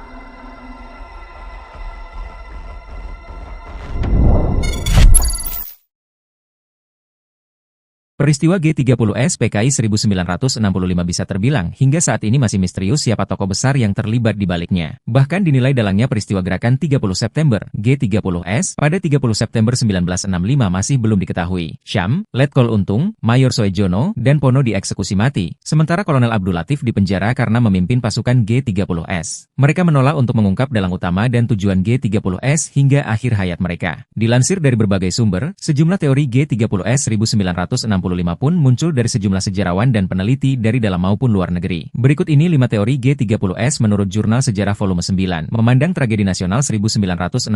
Peristiwa G30S PKI 1965 bisa terbilang hingga saat ini masih misterius siapa tokoh besar yang terlibat di baliknya. Bahkan dinilai dalangnya peristiwa gerakan 30 September G30S pada 30 September 1965 masih belum diketahui. Syam, Letkol Untung, Mayor Soejono, dan Pono dieksekusi mati, sementara Kolonel Abdul Latif dipenjara karena memimpin pasukan G30S. Mereka menolak untuk mengungkap dalang utama dan tujuan G30S hingga akhir hayat mereka. Dilansir dari berbagai sumber, sejumlah teori G30S 1965 pun muncul dari sejumlah sejarawan dan peneliti dari dalam maupun luar negeri. Berikut ini 5 teori G30S menurut Jurnal Sejarah Volume 9, memandang tragedi nasional 1965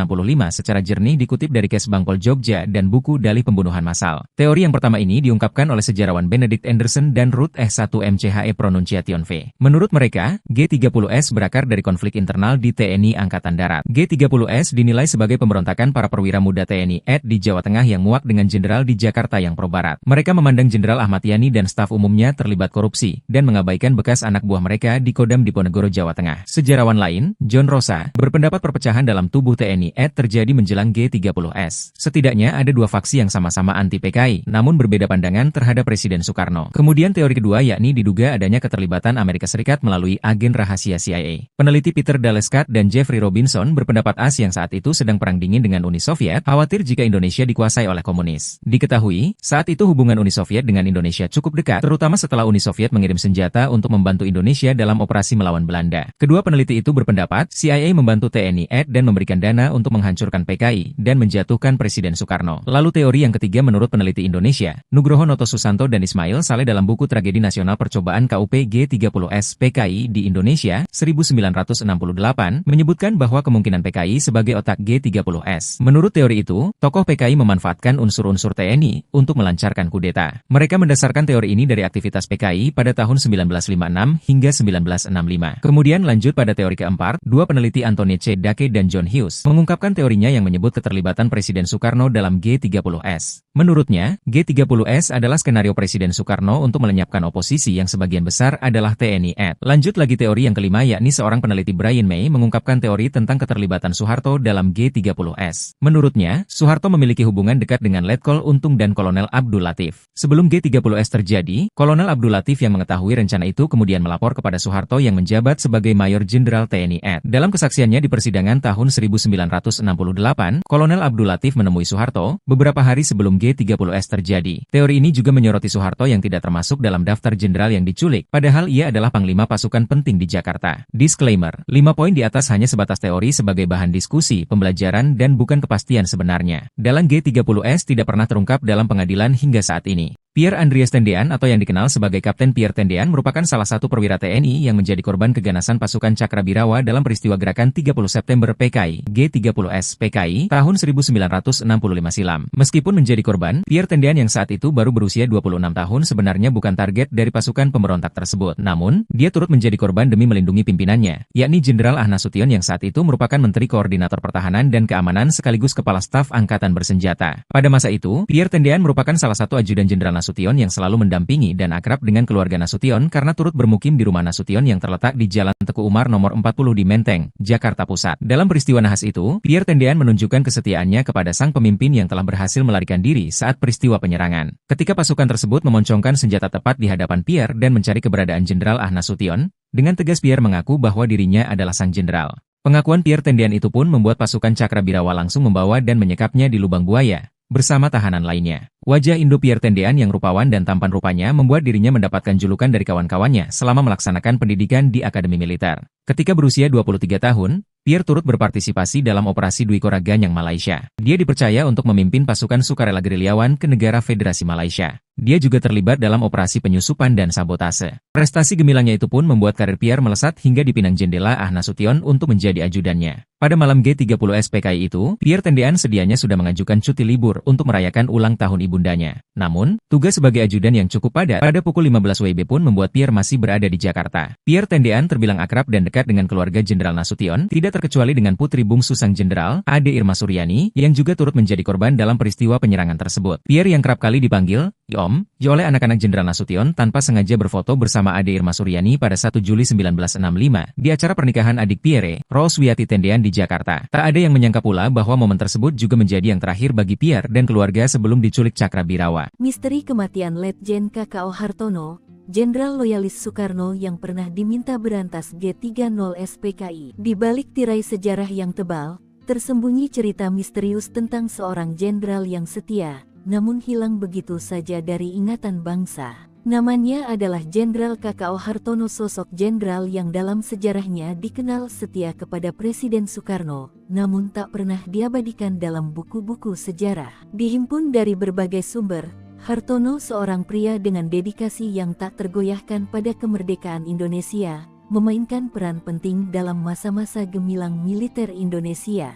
secara jernih dikutip dari Kes Bangpol Jogja dan buku Dalih Pembunuhan Massal. Teori yang pertama ini diungkapkan oleh sejarawan Benedict Anderson dan Ruth S1 MCHE Pronunciation V. Menurut mereka, G30S berakar dari konflik internal di TNI Angkatan Darat. G30S dinilai sebagai pemberontakan para perwira muda TNI AD di Jawa Tengah yang muak dengan jenderal di Jakarta yang pro-barat. Mereka memandang Jenderal Ahmad Yani dan staf umumnya terlibat korupsi dan mengabaikan bekas anak buah mereka di Kodam Diponegoro, Jawa Tengah. Sejarawan lain, John Rosa, berpendapat perpecahan dalam tubuh TNI AD terjadi menjelang G30S. Setidaknya ada dua faksi yang sama-sama anti PKI, namun berbeda pandangan terhadap Presiden Soekarno. Kemudian teori kedua yakni diduga adanya keterlibatan Amerika Serikat melalui agen rahasia CIA. Peneliti Peter Daleskat dan Jeffrey Robinson berpendapat AS yang saat itu sedang perang dingin dengan Uni Soviet, khawatir jika Indonesia dikuasai oleh komunis. Diketahui, saat itu hubungan Uni Soviet dengan Indonesia cukup dekat, terutama setelah Uni Soviet mengirim senjata untuk membantu Indonesia dalam operasi melawan Belanda. Kedua peneliti itu berpendapat, CIA membantu TNI AD dan memberikan dana untuk menghancurkan PKI dan menjatuhkan Presiden Soekarno. Lalu teori yang ketiga menurut peneliti Indonesia, Nugroho Noto Susanto dan Ismail Saleh dalam buku Tragedi Nasional Percobaan KUP G30S PKI di Indonesia, 1968, menyebutkan bahwa kemungkinan PKI sebagai otak G30S. Menurut teori itu, tokoh PKI memanfaatkan unsur-unsur TNI untuk melancarkan kudeta. Mereka mendasarkan teori ini dari aktivitas PKI pada tahun 1956 hingga 1965. Kemudian lanjut pada teori keempat, dua peneliti Anthony C. Dake dan John Hughes mengungkapkan teorinya yang menyebut keterlibatan Presiden Soekarno dalam G30S. Menurutnya, G30S adalah skenario Presiden Soekarno untuk melenyapkan oposisi yang sebagian besar adalah TNI AD. Lanjut lagi teori yang kelima yakni seorang peneliti Brian May mengungkapkan teori tentang keterlibatan Soeharto dalam G30S. Menurutnya, Soeharto memiliki hubungan dekat dengan Letkol Untung dan Kolonel Abdul Latif. Sebelum G30S terjadi, Kolonel Abdul Latif yang mengetahui rencana itu kemudian melapor kepada Soeharto yang menjabat sebagai Mayor Jenderal TNI AD. Dalam kesaksiannya di persidangan tahun 1968, Kolonel Abdul Latif menemui Soeharto beberapa hari sebelum G30S terjadi. Teori ini juga menyoroti Soeharto yang tidak termasuk dalam daftar jenderal yang diculik, padahal ia adalah panglima pasukan penting di Jakarta. Disclaimer, 5 poin di atas hanya sebatas teori sebagai bahan diskusi, pembelajaran dan bukan kepastian sebenarnya. Dalam G30S tidak pernah terungkap dalam pengadilan hingga saat ini. Pierre Andreas Tendean atau yang dikenal sebagai Kapten Pierre Tendean merupakan salah satu perwira TNI yang menjadi korban keganasan pasukan Cakrabirawa dalam peristiwa gerakan 30 September PKI, G30S PKI, tahun 1965 silam. Meskipun menjadi korban, Pierre Tendean yang saat itu baru berusia 26 tahun sebenarnya bukan target dari pasukan pemberontak tersebut. Namun, dia turut menjadi korban demi melindungi pimpinannya, yakni Jenderal Ahmad Nasution yang saat itu merupakan Menteri Koordinator Pertahanan dan Keamanan sekaligus Kepala Staf Angkatan Bersenjata. Pada masa itu, Pierre Tendean merupakan salah satu ajudan Jenderal Nasution yang selalu mendampingi dan akrab dengan keluarga Nasution karena turut bermukim di rumah Nasution yang terletak di Jalan Teku Umar nomor 40 di Menteng, Jakarta Pusat. Dalam peristiwa nahas itu, Pierre Tendean menunjukkan kesetiaannya kepada sang pemimpin yang telah berhasil melarikan diri saat peristiwa penyerangan. Ketika pasukan tersebut memoncongkan senjata tepat di hadapan Pierre dan mencari keberadaan Jenderal Ahmad Nasution, dengan tegas Pierre mengaku bahwa dirinya adalah sang jenderal. Pengakuan Pierre Tendean itu pun membuat pasukan Cakrabirawa langsung membawa dan menyekapnya di lubang buaya bersama tahanan lainnya. Wajah Indo Pierre Tendean yang rupawan dan tampan rupanya membuat dirinya mendapatkan julukan dari kawan-kawannya selama melaksanakan pendidikan di Akademi Militer. Ketika berusia 23 tahun, Pierre turut berpartisipasi dalam operasi Dwi Korra Ganyang Malaysia. Dia dipercaya untuk memimpin pasukan sukarela gerilyawan ke negara Federasi Malaysia. Dia juga terlibat dalam operasi penyusupan dan sabotase. Prestasi gemilangnya itu pun membuat karir Pierre melesat hingga dipinang jendela Ahmad Nasution untuk menjadi ajudannya. Pada malam G30S PKI itu, Pierre Tendean sedianya sudah mengajukan cuti libur untuk merayakan ulang tahun ibundanya. Namun, tugas sebagai ajudan yang cukup padat pada pukul 15 WIB pun membuat Pierre masih berada di Jakarta. Pierre Tendean terbilang akrab dan dekat dengan keluarga Jenderal Nasution, tidak terkecuali dengan putri bungsu sang jenderal, Ade Irma Suryani, yang juga turut menjadi korban dalam peristiwa penyerangan tersebut. Pierre yang kerap kali dipanggil Om oleh anak-anak Jenderal Nasution tanpa sengaja berfoto bersama Ade Irma Suryani pada 1 Juli 1965 di acara pernikahan adik Pierre, Rose Wiyati Tendean di Jakarta. Tak ada yang menyangka pula bahwa momen tersebut juga menjadi yang terakhir bagi Pierre dan keluarga sebelum diculik Cakrabirawa. Misteri kematian Letjen KKO Hartono, Jenderal Loyalis Soekarno yang pernah diminta berantas G30S PKI. Di balik tirai sejarah yang tebal, tersembunyi cerita misterius tentang seorang jenderal yang setia, namun hilang begitu saja dari ingatan bangsa. Namanya adalah Jenderal KKO Hartono, sosok jenderal yang dalam sejarahnya dikenal setia kepada Presiden Soekarno, namun tak pernah diabadikan dalam buku-buku sejarah. Dihimpun dari berbagai sumber, Hartono seorang pria dengan dedikasi yang tak tergoyahkan pada kemerdekaan Indonesia, memainkan peran penting dalam masa-masa gemilang militer Indonesia.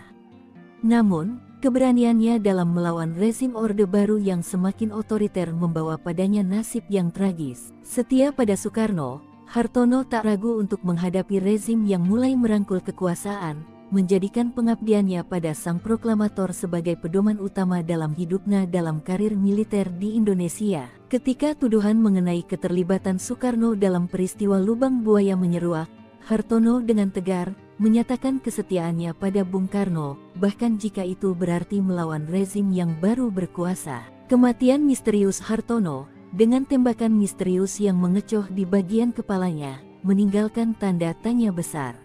Namun, keberaniannya dalam melawan rezim Orde Baru yang semakin otoriter membawa padanya nasib yang tragis. Setia pada Soekarno, Hartono tak ragu untuk menghadapi rezim yang mulai merangkul kekuasaan, menjadikan pengabdiannya pada sang proklamator sebagai pedoman utama dalam hidupnya dalam karir militer di Indonesia. Ketika tuduhan mengenai keterlibatan Soekarno dalam peristiwa Lubang Buaya menyeruak, Hartono dengan tegar menyatakan kesetiaannya pada Bung Karno, bahkan jika itu berarti melawan rezim yang baru berkuasa. Kematian misterius Hartono dengan tembakan misterius yang mengecoh di bagian kepalanya, meninggalkan tanda tanya besar.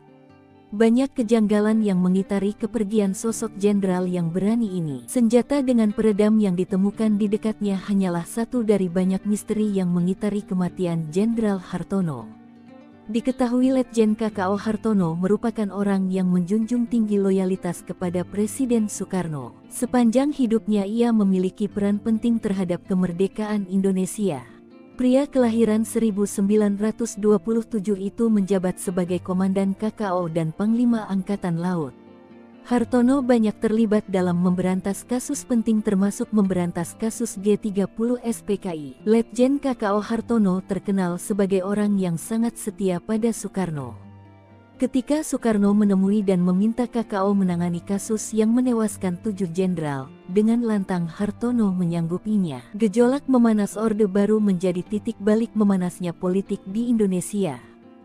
Banyak kejanggalan yang mengitari kepergian sosok jenderal yang berani ini. Senjata dengan peredam yang ditemukan di dekatnya hanyalah satu dari banyak misteri yang mengitari kematian Jenderal Hartono. Diketahui Letjen KKO Hartono merupakan orang yang menjunjung tinggi loyalitas kepada Presiden Soekarno. Sepanjang hidupnya ia memiliki peran penting terhadap kemerdekaan Indonesia. Pria kelahiran 1927 itu menjabat sebagai Komandan KKO dan Panglima Angkatan Laut. Hartono banyak terlibat dalam memberantas kasus penting termasuk memberantas kasus G30 SPKI. Letjen KKO Hartono terkenal sebagai orang yang sangat setia pada Soekarno. Ketika Soekarno menemui dan meminta KKO menangani kasus yang menewaskan 7 jenderal, dengan lantang Hartono menyanggupinya. Gejolak memanas Orde Baru menjadi titik balik memanasnya politik di Indonesia.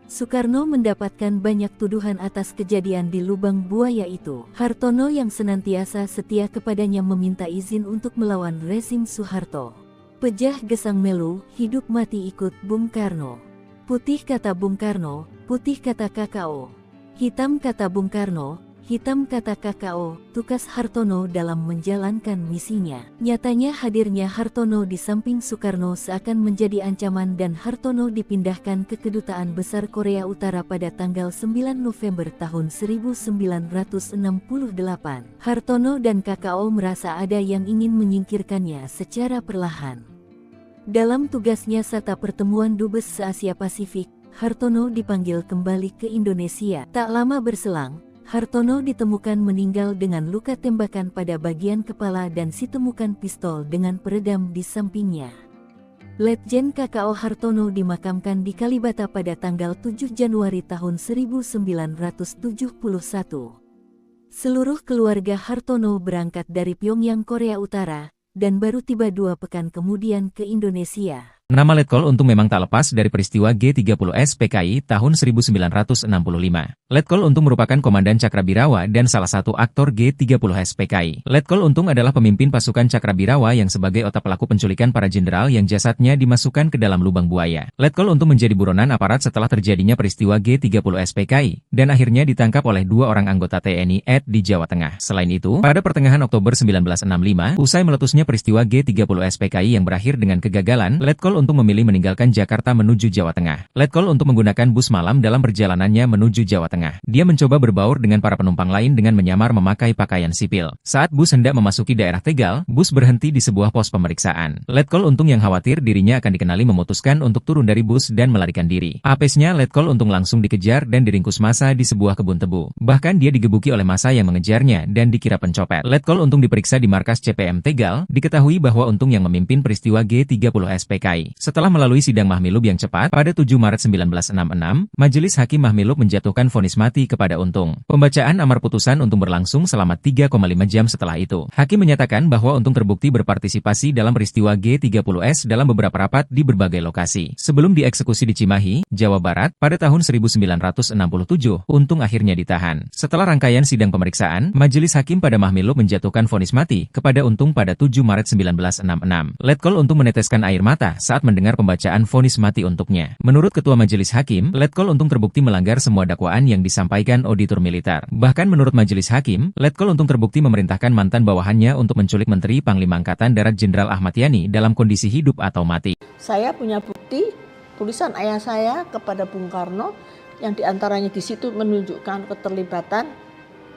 Soekarno mendapatkan banyak tuduhan atas kejadian di Lubang Buaya itu. Hartono yang senantiasa setia kepadanya meminta izin untuk melawan rezim Soeharto. Pejah gesang melu, hidup mati ikut Bung Karno. Putih kata Bung Karno, putih kata KKO. Hitam kata Bung Karno, hitam kata KKO, tukas Hartono dalam menjalankan misinya. Nyatanya hadirnya Hartono di samping Soekarno seakan menjadi ancaman dan Hartono dipindahkan ke Kedutaan Besar Korea Utara pada tanggal 9 November tahun 1968. Hartono dan KKO merasa ada yang ingin menyingkirkannya secara perlahan. Dalam tugasnya serta pertemuan Dubes se-Asia Pasifik, Hartono dipanggil kembali ke Indonesia. Tak lama berselang, Hartono ditemukan meninggal dengan luka tembakan pada bagian kepala dan ditemukan pistol dengan peredam di sampingnya. Letjen KKO Hartono dimakamkan di Kalibata pada tanggal 7 Januari tahun 1971. Seluruh keluarga Hartono berangkat dari Pyongyang, Korea Utara, dan baru tiba 2 pekan kemudian ke Indonesia. Nama Letkol Untung memang tak lepas dari peristiwa G30 SPKI tahun 1965. Letkol Untung merupakan komandan Cakrabirawa dan salah satu aktor G30 SPKI. Letkol Untung adalah pemimpin pasukan Cakrabirawa yang sebagai otak pelaku penculikan para jenderal yang jasadnya dimasukkan ke dalam lubang buaya. Letkol Untung menjadi buronan aparat setelah terjadinya peristiwa G30 SPKI, dan akhirnya ditangkap oleh 2 orang anggota TNI AD di Jawa Tengah. Selain itu, pada pertengahan Oktober 1965, usai meletusnya peristiwa G30 SPKI yang berakhir dengan kegagalan, Letkol Untung memilih meninggalkan Jakarta menuju Jawa Tengah. Letkol Untung menggunakan bus malam dalam perjalanannya menuju Jawa Tengah. Dia mencoba berbaur dengan para penumpang lain dengan menyamar memakai pakaian sipil. Saat bus hendak memasuki daerah Tegal, bus berhenti di sebuah pos pemeriksaan. Letkol Untung yang khawatir dirinya akan dikenali memutuskan untuk turun dari bus dan melarikan diri. Apesnya Letkol Untung langsung dikejar dan diringkus massa di sebuah kebun tebu. Bahkan dia digebuki oleh massa yang mengejarnya dan dikira pencopet. Letkol Untung diperiksa di markas CPM Tegal. Diketahui bahwa Untung yang memimpin peristiwa G30 SPKI. Setelah melalui sidang Mahmilub yang cepat, pada 7 Maret 1966, Majelis Hakim Mahmilub menjatuhkan vonis mati kepada Untung. Pembacaan amar putusan Untung berlangsung selama 3,5 jam setelah itu. Hakim menyatakan bahwa Untung terbukti berpartisipasi dalam peristiwa G30S dalam beberapa rapat di berbagai lokasi. Sebelum dieksekusi di Cimahi, Jawa Barat, pada tahun 1967, Untung akhirnya ditahan. Setelah rangkaian sidang pemeriksaan, Majelis Hakim pada Mahmilub menjatuhkan vonis mati kepada Untung pada 7 Maret 1966. Letkol Untung meneteskan air mata saat mendengar pembacaan vonis mati untuknya. Menurut Ketua Majelis Hakim, Letkol Untung terbukti melanggar semua dakwaan yang disampaikan auditor militer. Bahkan menurut Majelis Hakim, Letkol Untung terbukti memerintahkan mantan bawahannya untuk menculik Menteri Panglima Angkatan Darat Jenderal Ahmad Yani dalam kondisi hidup atau mati. Saya punya bukti tulisan ayah saya kepada Bung Karno yang diantaranya di situ menunjukkan keterlibatan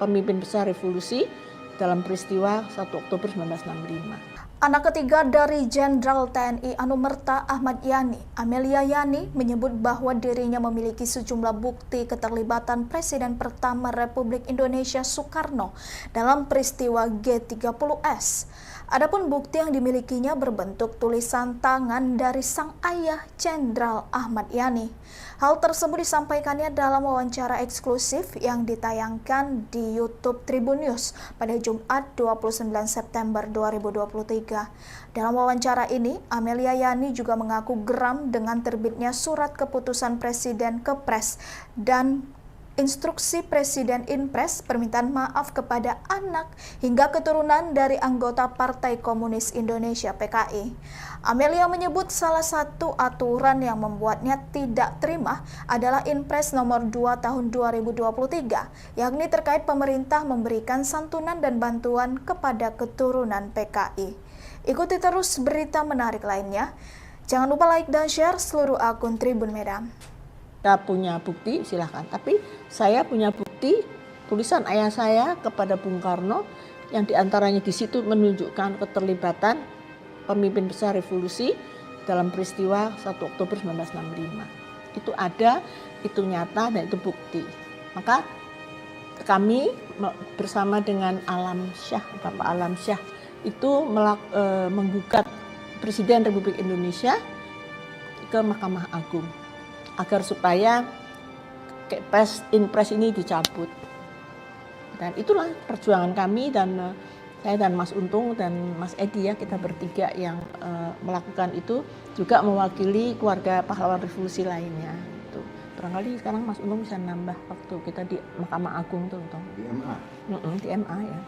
pemimpin besar revolusi dalam peristiwa 1 Oktober 1965. Anak ketiga dari Jenderal TNI Anumerta Ahmad Yani, Amelia Yani, menyebut bahwa dirinya memiliki sejumlah bukti keterlibatan Presiden pertama Republik Indonesia Soekarno dalam peristiwa G30S. Adapun bukti yang dimilikinya berbentuk tulisan tangan dari sang ayah Jenderal Ahmad Yani. Hal tersebut disampaikannya dalam wawancara eksklusif yang ditayangkan di YouTube Tribun News pada Jumat 29 September 2023. Dalam wawancara ini, Amelia Yani juga mengaku geram dengan terbitnya surat keputusan Presiden Kepres dan Instruksi Presiden Inpres permintaan maaf kepada anak hingga keturunan dari anggota Partai Komunis Indonesia (PKI). Amelia menyebut salah satu aturan yang membuatnya tidak terima adalah Inpres nomor 2 tahun 2023, yakni terkait pemerintah memberikan santunan dan bantuan kepada keturunan PKI. Ikuti terus berita menarik lainnya. Jangan lupa like dan share seluruh akun Tribun Medan. Kita punya bukti, silahkan. Tapi saya punya bukti tulisan ayah saya kepada Bung Karno yang diantaranya di situ menunjukkan keterlibatan pemimpin besar revolusi dalam peristiwa 1 Oktober 1965. Itu ada, itu nyata, dan itu bukti. Maka kami bersama dengan Alam Syah, Bapak Alam Syah, itu menggugat Presiden Republik Indonesia ke Mahkamah Agung agar supaya Inpres ini dicabut. Dan itulah perjuangan kami, dan saya dan Mas Untung dan Mas Edi, ya, kita bertiga yang melakukan itu, juga mewakili keluarga pahlawan revolusi lainnya. Itu barangkali sekarang Mas Untung bisa nambah waktu kita di Mahkamah Agung tuh, Untung. Di MA. Di MA, ya.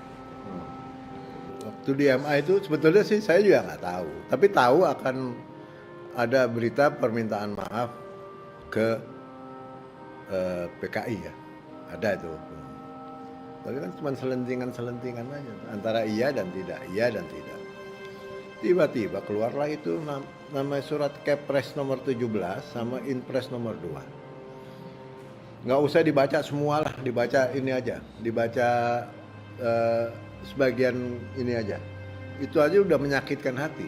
Waktu di MA itu sebetulnya sih saya juga nggak tahu, tapi tahu akan ada berita permintaan maaf ke PKI, ya, ada itu. Tapi kan cuma selentingan aja, antara iya dan tidak, iya dan tidak. Tiba-tiba keluarlah itu namanya surat Kepres nomor 17 sama Inpres nomor 2. Nggak usah dibaca semua lah, dibaca ini aja, dibaca sebagian ini aja. Itu aja udah menyakitkan hati.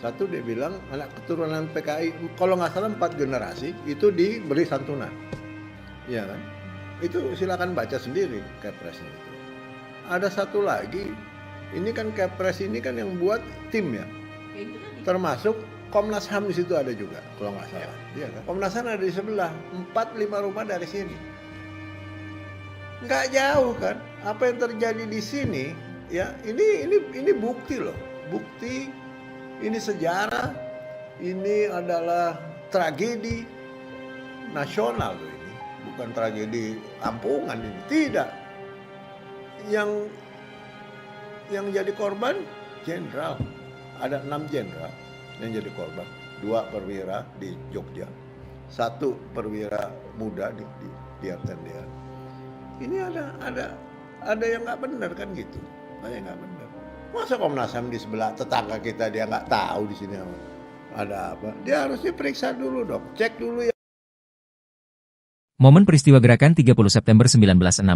Satu, dia bilang anak keturunan PKI, kalau nggak salah 4 generasi, itu diberi santunan. Iya kan? Itu silakan baca sendiri Kepresnya itu. Ada satu lagi, ini kan Kepres ini kan yang buat tim, ya. Termasuk Komnas HAM di situ ada juga, kalau nggak salah. Iya kan? Komnas HAM ada di sebelah, 4-5 rumah dari sini. Nggak jauh kan? Apa yang terjadi di sini, ya, ini bukti loh, bukti. Ini sejarah, ini adalah tragedi nasional loh ini, bukan tragedi kampungan ini, tidak. Yang jadi korban jenderal, ada 6 jenderal yang jadi korban, 2 perwira di Jogja, 1 perwira muda di Artendia. Ini ada yang nggak benar kan gitu, ada yang nggak benar. Masa Komnas HAM di sebelah tetangga kita dia nggak tahu di sini ada apa? Dia harus diperiksa dulu dong, cek dulu, ya. Momen peristiwa gerakan 30 September 1965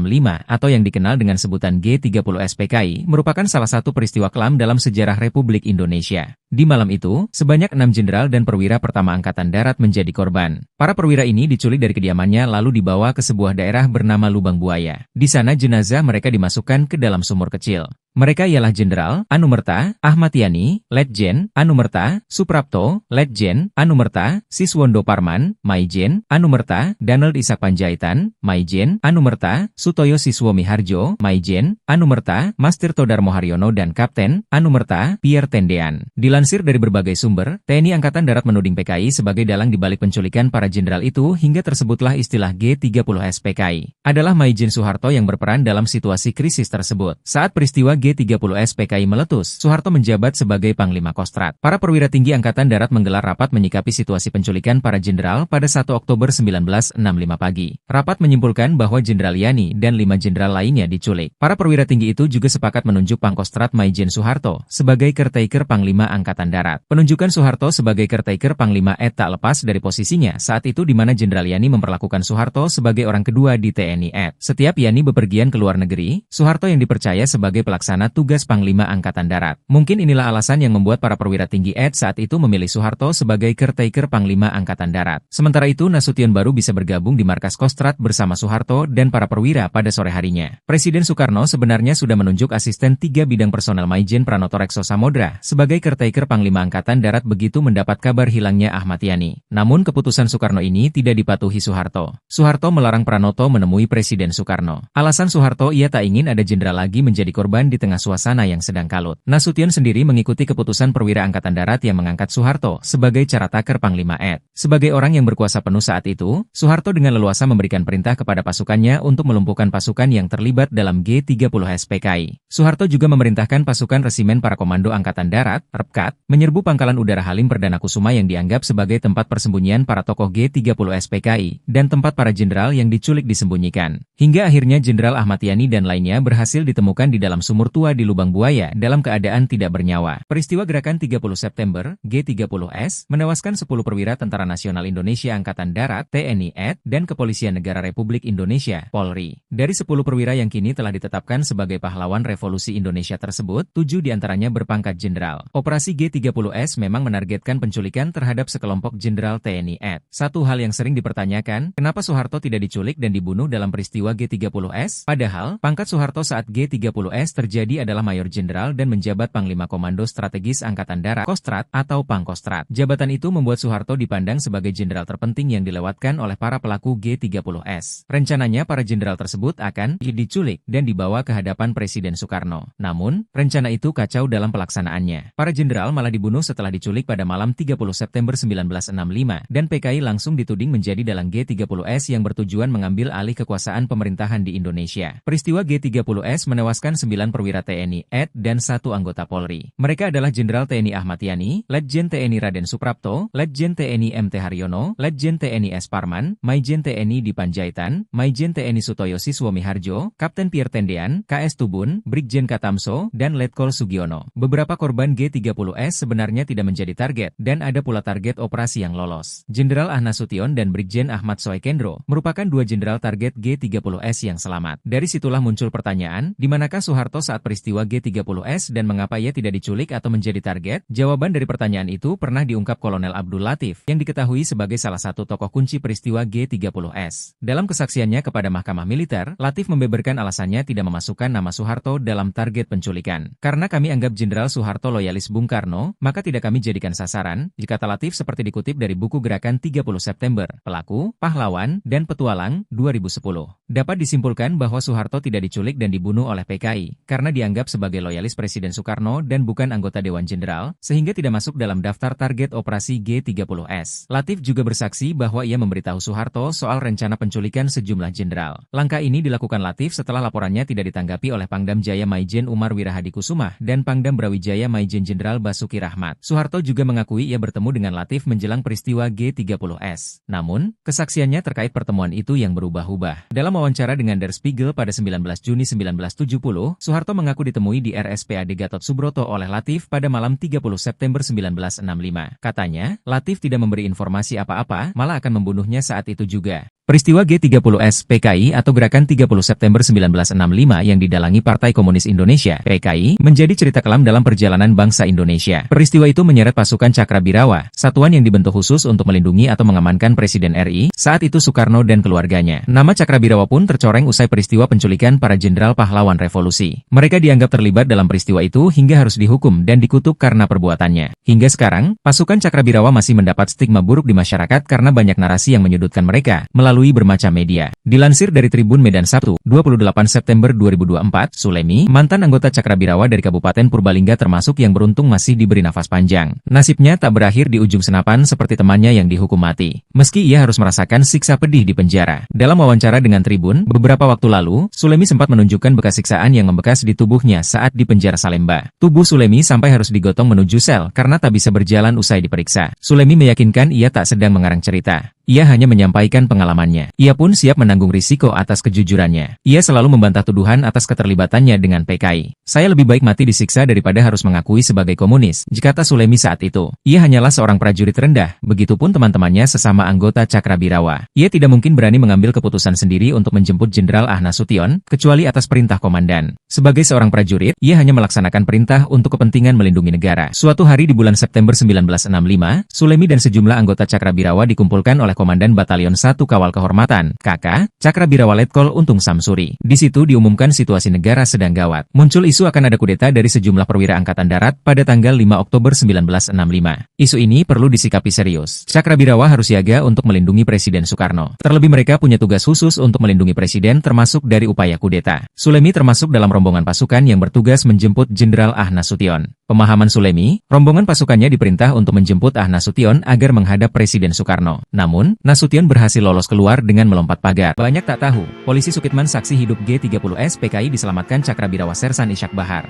atau yang dikenal dengan sebutan G30 SPKI merupakan salah satu peristiwa kelam dalam sejarah Republik Indonesia. Di malam itu, sebanyak 6 jenderal dan perwira pertama Angkatan Darat menjadi korban. Para perwira ini diculik dari kediamannya lalu dibawa ke sebuah daerah bernama Lubang Buaya. Di sana jenazah mereka dimasukkan ke dalam sumur kecil. Mereka ialah Jenderal Anumerta Ahmad Yani, Letjen Anumerta Suprapto, Letjen Anumerta Siswondo Parman, Maijen Anumerta Donald Ishak Panjaitan, Maijen Anumerta Sutoyo Siswo Miharjo, Maijen Anumerta Mas Tirto Darmo Haryono, dan Kapten Anumerta Pierre Tendean. Dilansir dari berbagai sumber, TNI Angkatan Darat menuding PKI sebagai dalang dibalik penculikan para jenderal itu, hingga tersebutlah istilah G30 SPKI. Adalah Maijen Soeharto yang berperan dalam situasi krisis tersebut. Saat peristiwa G30 SPKI meletus, Soeharto menjabat sebagai Panglima Kostrat. Para perwira tinggi Angkatan Darat menggelar rapat menyikapi situasi penculikan para jenderal pada 1 Oktober 1965 pagi. Rapat menyimpulkan bahwa Jenderal Yani dan 5 jenderal lainnya diculik. Para perwira tinggi itu juga sepakat menunjuk Pangkostrat Maijen Soeharto sebagai caretaker Panglima Angkatan Darat. Penunjukan Soeharto sebagai caretaker Panglima tak lepas dari posisinya saat itu di mana Jenderal Yani memperlakukan Soeharto sebagai orang kedua di TNI. Setiap Yani bepergian ke luar negeri, Soeharto yang dipercaya sebagai pelaksana pelaksana tugas Panglima Angkatan Darat. Mungkin inilah alasan yang membuat para perwira tinggi ED saat itu memilih Soeharto sebagai caretaker Panglima Angkatan Darat. Sementara itu, Nasution baru bisa bergabung di markas Kostrad bersama Soeharto dan para perwira pada sore harinya. Presiden Soekarno sebenarnya sudah menunjuk asisten 3 bidang personel Maijen Pranoto Rekso Samodra sebagai caretaker Panglima Angkatan Darat begitu mendapat kabar hilangnya Ahmad Yani. Namun keputusan Soekarno ini tidak dipatuhi Soeharto. Soeharto melarang Pranoto menemui Presiden Soekarno. Alasan Soeharto, ia tak ingin ada jenderal lagi menjadi korban di tengah suasana yang sedang kalut. Nasution sendiri mengikuti keputusan perwira Angkatan Darat yang mengangkat Soeharto sebagai caretaker Panglima ED. Sebagai orang yang berkuasa penuh saat itu, Soeharto dengan leluasa memberikan perintah kepada pasukannya untuk melumpuhkan pasukan yang terlibat dalam G30 SPKI. Soeharto juga memerintahkan pasukan Resimen Para Komando Angkatan Darat, RPKAT, menyerbu Pangkalan Udara Halim Perdana Kusuma yang dianggap sebagai tempat persembunyian para tokoh G30 SPKI dan tempat para jenderal yang diculik disembunyikan. Hingga akhirnya Jenderal Ahmad Yani dan lainnya berhasil ditemukan di dalam sumur tua di Lubang Buaya dalam keadaan tidak bernyawa. Peristiwa Gerakan 30 September, G30S, menewaskan 10 perwira Tentara Nasional Indonesia Angkatan Darat, TNI AD, dan Kepolisian Negara Republik Indonesia, Polri. Dari 10 perwira yang kini telah ditetapkan sebagai pahlawan revolusi Indonesia tersebut, 7 diantaranya berpangkat jenderal. Operasi G30S memang menargetkan penculikan terhadap sekelompok jenderal TNI AD. Satu hal yang sering dipertanyakan, kenapa Soeharto tidak diculik dan dibunuh dalam peristiwa G30S? Padahal, pangkat Soeharto saat G30S terjadi adalah Mayor Jenderal dan menjabat Panglima Komando Strategis Angkatan Darat, Kostrad atau Pangkostrat. Jabatan itu membuat Soeharto dipandang sebagai jenderal terpenting yang dilewatkan oleh para pelaku G30S. Rencananya para jenderal tersebut akan diculik dan dibawa ke hadapan Presiden Soekarno. Namun, rencana itu kacau dalam pelaksanaannya. Para jenderal malah dibunuh setelah diculik pada malam 30 September 1965 dan PKI langsung dituding menjadi dalang G30S yang bertujuan mengambil alih kekuasaan pemerintahan di Indonesia. Peristiwa G30S menewaskan 9 perwira TNI AD dan 1 anggota Polri. Mereka adalah Jenderal TNI Ahmad Yani, Letjen TNI Raden Suprapto, Letjen TNI MT Haryono, Letjen TNI S. Parman, Maijen TNI Dipanjaitan, Maijen TNI Sutoyo Siswomi Harjo, Kapten Pierre Tendean, KS Tubun, Brigjen Katamso, dan Letkol Sugiono. Beberapa korban G30S sebenarnya tidak menjadi target, dan ada pula target operasi yang lolos. Jenderal Ah Nasution dan Brigjen Ahmad Soekendro merupakan 2 jenderal target G30S yang selamat. Dari situlah muncul pertanyaan, di manakah Soeharto saat peristiwa G30S dan mengapa ia tidak diculik atau menjadi target? Jawaban dari pertanyaan itu pernah diungkap Kolonel Abdul Latif, yang diketahui sebagai salah satu tokoh kunci peristiwa G30S. Dalam kesaksiannya kepada Mahkamah Militer, Latif membeberkan alasannya tidak memasukkan nama Soeharto dalam target penculikan. Karena kami anggap Jenderal Soeharto loyalis Bung Karno, maka tidak kami jadikan sasaran, kata Latif seperti dikutip dari buku Gerakan 30 September, Pelaku, Pahlawan, dan Petualang, 2010. Dapat disimpulkan bahwa Soeharto tidak diculik dan dibunuh oleh PKI, karena dianggap sebagai loyalis Presiden Soekarno dan bukan anggota Dewan Jenderal, sehingga tidak masuk dalam daftar target operasi G30S. Latif juga bersaksi bahwa ia memberitahu Soeharto soal rencana penculikan sejumlah jenderal. Langkah ini dilakukan Latif setelah laporannya tidak ditanggapi oleh Pangdam Jaya Maijen Umar Wirahadi Kusumah dan Pangdam Brawijaya Maijen Jenderal Basuki Rahmat. Soeharto juga mengakui ia bertemu dengan Latif menjelang peristiwa G30S. Namun, kesaksiannya terkait pertemuan itu yang berubah-ubah. Dalam wawancara dengan Der Spiegel pada 19 Juni 1970, Soeharto mengaku ditemui di RSPAD Gatot Subroto oleh Latif pada malam 30 September 1965. Katanya, Latif tidak memberi informasi apa-apa, malah akan membunuhnya saat itu juga. Peristiwa G30S PKI atau Gerakan 30 September 1965 yang didalangi Partai Komunis Indonesia (PKI) menjadi cerita kelam dalam perjalanan bangsa Indonesia. Peristiwa itu menyeret pasukan Cakrabirawa, satuan yang dibentuk khusus untuk melindungi atau mengamankan Presiden RI, saat itu Soekarno dan keluarganya. Nama Cakrabirawa pun tercoreng usai peristiwa penculikan para jenderal pahlawan revolusi. Mereka dianggap terlibat dalam peristiwa itu hingga harus dihukum dan dikutuk karena perbuatannya. Hingga sekarang, pasukan Cakrabirawa masih mendapat stigma buruk di masyarakat karena banyak narasi yang menyudutkan mereka melalui bermacam media. Dilansir dari Tribun Medan Sabtu, 28 September 2024, Sulemi, mantan anggota Cakrabirawa dari Kabupaten Purbalingga termasuk yang beruntung masih diberi nafas panjang. Nasibnya tak berakhir di ujung senapan seperti temannya yang dihukum mati. Meski ia harus merasakan siksa pedih di penjara. Dalam wawancara dengan Tribun, beberapa waktu lalu, Sulemi sempat menunjukkan bekas siksaan yang membekas di tubuhnya saat di penjara Salemba. Tubuh Sulemi sampai harus digotong menuju sel karena tak bisa berjalan usai diperiksa. Sulemi meyakinkan ia tak sedang mengarang cerita. ia hanya menyampaikan pengalamannya. Ia pun siap menanggung risiko atas kejujurannya. Ia selalu membantah tuduhan atas keterlibatannya dengan PKI. Saya lebih baik mati disiksa daripada harus mengakui sebagai komunis, kata Sulemi saat itu. Ia hanyalah seorang prajurit rendah, begitupun teman-temannya sesama anggota Cakrabirawa. Ia tidak mungkin berani mengambil keputusan sendiri untuk menjemput Jenderal Ah Nasution, kecuali atas perintah komandan. Sebagai seorang prajurit, ia hanya melaksanakan perintah untuk kepentingan melindungi negara. Suatu hari di bulan September 1965, Sulemi dan sejumlah anggota Cakrabirawa dikumpulkan oleh Komandan Batalion 1 Kawal Kehormatan, KK, Cakrabirawa Letkol Untung Samsuri. Di situ diumumkan situasi negara sedang gawat. Muncul isu akan ada kudeta dari sejumlah perwira angkatan darat pada tanggal 5 Oktober 1965. Isu ini perlu disikapi serius. Cakrabirawa harus siaga untuk melindungi Presiden Soekarno. Terlebih mereka punya tugas khusus untuk melindungi Presiden termasuk dari upaya kudeta. Sulemi termasuk dalam rombongan pasukan yang bertugas menjemput Jenderal Ah Nasution. Pemahaman Sulemi, rombongan pasukannya diperintah untuk menjemput Ah Nasution agar menghadap Presiden Soekarno. Namun, Nasution berhasil lolos keluar dengan melompat pagar. Banyak tak tahu, polisi Sukitman saksi hidup G30S PKI diselamatkan Cakrabirawa Sersan Ishak Bahar.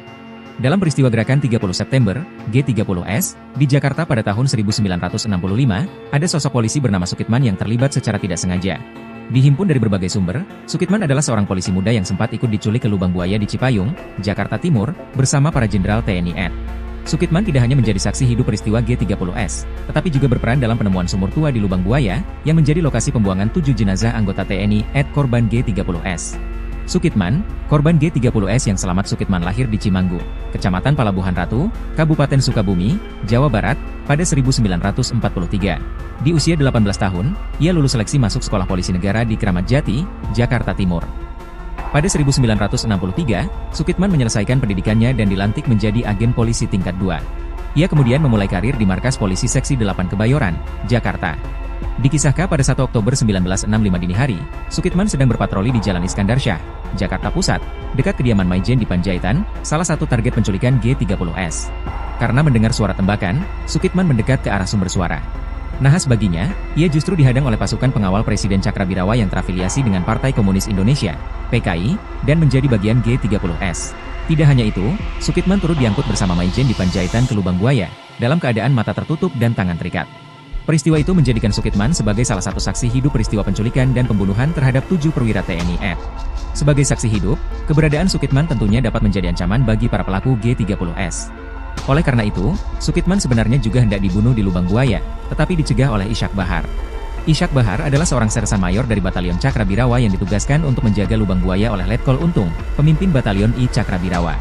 Dalam peristiwa gerakan 30 September, G30S, di Jakarta pada tahun 1965, ada sosok polisi bernama Sukitman yang terlibat secara tidak sengaja. Dihimpun dari berbagai sumber, Sukitman adalah seorang polisi muda yang sempat ikut diculik ke lubang buaya di Cipayung, Jakarta Timur, bersama para jenderal TNI AD. Sukitman tidak hanya menjadi saksi hidup peristiwa G30S, tetapi juga berperan dalam penemuan sumur tua di lubang buaya, yang menjadi lokasi pembuangan 7 jenazah anggota TNI AD korban G30S. Sukitman, korban G30S yang selamat Sukitman lahir di Cimanggu, Kecamatan Palabuhan Ratu, Kabupaten Sukabumi, Jawa Barat, pada 1943. Di usia 18 tahun, ia lulus seleksi masuk Sekolah Polisi Negara di Kramat Jati, Jakarta Timur. Pada 1963, Sukitman menyelesaikan pendidikannya dan dilantik menjadi agen polisi tingkat 2. Ia kemudian memulai karir di Markas Polisi Seksi 8 Kebayoran, Jakarta. Dikisahkan pada 1 Oktober 1965 dini hari, Sukitman sedang berpatroli di Jalan Iskandar Syah, Jakarta Pusat, dekat kediaman Maijen di Panjaitan, salah satu target penculikan G30S. Karena mendengar suara tembakan, Sukitman mendekat ke arah sumber suara. Nahas baginya, ia justru dihadang oleh pasukan pengawal Presiden Cakrabirawa yang terafiliasi dengan Partai Komunis Indonesia, PKI, dan menjadi bagian G30S. Tidak hanya itu, Sukitman turut diangkut bersama Maijen di Panjaitan ke lubang buaya, dalam keadaan mata tertutup dan tangan terikat. Peristiwa itu menjadikan Sukitman sebagai salah satu saksi hidup peristiwa penculikan dan pembunuhan terhadap 7 perwira TNI AD. Sebagai saksi hidup, keberadaan Sukitman tentunya dapat menjadi ancaman bagi para pelaku G30S. Oleh karena itu, Sukitman sebenarnya juga hendak dibunuh di lubang buaya, tetapi dicegah oleh Ishak Bahar. Ishak Bahar adalah seorang sersan mayor dari Batalion Cakrabirawa yang ditugaskan untuk menjaga lubang buaya oleh Letkol Untung, pemimpin Batalion I Cakrabirawa.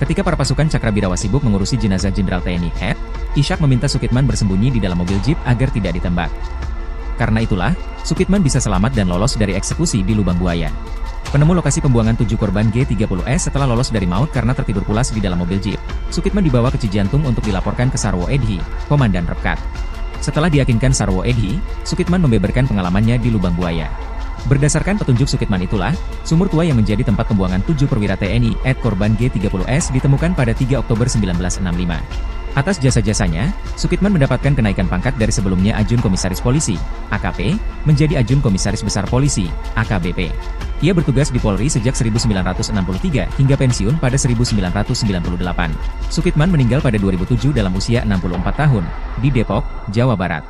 Ketika para pasukan Cakrabirawa sibuk mengurusi jenazah Jenderal TNI AD, Ishak meminta Sukitman bersembunyi di dalam mobil jeep agar tidak ditembak. Karena itulah, Sukitman bisa selamat dan lolos dari eksekusi di lubang buaya. Penemu lokasi pembuangan 7 korban G30S setelah lolos dari maut karena tertidur pulas di dalam mobil jeep, Sukitman dibawa ke Cijantung untuk dilaporkan ke Sarwo Edhi, Komandan Repkat. Setelah diyakinkan Sarwo Edhi, Sukitman membeberkan pengalamannya di lubang buaya. Berdasarkan petunjuk Sukitman itulah, sumur tua yang menjadi tempat pembuangan 7 perwira TNI AD korban G30S ditemukan pada 3 Oktober 1965. Atas jasa-jasanya, Sukitman mendapatkan kenaikan pangkat dari sebelumnya Ajun Komisaris Polisi, AKP, menjadi Ajun Komisaris Besar Polisi, AKBP. Ia bertugas di Polri sejak 1963 hingga pensiun pada 1998. Sukitman meninggal pada 2007 dalam usia 64 tahun, di Depok, Jawa Barat.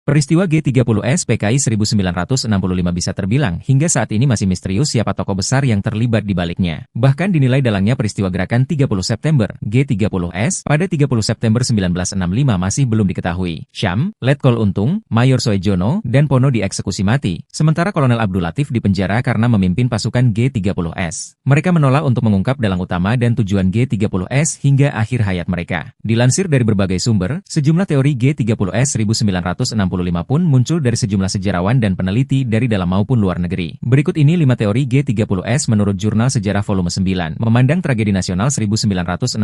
Peristiwa G30S PKI 1965 bisa terbilang hingga saat ini masih misterius siapa tokoh besar yang terlibat di baliknya. Bahkan dinilai dalangnya peristiwa gerakan 30 September G30S pada 30 September 1965 masih belum diketahui. Syam, Letkol Untung, Mayor Soejono, dan Pono dieksekusi mati, sementara Kolonel Abdul Latif dipenjara karena memimpin pasukan G30S. Mereka menolak untuk mengungkap dalang utama dan tujuan G30S hingga akhir hayat mereka. Dilansir dari berbagai sumber, sejumlah teori G30S 1965 pun muncul dari sejumlah sejarawan dan peneliti dari dalam maupun luar negeri. Berikut ini 5 teori G30S menurut Jurnal Sejarah Volume 9, Memandang Tragedi Nasional 1965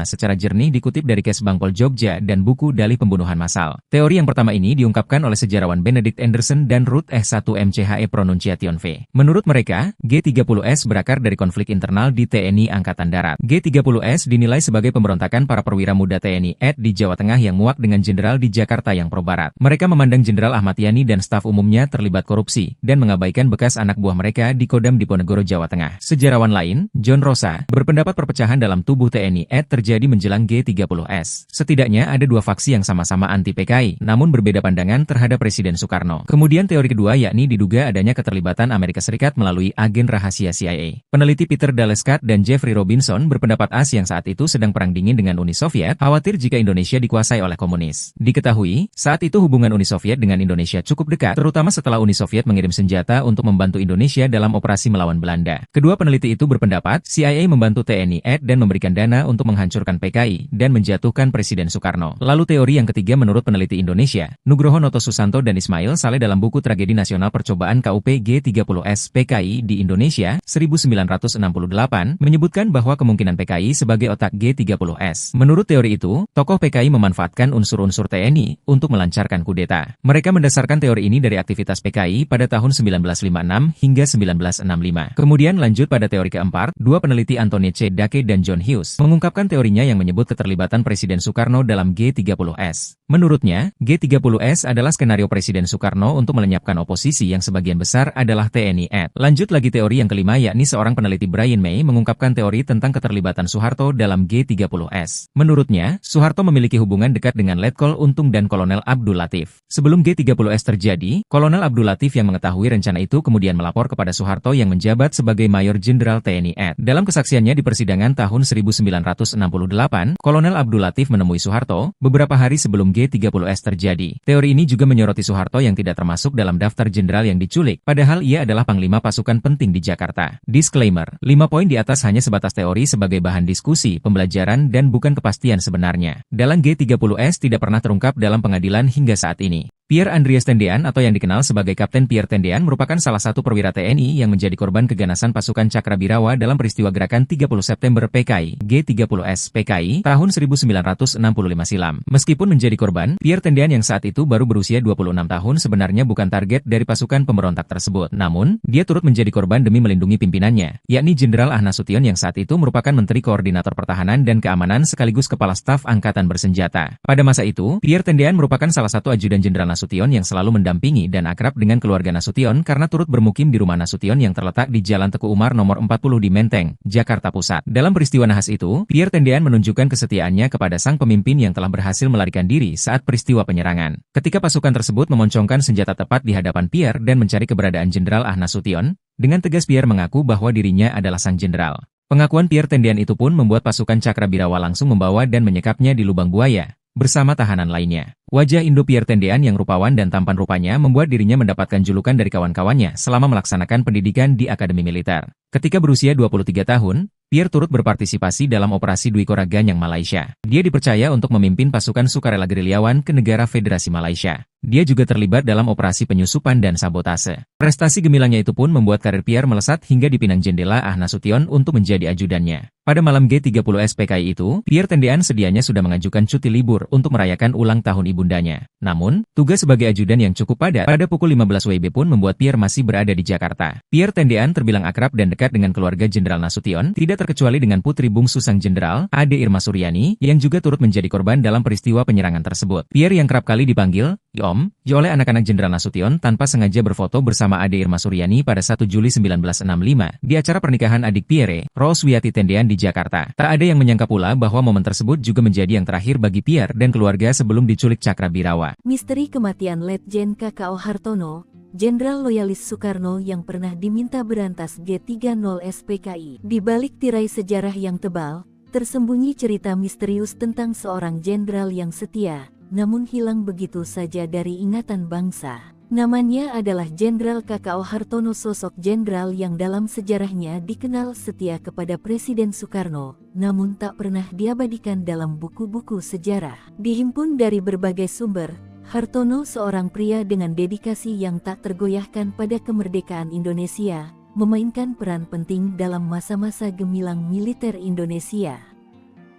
secara jernih dikutip dari Kes Bangpol Jogja dan buku Dalih Pembunuhan Massal. Teori yang pertama ini diungkapkan oleh sejarawan Benedict Anderson dan Ruth S. 1 MCHE Pronunciation V. Menurut mereka, G30S berakar dari konflik internal di TNI Angkatan Darat. G30S dinilai sebagai pemberontakan para perwira muda TNI AD di Jawa Tengah yang muak dengan jenderal di Jakarta yang pro-barat. Mereka memandang Jenderal Ahmad Yani dan staf umumnya terlibat korupsi dan mengabaikan bekas anak buah mereka di Kodam Diponegoro, Jawa Tengah. Sejarawan lain, John Rosa, berpendapat perpecahan dalam tubuh TNI AD terjadi menjelang G30S. Setidaknya ada dua faksi yang sama-sama anti PKI, namun berbeda pandangan terhadap Presiden Soekarno. Kemudian teori kedua yakni diduga adanya keterlibatan Amerika Serikat melalui agen rahasia CIA. Peneliti Peter Daleskat dan Jeffrey Robinson berpendapat AS yang saat itu sedang perang dingin dengan Uni Soviet, khawatir jika Indonesia dikuasai oleh komunis. Diketahui, saat itu hubungan Uni Soviet dengan Indonesia cukup dekat, terutama setelah Uni Soviet mengirim senjata untuk membantu Indonesia dalam operasi melawan Belanda. Kedua peneliti itu berpendapat, CIA membantu TNI AD dan memberikan dana untuk menghancurkan PKI dan menjatuhkan Presiden Soekarno. Lalu teori yang ketiga menurut peneliti Indonesia, Nugroho Noto Susanto dan Ismail Saleh dalam buku Tragedi Nasional Percobaan KUP G30S PKI di Indonesia, 1968, menyebutkan bahwa kemungkinan PKI sebagai otak G30S. Menurut teori itu, tokoh PKI memanfaatkan unsur-unsur TNI untuk melancarkan kudeta. Mereka mendasarkan teori ini dari aktivitas PKI pada tahun 1956 hingga 1965. Kemudian lanjut pada teori keempat, dua peneliti Anthony C. Dake dan John Hughes mengungkapkan teorinya yang menyebut keterlibatan Presiden Soekarno dalam G30S. Menurutnya, G30S adalah skenario Presiden Soekarno untuk melenyapkan oposisi yang sebagian besar adalah TNI AD. Lanjut lagi teori yang kelima yakni seorang peneliti Brian May mengungkapkan teori tentang keterlibatan Soeharto dalam G30S. Menurutnya, Soeharto memiliki hubungan dekat dengan Letkol Untung dan Kolonel Abdul Latif. Sebelum G30S terjadi, Kolonel Abdul Latif yang mengetahui rencana itu kemudian melapor kepada Soeharto yang menjabat sebagai Mayor Jenderal TNI AD. Dalam kesaksiannya di persidangan tahun 1968, Kolonel Abdul Latif menemui Soeharto beberapa hari sebelum G30S terjadi. Teori ini juga menyoroti Soeharto yang tidak termasuk dalam daftar jenderal yang diculik, padahal ia adalah panglima pasukan penting di Jakarta. Disclaimer, 5 poin di atas hanya sebatas teori sebagai bahan diskusi, pembelajaran dan bukan kepastian sebenarnya. Dalam G30S tidak pernah terungkap dalam pengadilan hingga saat ini. Pierre Andreas Tendean atau yang dikenal sebagai Kapten Pierre Tendean merupakan salah satu perwira TNI yang menjadi korban keganasan pasukan Cakrabirawa dalam peristiwa gerakan 30 September PKI, G30S PKI, tahun 1965 silam. Meskipun menjadi korban, Pierre Tendean yang saat itu baru berusia 26 tahun sebenarnya bukan target dari pasukan pemberontak tersebut. Namun, dia turut menjadi korban demi melindungi pimpinannya, yakni Jenderal Ah Nasution yang saat itu merupakan Menteri Koordinator Pertahanan dan Keamanan sekaligus Kepala Staf Angkatan Bersenjata. Pada masa itu, Pierre Tendean merupakan salah satu ajudan Jenderal Nasution yang selalu mendampingi dan akrab dengan keluarga Nasution karena turut bermukim di rumah Nasution yang terletak di Jalan Teku Umar nomor 40 di Menteng, Jakarta Pusat. Dalam peristiwa nahas itu, Pierre Tendean menunjukkan kesetiaannya kepada sang pemimpin yang telah berhasil melarikan diri saat peristiwa penyerangan. Ketika pasukan tersebut memoncongkan senjata tepat di hadapan Pierre dan mencari keberadaan Jenderal Ah Nasution, dengan tegas Pierre mengaku bahwa dirinya adalah sang jenderal. Pengakuan Pierre Tendean itu pun membuat pasukan Cakrabirawa langsung membawa dan menyekapnya di lubang buaya bersama tahanan lainnya. Wajah Indo Pierre Tendean yang rupawan dan tampan rupanya membuat dirinya mendapatkan julukan dari kawan-kawannya selama melaksanakan pendidikan di Akademi Militer. Ketika berusia 23 tahun, Pierre turut berpartisipasi dalam operasi Dwi Kora Ganyang Malaysia. Dia dipercaya untuk memimpin pasukan sukarela gerilyawan ke negara Federasi Malaysia. Dia juga terlibat dalam operasi penyusupan dan sabotase. Prestasi gemilangnya itu pun membuat karir Pierre melesat hingga dipinang jendela Ah Nasution untuk menjadi ajudannya. Pada malam G30S PKI itu, Pierre Tendean sedianya sudah mengajukan cuti libur untuk merayakan ulang tahun ibundanya. Namun, tugas sebagai ajudan yang cukup padat pada pukul 15 WIB pun membuat Pierre masih berada di Jakarta. Pierre Tendean terbilang akrab dan dekat dengan keluarga Jenderal Nasution, tidak terkecuali dengan putri bungsu sang jenderal, Ade Irma Suryani, yang juga turut menjadi korban dalam peristiwa penyerangan tersebut. Pierre yang kerap kali dipanggil Om oleh anak-anak Jenderal Nasution tanpa sengaja berfoto bersama Ade Irma Suryani pada 1 Juli 1965 di acara pernikahan adik Pierre, Roswiati Tendean di Jakarta. Tak ada yang menyangka pula bahwa momen tersebut juga menjadi yang terakhir bagi Pierre dan keluarga sebelum diculik Cakrabirawa. Misteri kematian Letjen KKO Hartono, Jenderal Loyalis Soekarno yang pernah diminta berantas G30S PKI. Di balik tirai sejarah yang tebal, tersembunyi cerita misterius tentang seorang jenderal yang setia, namun hilang begitu saja dari ingatan bangsa. Namanya adalah Jenderal KKO Hartono, sosok jenderal yang dalam sejarahnya dikenal setia kepada Presiden Soekarno, namun tak pernah diabadikan dalam buku-buku sejarah. Dihimpun dari berbagai sumber, Hartono seorang pria dengan dedikasi yang tak tergoyahkan pada kemerdekaan Indonesia, memainkan peran penting dalam masa-masa gemilang militer Indonesia.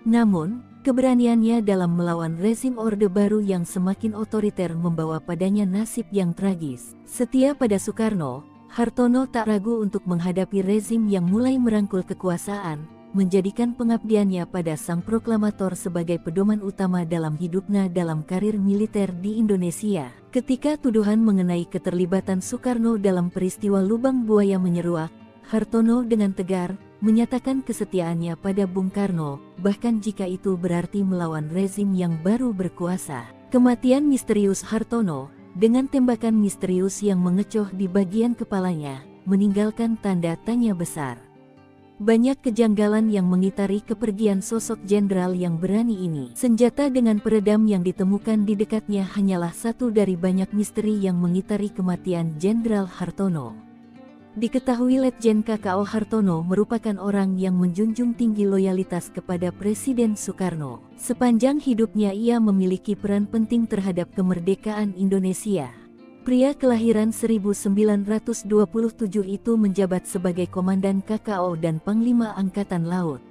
Namun, keberaniannya dalam melawan rezim Orde Baru yang semakin otoriter membawa padanya nasib yang tragis. Setia pada Soekarno, Hartono tak ragu untuk menghadapi rezim yang mulai merangkul kekuasaan, menjadikan pengabdiannya pada sang proklamator sebagai pedoman utama dalam hidupnya dalam karir militer di Indonesia. Ketika tuduhan mengenai keterlibatan Soekarno dalam peristiwa Lubang Buaya menyeruak, Hartono dengan tegar menyatakan kesetiaannya pada Bung Karno, bahkan jika itu berarti melawan rezim yang baru berkuasa. Kematian misterius Hartono, dengan tembakan misterius yang mengecoh di bagian kepalanya, meninggalkan tanda tanya besar. Banyak kejanggalan yang mengitari kepergian sosok jenderal yang berani ini. Senjata dengan peredam yang ditemukan di dekatnya hanyalah satu dari banyak misteri yang mengitari kematian Jenderal Hartono. Diketahui Letjen KKO Hartono merupakan orang yang menjunjung tinggi loyalitas kepada Presiden Soekarno. Sepanjang hidupnya ia memiliki peran penting terhadap kemerdekaan Indonesia. Pria kelahiran 1927 itu menjabat sebagai Komandan KKO dan Panglima Angkatan Laut.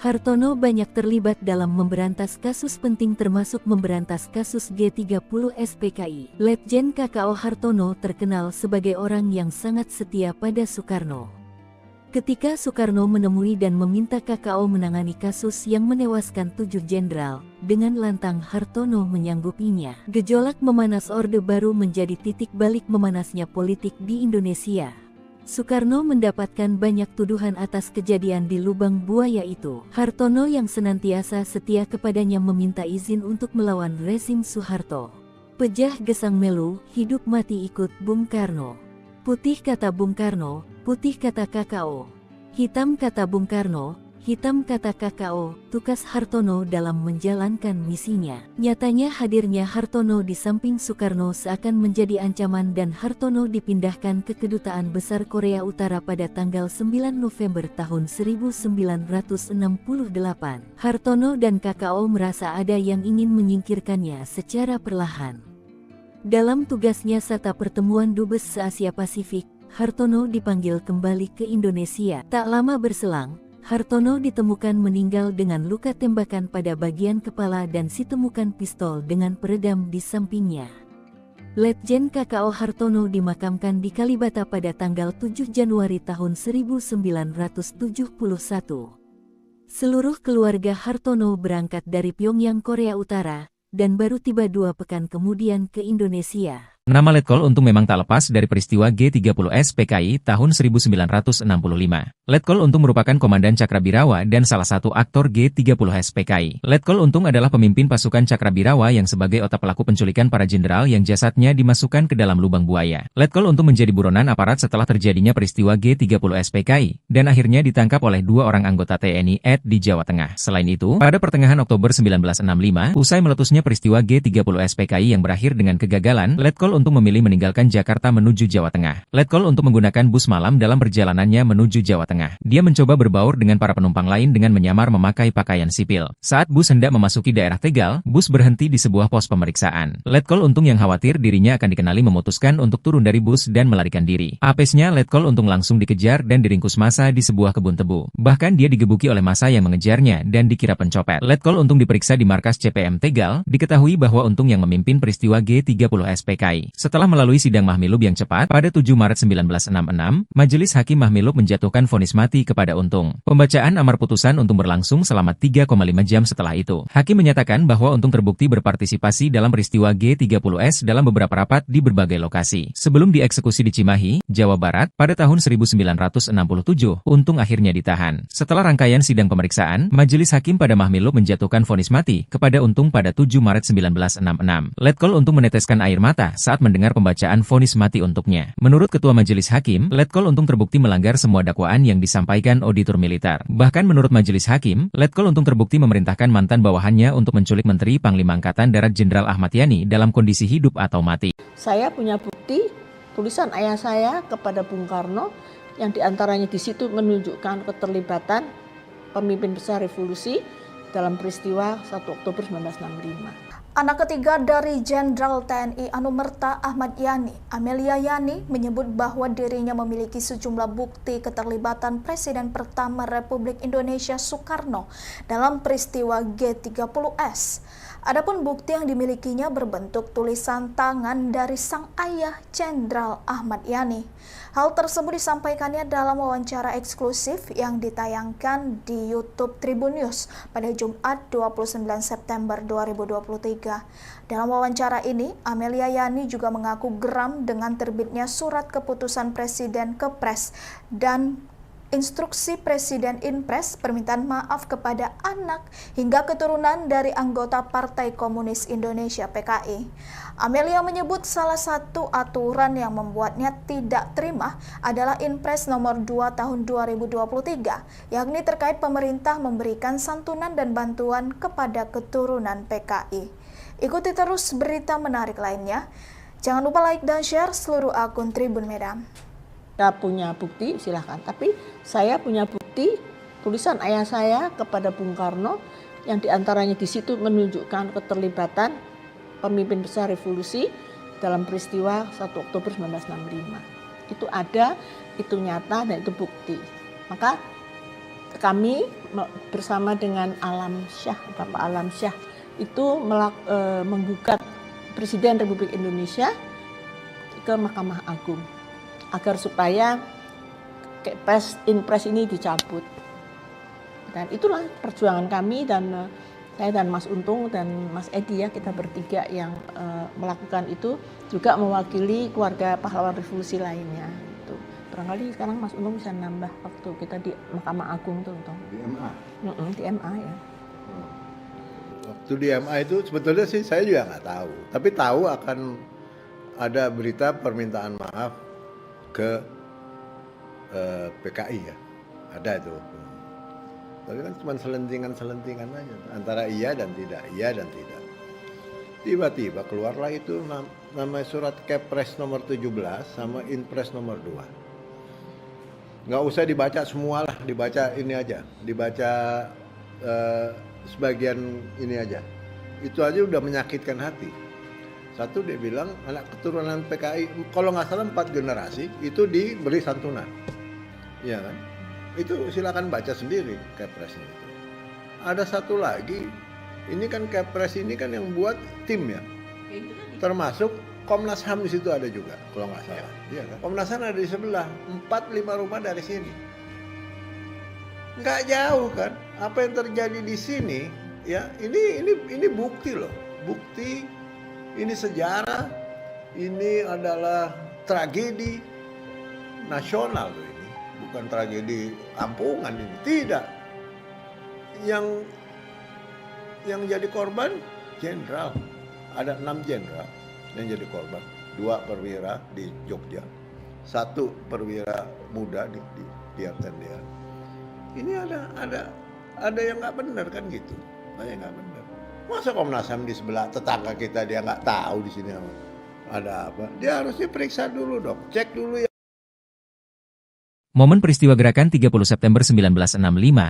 Hartono banyak terlibat dalam memberantas kasus penting termasuk memberantas kasus G30 SPKI. Letjen KKO Hartono terkenal sebagai orang yang sangat setia pada Soekarno. Ketika Soekarno menemui dan meminta KKO menangani kasus yang menewaskan 7 jenderal, dengan lantang Hartono menyanggupinya. Gejolak memanas Orde Baru menjadi titik balik memanasnya politik di Indonesia. Soekarno mendapatkan banyak tuduhan atas kejadian di Lubang Buaya itu. Hartono yang senantiasa setia kepadanya meminta izin untuk melawan rezim Soeharto. Pejah gesang melu, hidup mati ikut Bung Karno. Putih kata Bung Karno, putih kata KKO. Hitam kata Bung Karno, hitam kata KKO, tukas Hartono dalam menjalankan misinya. Nyatanya hadirnya Hartono di samping Soekarno seakan menjadi ancaman dan Hartono dipindahkan ke Kedutaan Besar Korea Utara pada tanggal 9 November tahun 1968. Hartono dan KKO merasa ada yang ingin menyingkirkannya secara perlahan. Dalam tugasnya serta pertemuan Dubes se-Asia Pasifik, Hartono dipanggil kembali ke Indonesia. Tak lama berselang, Hartono ditemukan meninggal dengan luka tembakan pada bagian kepala dan ditemukan pistol dengan peredam di sampingnya. Letjen KKO Hartono dimakamkan di Kalibata pada tanggal 7 Januari tahun 1971. Seluruh keluarga Hartono berangkat dari Pyongyang, Korea Utara, dan baru tiba 2 pekan kemudian ke Indonesia. Nama Letkol Untung memang tak lepas dari peristiwa G30 SPKI tahun 1965. Letkol Untung merupakan komandan Cakrabirawa dan salah satu aktor G30 SPKI. Letkol Untung adalah pemimpin pasukan Cakrabirawa yang sebagai otak pelaku penculikan para jenderal yang jasadnya dimasukkan ke dalam lubang buaya. Letkol Untung menjadi buronan aparat setelah terjadinya peristiwa G30 SPKI, dan akhirnya ditangkap oleh 2 orang anggota TNI AD di Jawa Tengah. Selain itu, pada pertengahan Oktober 1965, usai meletusnya peristiwa G30 SPKI yang berakhir dengan kegagalan, Letkol Untung memilih meninggalkan Jakarta menuju Jawa Tengah. Letkol Untung menggunakan bus malam dalam perjalanannya menuju Jawa Tengah. Dia mencoba berbaur dengan para penumpang lain dengan menyamar memakai pakaian sipil. Saat bus hendak memasuki daerah Tegal, bus berhenti di sebuah pos pemeriksaan. Letkol Untung yang khawatir dirinya akan dikenali memutuskan untuk turun dari bus dan melarikan diri. Apesnya, Letkol Untung langsung dikejar dan diringkus massa di sebuah kebun tebu. Bahkan dia digebuki oleh massa yang mengejarnya dan dikira pencopet. Letkol Untung diperiksa di markas CPM Tegal. Diketahui bahwa Untung yang memimpin peristiwa G30 SPKI. Setelah melalui sidang Mahmilub yang cepat, pada 7 Maret 1966, Majelis Hakim Mahmilub menjatuhkan vonis mati kepada Untung. Pembacaan amar putusan Untung berlangsung selama 3,5 jam setelah itu. Hakim menyatakan bahwa Untung terbukti berpartisipasi dalam peristiwa G30S dalam beberapa rapat di berbagai lokasi. Sebelum dieksekusi di Cimahi, Jawa Barat, pada tahun 1967, Untung akhirnya ditahan. Setelah rangkaian sidang pemeriksaan, Majelis Hakim pada Mahmilub menjatuhkan vonis mati kepada Untung pada 7 Maret 1966. Letkol Untung meneteskan air mata saat mendengar pembacaan vonis mati untuknya. Menurut Ketua Majelis Hakim, Letkol Untung terbukti melanggar semua dakwaan yang disampaikan auditor militer. Bahkan menurut Majelis Hakim, Letkol Untung terbukti memerintahkan mantan bawahannya untuk menculik Menteri Panglima Angkatan Darat Jenderal Ahmad Yani dalam kondisi hidup atau mati. Saya punya bukti tulisan ayah saya kepada Bung Karno yang diantaranya di situ menunjukkan keterlibatan pemimpin besar revolusi dalam peristiwa 1 Oktober 1965. Anak ketiga dari Jenderal TNI Anumerta Ahmad Yani, Amelia Yani, menyebut bahwa dirinya memiliki sejumlah bukti keterlibatan Presiden pertama Republik Indonesia Soekarno dalam peristiwa G30S. Adapun bukti yang dimilikinya berbentuk tulisan tangan dari sang ayah Jenderal Ahmad Yani. Hal tersebut disampaikannya dalam wawancara eksklusif yang ditayangkan di YouTube Tribun News pada Jumat 29 September 2023. Dalam wawancara ini, Amelia Yani juga mengaku geram dengan terbitnya surat keputusan Presiden Kepres dan instruksi Presiden Inpres permintaan maaf kepada anak hingga keturunan dari anggota Partai Komunis Indonesia (PKI). Amelia menyebut salah satu aturan yang membuatnya tidak terima adalah Inpres nomor 2 tahun 2023, yakni terkait pemerintah memberikan santunan dan bantuan kepada keturunan PKI. Ikuti terus berita menarik lainnya. Jangan lupa like dan share seluruh akun Tribun Medan. Kita punya bukti, silahkan. Tapi saya punya bukti tulisan ayah saya kepada Bung Karno yang diantaranya di situ menunjukkan keterlibatan pemimpin besar revolusi dalam peristiwa 1 Oktober 1965. Itu ada, itu nyata, dan itu bukti. Maka kami bersama dengan Alam Syah, Bapak Alam Syah, itu menggugat Presiden Republik Indonesia ke Mahkamah Agung agar supaya Inpres ini dicabut. Dan itulah perjuangan kami, dan saya dan Mas Untung dan Mas Edi, ya, kita bertiga yang melakukan itu, juga mewakili keluarga pahlawan revolusi lainnya. Itu barangkali sekarang Mas Untung bisa nambah waktu kita di Mahkamah Agung tuh, Untung. Di MA? Di MA, ya. Waktu di MA itu sebetulnya sih saya juga nggak tahu, tapi tahu akan ada berita permintaan maaf ke PKI, ya, ada itu. Tapi kan cuma selentingan aja, antara iya dan tidak. Tiba-tiba keluarlah itu namanya surat Kepres nomor 17 sama Inpres nomor 2. Nggak usah dibaca semua lah, dibaca ini aja, dibaca sebagian ini aja. Itu aja udah menyakitkan hati. Satu, dia bilang anak keturunan PKI, kalau nggak salah 4 generasi itu diberi santunan, ya kan? Itu silakan baca sendiri Kepresnya itu. Ada satu lagi, ini kan Kepres ini kan yang buat tim, ya, termasuk Komnas HAM di situ ada juga, kalau nggak salah. Iya kan? Komnas HAM ada di sebelah, 4-5 rumah dari sini. Nggak jauh kan? Apa yang terjadi di sini, ya, ini bukti loh, bukti. Ini sejarah, ini adalah tragedi nasional loh ini, bukan tragedi kampungan ini, tidak. Yang jadi korban jenderal, ada 6 jenderal yang jadi korban, 2 perwira di Jogja, 1 perwira muda di Artendian. Ini ada yang nggak benar kan gitu, ada yang nggak benar. Masa Komnas HAM di sebelah tetangga kita dia nggak tahu di sini ada apa? Dia harusnya periksa dulu dong, cek dulu ya. Momen peristiwa gerakan 30 September 1965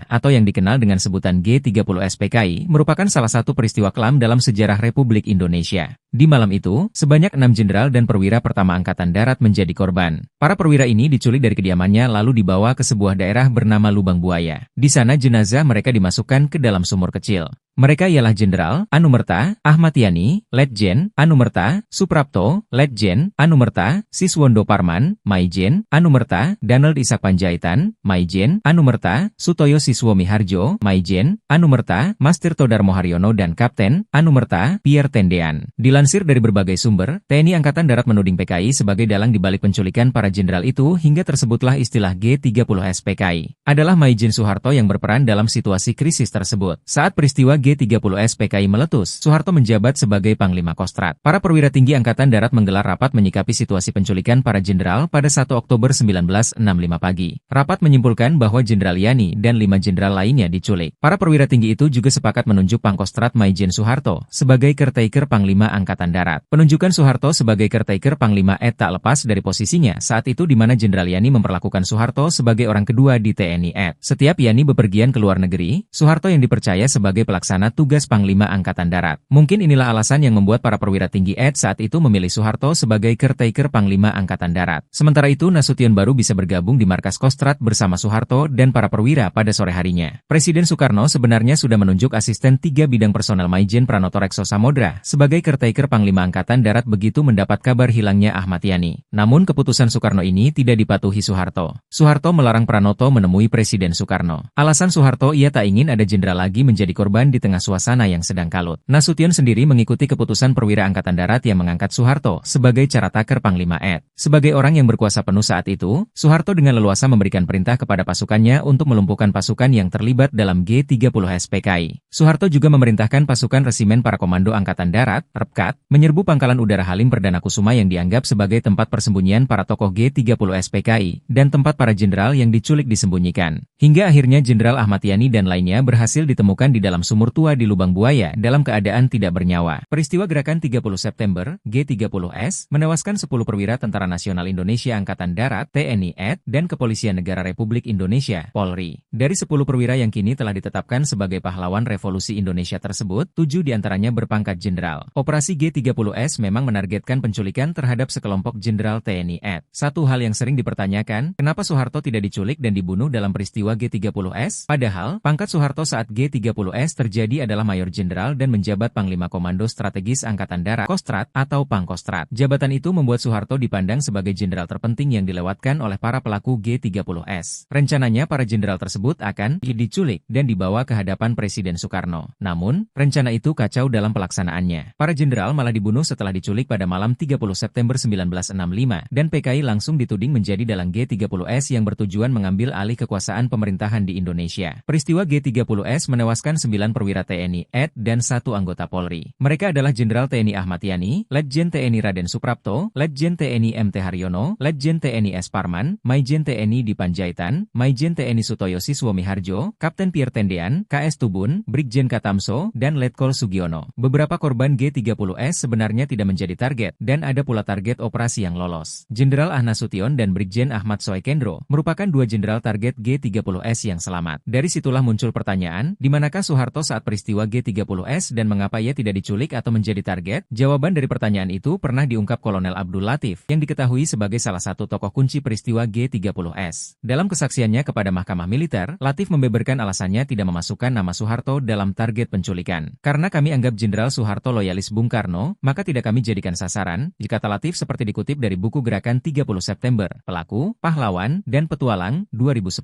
atau yang dikenal dengan sebutan G30S PKI merupakan salah satu peristiwa kelam dalam sejarah Republik Indonesia. Di malam itu, sebanyak 6 jenderal dan perwira pertama Angkatan Darat menjadi korban. Para perwira ini diculik dari kediamannya lalu dibawa ke sebuah daerah bernama Lubang Buaya. Di sana jenazah mereka dimasukkan ke dalam sumur kecil. Mereka ialah Jenderal Anumerta Ahmad Yani, Letjen Anumerta Suprapto, Letjen Anumerta Siswondo Parman, Maijen Anumerta Donald Ishak Panjaitan, Maijen Anumerta Sutoyo Siswo Miharjo, Maijen Anumerta Mas Tirto Darmo Haryono, dan Kapten Anumerta Pierre Tendean. Dilansir dari berbagai sumber, TNI Angkatan Darat menuding PKI sebagai dalang dibalik penculikan para jenderal itu, hingga tersebutlah istilah G30S PKI. Adalah Maijen Soeharto yang berperan dalam situasi krisis tersebut. Saat peristiwa G30S PKI meletus, Soeharto menjabat sebagai Panglima Kostrat. Para perwira tinggi Angkatan Darat menggelar rapat menyikapi situasi penculikan para jenderal pada 1 Oktober 1965 pagi. Rapat menyimpulkan bahwa Jenderal Yani dan 5 jenderal lainnya diculik. Para perwira tinggi itu juga sepakat menunjuk Pangkostrat Maijen Soeharto sebagai caretaker Panglima Angkatan Angkatan Darat. Penunjukan Soeharto sebagai caretaker Panglima AD tak lepas dari posisinya saat itu di mana Jenderal Yani memperlakukan Soeharto sebagai orang kedua di TNI AD. Setiap Yani bepergian ke luar negeri, Soeharto yang dipercaya sebagai pelaksana tugas Panglima Angkatan Darat. Mungkin inilah alasan yang membuat para perwira tinggi AD saat itu memilih Soeharto sebagai caretaker Panglima Angkatan Darat. Sementara itu Nasution baru bisa bergabung di markas Kostrad bersama Soeharto dan para perwira pada sore harinya. Presiden Soekarno sebenarnya sudah menunjuk asisten 3 bidang personel Maijen Pranoto Rekso Samodra sebagai caretaker Panglima Angkatan Darat begitu mendapat kabar hilangnya Ahmad Yani. Namun keputusan Soekarno ini tidak dipatuhi Soeharto. Soeharto melarang Pranoto menemui Presiden Soekarno. Alasan Soeharto ia tak ingin ada jenderal lagi menjadi korban di tengah suasana yang sedang kalut. Nasution sendiri mengikuti keputusan perwira Angkatan Darat yang mengangkat Soeharto sebagai caretaker Panglima AD. Sebagai orang yang berkuasa penuh saat itu, Soeharto dengan leluasa memberikan perintah kepada pasukannya untuk melumpuhkan pasukan yang terlibat dalam G30 SPKI. Soeharto juga memerintahkan pasukan Resimen Para Komando Angkatan Darat, REPKAT, menyerbu Pangkalan Udara Halim Perdana Kusuma yang dianggap sebagai tempat persembunyian para tokoh G30 SPKI dan tempat para jenderal yang diculik disembunyikan. Hingga akhirnya Jenderal Ahmad Yani dan lainnya berhasil ditemukan di dalam sumur tua di Lubang Buaya dalam keadaan tidak bernyawa. Peristiwa Gerakan 30 September, G30S, menewaskan 10 perwira Tentara Nasional Indonesia Angkatan Darat, TNI AD, dan Kepolisian Negara Republik Indonesia, Polri. Dari 10 perwira yang kini telah ditetapkan sebagai pahlawan revolusi Indonesia tersebut, 7 diantaranya berpangkat jenderal. Operasi G30S memang menargetkan penculikan terhadap sekelompok jenderal TNI AD. Satu hal yang sering dipertanyakan, kenapa Soeharto tidak diculik dan dibunuh dalam peristiwa G30S? Padahal, pangkat Soeharto saat G30S terjadi adalah Mayor Jenderal dan menjabat Panglima Komando Strategis Angkatan Darat, Kostrad atau Pangkostrat. Jabatan itu membuat Soeharto dipandang sebagai jenderal terpenting yang dilewatkan oleh para pelaku G30S. Rencananya para jenderal tersebut akan diculik dan dibawa ke hadapan Presiden Soekarno. Namun, rencana itu kacau dalam pelaksanaannya. Para jenderal malah dibunuh setelah diculik pada malam 30 September 1965 dan PKI langsung dituding menjadi dalang G30S yang bertujuan mengambil alih kekuasaan pemerintahan di Indonesia. Peristiwa G30S menewaskan 9 perwira TNI AD dan 1 anggota Polri. Mereka adalah Jenderal TNI Ahmad Yani, Letjen TNI Raden Suprapto, Letjen TNI MT Haryono, Letjen TNI S. Parman, Maijen TNI Dipanjaitan, Maijen TNI Sutoyo Siswo Miharjo, Kapten Pierre Tendean, KS Tubun, Brigjen Katamso, dan Letkol Sugiono. Beberapa korban G30S sebenarnya tidak menjadi target, dan ada pula target operasi yang lolos. Jenderal Nasution dan Brigjen Ahmad Soekendro merupakan 2 jenderal target G30S yang selamat. Dari situlah muncul pertanyaan, di manakah Soeharto saat peristiwa G30S dan mengapa ia tidak diculik atau menjadi target? Jawaban dari pertanyaan itu pernah diungkap Kolonel Abdul Latif, yang diketahui sebagai salah satu tokoh kunci peristiwa G30S. Dalam kesaksiannya kepada Mahkamah Militer, Latif membeberkan alasannya tidak memasukkan nama Soeharto dalam target penculikan. Karena kami anggap Jenderal Soeharto loyalis Bung Karno, maka tidak kami jadikan sasaran, kata Latif seperti dikutip dari buku Gerakan 30 September, Pelaku, Pahlawan, dan Petualang, 2010.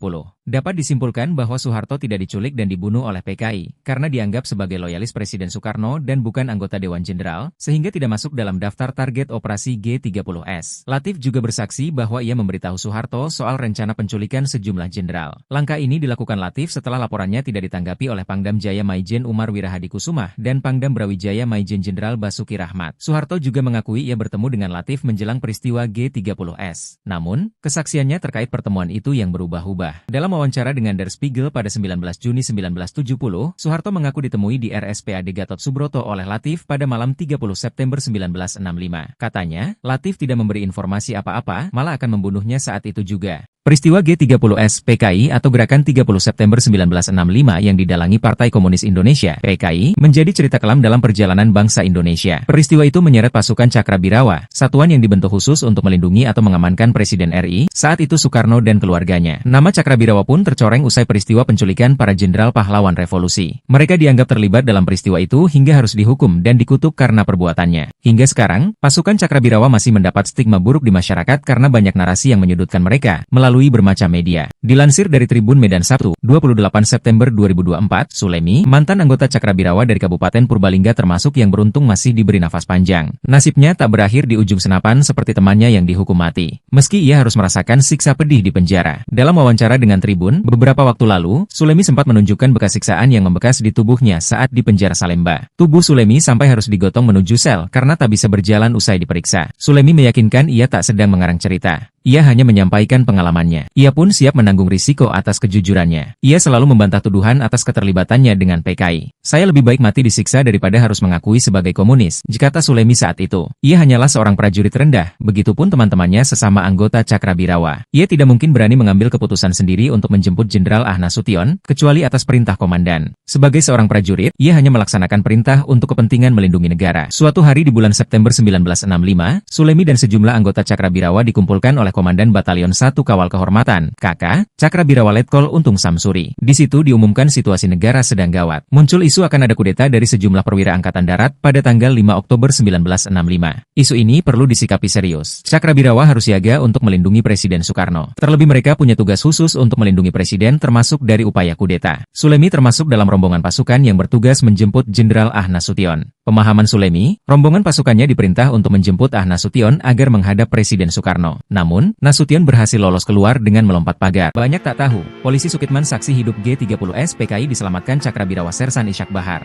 Dapat disimpulkan bahwa Soeharto tidak diculik dan dibunuh oleh PKI, karena dianggap sebagai loyalis Presiden Soekarno dan bukan anggota Dewan Jenderal, sehingga tidak masuk dalam daftar target operasi G30S. Latif juga bersaksi bahwa ia memberitahu Soeharto soal rencana penculikan sejumlah jenderal. Langkah ini dilakukan Latif setelah laporannya tidak ditanggapi oleh Pangdam Jaya Maijen Umar Wirahadi Kusumah dan Pangdam Brawijaya Maijen Jenderal Basuki Rahmat. Soeharto juga mengakui ia bertemu dengan Latif menjelang peristiwa G30S. Namun, kesaksiannya terkait pertemuan itu yang berubah-ubah. Dalam wawancara dengan Der Spiegel pada 19 Juni 1970, Soeharto mengaku ditemui di RSPAD Gatot Subroto oleh Latif pada malam 30 September 1965. Katanya, Latif tidak memberi informasi apa-apa, malah akan membunuhnya saat itu juga. Peristiwa G30S PKI atau Gerakan 30 September 1965 yang didalangi Partai Komunis Indonesia (PKI) menjadi cerita kelam dalam perjalanan bangsa Indonesia. Peristiwa itu menyeret pasukan Cakrabirawa, satuan yang dibentuk khusus untuk melindungi atau mengamankan Presiden RI, saat itu Soekarno dan keluarganya. Nama Cakrabirawa pun tercoreng usai peristiwa penculikan para jenderal pahlawan revolusi. Mereka dianggap terlibat dalam peristiwa itu hingga harus dihukum dan dikutuk karena perbuatannya. Hingga sekarang, pasukan Cakrabirawa masih mendapat stigma buruk di masyarakat karena banyak narasi yang menyudutkan mereka melalui bermacam media. Dilansir dari Tribun Medan Sabtu, 28 September 2024, Sulemi, mantan anggota Cakrabirawa dari Kabupaten Purbalingga termasuk yang beruntung masih diberi nafas panjang. Nasibnya tak berakhir di ujung senapan seperti temannya yang dihukum mati. Meski ia harus merasakan siksa pedih di penjara. Dalam wawancara dengan Tribun, beberapa waktu lalu, Sulemi sempat menunjukkan bekas siksaan yang membekas di tubuhnya saat di penjara Salemba. Tubuh Sulemi sampai harus digotong menuju sel karena tak bisa berjalan usai diperiksa. Sulemi meyakinkan ia tak sedang mengarang cerita. ia hanya menyampaikan pengalamannya. Ia pun siap menanggung risiko atas kejujurannya. Ia selalu membantah tuduhan atas keterlibatannya dengan PKI. Saya lebih baik mati disiksa daripada harus mengakui sebagai komunis, kata Sulemi saat itu. Ia hanyalah seorang prajurit rendah, begitupun teman-temannya sesama anggota Cakrabirawa. Ia tidak mungkin berani mengambil keputusan sendiri untuk menjemput Jenderal Ah Nasution, kecuali atas perintah komandan. Sebagai seorang prajurit, ia hanya melaksanakan perintah untuk kepentingan melindungi negara. Suatu hari di bulan September 1965, Sulemi dan sejumlah anggota Cakrabirawa dikumpulkan oleh Komandan Batalion 1 Kawal Kehormatan, KK, Cakrabirawa Letkol Untung Samsuri. Di situ diumumkan situasi negara sedang gawat. Muncul isu akan ada kudeta dari sejumlah perwira Angkatan Darat pada tanggal 5 Oktober 1965. Isu ini perlu disikapi serius. Cakrabirawa harus siaga untuk melindungi Presiden Soekarno. Terlebih mereka punya tugas khusus untuk melindungi Presiden termasuk dari upaya kudeta. Sulemi termasuk dalam rombongan pasukan yang bertugas menjemput Jenderal Ah Nasution. Pemahaman Sulemi, rombongan pasukannya diperintah untuk menjemput Ah Nasution agar menghadap Presiden Soekarno. Namun, Nasution berhasil lolos keluar dengan melompat pagar. Banyak tak tahu, polisi Sukitman saksi hidup G30S PKI diselamatkan Cakrabirawa Sersan Ishak Bahar.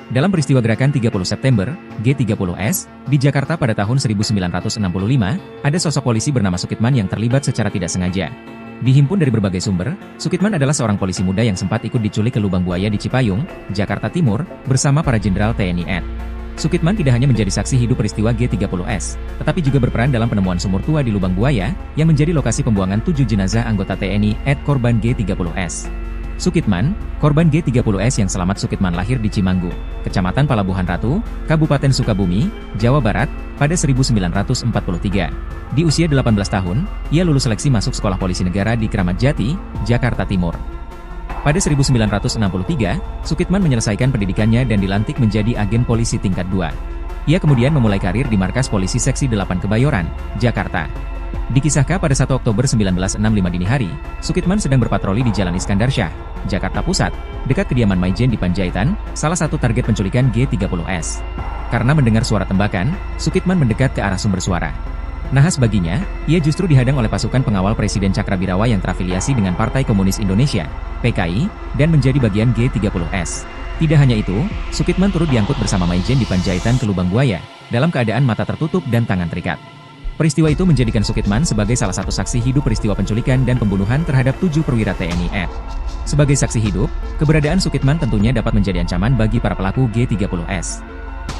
Dalam peristiwa gerakan 30 September, G30S, di Jakarta pada tahun 1965, ada sosok polisi bernama Sukitman yang terlibat secara tidak sengaja. Dihimpun dari berbagai sumber, Sukitman adalah seorang polisi muda yang sempat ikut diculik ke lubang buaya di Cipayung, Jakarta Timur, bersama para jenderal TNI AD. Sukitman tidak hanya menjadi saksi hidup peristiwa G30S, tetapi juga berperan dalam penemuan sumur tua di lubang buaya, yang menjadi lokasi pembuangan 7 jenazah anggota TNI AD korban G30S. Sukitman, korban G30S yang selamat Sukitman lahir di Cimanggu, Kecamatan Palabuhan Ratu, Kabupaten Sukabumi, Jawa Barat, pada 1943. Di usia 18 tahun, ia lulus seleksi masuk Sekolah Polisi Negara di Kramat Jati, Jakarta Timur. Pada 1963, Sukitman menyelesaikan pendidikannya dan dilantik menjadi agen polisi tingkat 2. Ia kemudian memulai karir di Markas Polisi Seksi 8 Kebayoran, Jakarta. Dikisahkan pada 1 Oktober 1965 dini hari, Sukitman sedang berpatroli di Jalan Iskandar Syah, Jakarta Pusat, dekat kediaman Maijen di Panjaitan, salah satu target penculikan G30S. Karena mendengar suara tembakan, Sukitman mendekat ke arah sumber suara. Nahas baginya, ia justru dihadang oleh pasukan pengawal Presiden Cakrabirawa yang terafiliasi dengan Partai Komunis Indonesia, PKI, dan menjadi bagian G30S. Tidak hanya itu, Sukitman turut diangkut bersama Maijen di Panjaitan ke lubang buaya, dalam keadaan mata tertutup dan tangan terikat. Peristiwa itu menjadikan Sukitman sebagai salah satu saksi hidup peristiwa penculikan dan pembunuhan terhadap 7 perwira TNI AD. Sebagai saksi hidup, keberadaan Sukitman tentunya dapat menjadi ancaman bagi para pelaku G30S.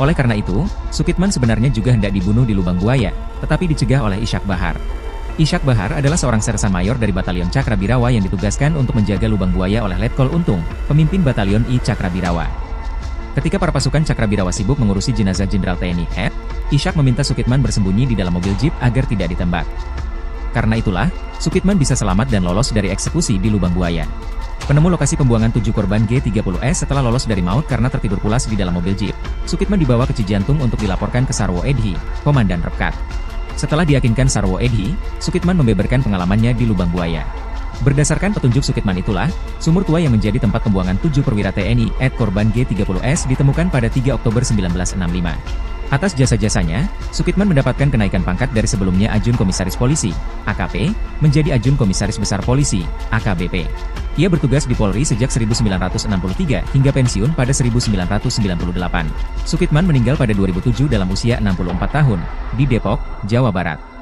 Oleh karena itu, Sukitman sebenarnya juga hendak dibunuh di lubang buaya, tetapi dicegah oleh Ishak Bahar. Ishak Bahar adalah seorang sersan mayor dari Batalion Cakrabirawa yang ditugaskan untuk menjaga lubang buaya oleh Letkol Untung, pemimpin Batalion I Cakrabirawa. Ketika para pasukan Cakrabirawa sibuk mengurusi jenazah Jenderal TNI AD, Ishak meminta Sukitman bersembunyi di dalam mobil jeep agar tidak ditembak. Karena itulah, Sukitman bisa selamat dan lolos dari eksekusi di lubang buaya. Penemu lokasi pembuangan 7 korban G30S setelah lolos dari maut karena tertidur pulas di dalam mobil jeep, Sukitman dibawa ke Cijantung untuk dilaporkan ke Sarwo Edhi, Komandan Repkat. Setelah diyakinkan Sarwo Edhi, Sukitman membeberkan pengalamannya di lubang buaya. Berdasarkan petunjuk Sukitman itulah, sumur tua yang menjadi tempat pembuangan 7 perwira TNI AD korban G30S ditemukan pada 3 Oktober 1965. Atas jasa-jasanya, Sukitman mendapatkan kenaikan pangkat dari sebelumnya Ajun Komisaris Polisi, AKP, menjadi Ajun Komisaris Besar Polisi, AKBP. Ia bertugas di Polri sejak 1963 hingga pensiun pada 1998. Sukitman meninggal pada 2007 dalam usia 64 tahun, di Depok, Jawa Barat.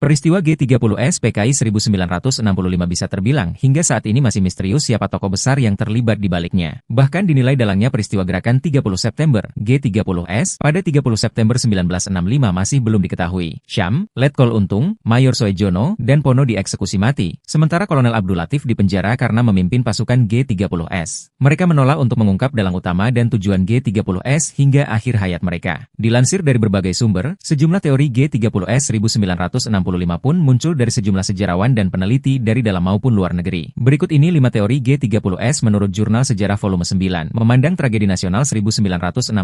Peristiwa G30S PKI 1965 bisa terbilang hingga saat ini masih misterius siapa tokoh besar yang terlibat di baliknya. Bahkan dinilai dalangnya peristiwa gerakan 30 September G30S pada 30 September 1965 masih belum diketahui. Syam, Letkol Untung, Mayor Soejono, dan Pono dieksekusi mati, sementara Kolonel Abdul Latif dipenjara karena memimpin pasukan G30S. Mereka menolak untuk mengungkap dalang utama dan tujuan G30S hingga akhir hayat mereka. Dilansir dari berbagai sumber, sejumlah teori G30S 1965 pun muncul dari sejumlah sejarawan dan peneliti dari dalam maupun luar negeri. Berikut ini 5 teori G30S menurut Jurnal Sejarah Volume 9, Memandang Tragedi Nasional 1965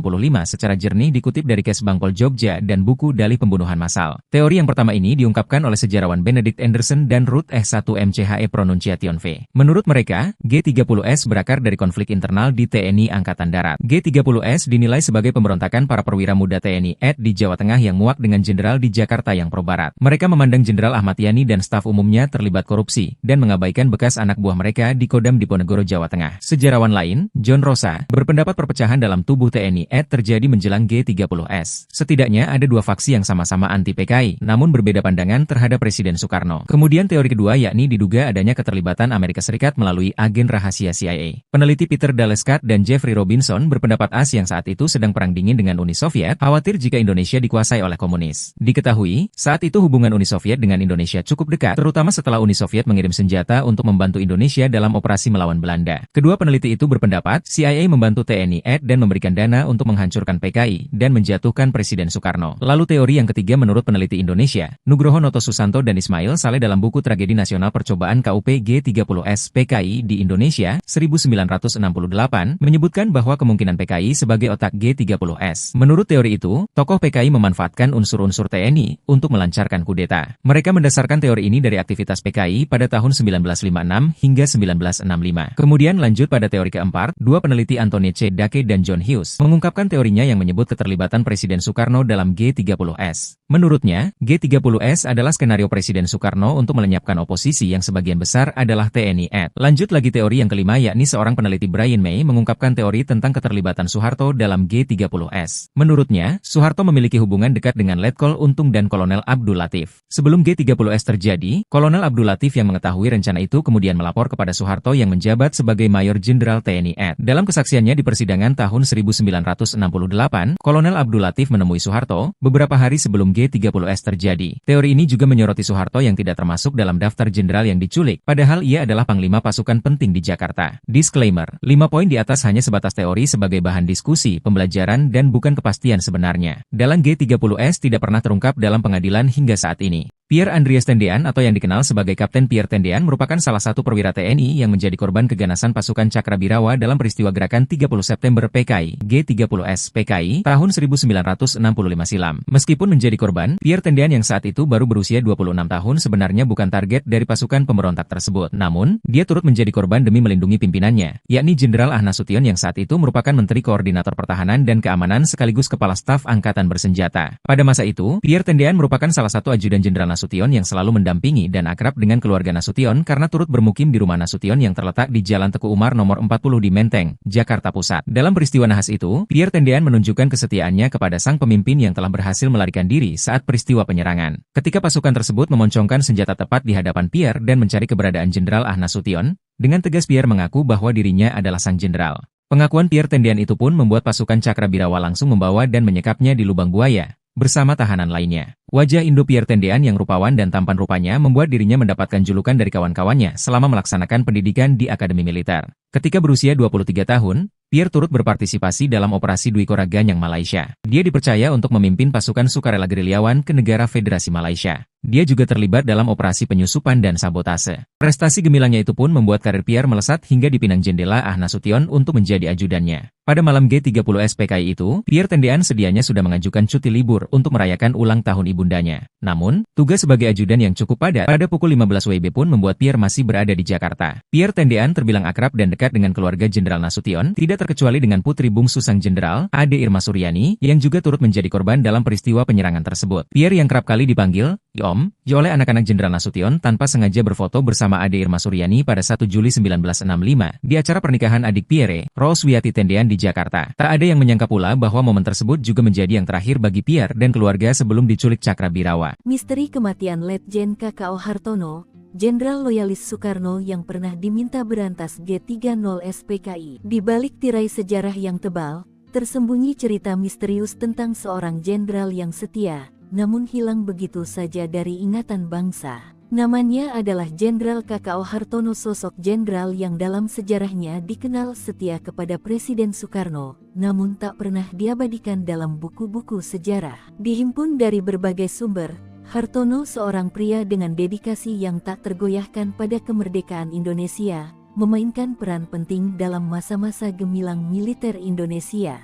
secara jernih dikutip dari Kes Bangkol Jogja dan buku Dalih Pembunuhan Massal. Teori yang pertama ini diungkapkan oleh sejarawan Benedict Anderson dan Ruth E1 MCHE Pronunciation V. Menurut mereka, G30S berakar dari konflik internal di TNI Angkatan Darat. G30S dinilai sebagai pemberontakan para perwira muda TNI AD di Jawa Tengah yang muak dengan jenderal di Jakarta yang pro-barat. Mereka memandang Jenderal Ahmad Yani dan staf umumnya terlibat korupsi dan mengabaikan bekas anak buah mereka di Kodam Diponegoro, Jawa Tengah. Sejarawan lain, John Rosa, berpendapat perpecahan dalam tubuh TNI AD terjadi menjelang G30S. Setidaknya ada dua faksi yang sama-sama anti PKI, namun berbeda pandangan terhadap Presiden Soekarno. Kemudian teori kedua yakni diduga adanya keterlibatan Amerika Serikat melalui agen rahasia CIA. Peneliti Peter Daleskat dan Jeffrey Robinson berpendapat AS yang saat itu sedang perang dingin dengan Uni Soviet, khawatir jika Indonesia dikuasai oleh komunis. Diketahui, saat itu hubungan Uni Soviet dengan Indonesia cukup dekat, terutama setelah Uni Soviet mengirim senjata untuk membantu Indonesia dalam operasi melawan Belanda. Kedua peneliti itu berpendapat, CIA membantu TNI AD dan memberikan dana untuk menghancurkan PKI dan menjatuhkan Presiden Soekarno. Lalu teori yang ketiga menurut peneliti Indonesia, Nugroho Noto Susanto dan Ismail Saleh dalam buku Tragedi Nasional Percobaan KUP G30S PKI di Indonesia 1968 menyebutkan bahwa kemungkinan PKI sebagai otak G30S. Menurut teori itu, tokoh PKI memanfaatkan unsur-unsur TNI untuk melancarkan kudeta. Mereka mendasarkan teori ini dari aktivitas PKI pada tahun 1956 hingga 1965. Kemudian lanjut pada teori keempat, dua peneliti Anthony C. Dake dan John Hughes mengungkapkan teorinya yang menyebut keterlibatan Presiden Soekarno dalam G30S. Menurutnya, G30S adalah skenario Presiden Soekarno untuk melenyapkan oposisi yang sebagian besar adalah TNI AD. Lanjut lagi teori yang kelima yakni seorang peneliti Brian May mengungkapkan teori tentang keterlibatan Soeharto dalam G30S. Menurutnya, Soeharto memiliki hubungan dekat dengan Letkol Untung dan Kolonel Abdul Latif. Sebelum G30S terjadi, Kolonel Abdul Latif yang mengetahui rencana itu kemudian melapor kepada Soeharto yang menjabat sebagai Mayor Jenderal TNI AD. Dalam kesaksiannya di persidangan tahun 1968, Kolonel Abdul Latif menemui Soeharto beberapa hari sebelum G30S terjadi. Teori ini juga menyoroti Soeharto yang tidak termasuk dalam daftar jenderal yang diculik, padahal ia adalah panglima pasukan penting di Jakarta. Disclaimer, 5 poin di atas hanya sebatas teori sebagai bahan diskusi, pembelajaran, dan bukan kepastian sebenarnya. Dalam G30S tidak pernah terungkap dalam pengadilan hingga saat ini. Pierre Andreas Tendean atau yang dikenal sebagai Kapten Pierre Tendean merupakan salah satu perwira TNI yang menjadi korban keganasan pasukan Cakrabirawa dalam peristiwa gerakan 30 September PKI, G30S PKI, tahun 1965 silam. Meskipun menjadi korban, Pierre Tendean yang saat itu baru berusia 26 tahun sebenarnya bukan target dari pasukan pemberontak tersebut. Namun, dia turut menjadi korban demi melindungi pimpinannya, yakni Jenderal Ah Nasution yang saat itu merupakan Menteri Koordinator Pertahanan dan Keamanan sekaligus Kepala Staf Angkatan Bersenjata. Pada masa itu, Pierre Tendean merupakan salah satu ajudan Jenderal Nasution yang selalu mendampingi dan akrab dengan keluarga Nasution karena turut bermukim di rumah Nasution yang terletak di Jalan Teguh Umar nomor 40 di Menteng, Jakarta Pusat. Dalam peristiwa nahas itu, Pierre Tendean menunjukkan kesetiaannya kepada sang pemimpin yang telah berhasil melarikan diri saat peristiwa penyerangan. Ketika pasukan tersebut memoncongkan senjata tepat di hadapan Pierre dan mencari keberadaan Jenderal Ah Nasution, dengan tegas Pierre mengaku bahwa dirinya adalah sang jenderal. Pengakuan Pierre Tendean itu pun membuat pasukan Cakrabirawa langsung membawa dan menyekapnya di lubang buaya bersama tahanan lainnya. Wajah Indo Pierre Tendean yang rupawan dan tampan rupanya membuat dirinya mendapatkan julukan dari kawan-kawannya selama melaksanakan pendidikan di Akademi Militer. Ketika berusia 23 tahun, Pierre turut berpartisipasi dalam operasi Dwi Kora Ganyang Malaysia. Dia dipercaya untuk memimpin pasukan sukarela gerilyawan ke negara Federasi Malaysia. Dia juga terlibat dalam operasi penyusupan dan sabotase. Prestasi gemilangnya itu pun membuat karir Pierre melesat hingga dipinang jendela Ah Nasution untuk menjadi ajudannya. Pada malam G30S PKI itu, Pierre Tendean sedianya sudah mengajukan cuti libur untuk merayakan ulang tahun ibundanya. Namun, tugas sebagai ajudan yang cukup padat pada pukul 15 WIB pun membuat Pierre masih berada di Jakarta. Pierre Tendean terbilang akrab dan dekat dengan keluarga Jenderal Nasution, tidak terkecuali dengan putri bungsu sang jenderal, Ade Irma Suryani, yang juga turut menjadi korban dalam peristiwa penyerangan tersebut. Pierre yang kerap kali dipanggil Om oleh anak-anak Jenderal Nasution tanpa sengaja berfoto bersama Ade Irma Suryani pada 1 Juli 1965 di acara pernikahan adik Pierre, Rose Wiyati Tendean di Jakarta. Tak ada yang menyangka pula bahwa momen tersebut juga menjadi yang terakhir bagi Pierre dan keluarga sebelum diculik Cakrabirawa. Misteri kematian Letjen KKO Hartono, Jenderal Loyalis Soekarno yang pernah diminta berantas G30S PKI. Di balik tirai sejarah yang tebal, tersembunyi cerita misterius tentang seorang jenderal yang setia, namun hilang begitu saja dari ingatan bangsa. Namanya adalah Jenderal KKO Hartono, sosok jenderal yang dalam sejarahnya dikenal setia kepada Presiden Soekarno, namun tak pernah diabadikan dalam buku-buku sejarah. Dihimpun dari berbagai sumber, Hartono seorang pria dengan dedikasi yang tak tergoyahkan pada kemerdekaan Indonesia, memainkan peran penting dalam masa-masa gemilang militer Indonesia.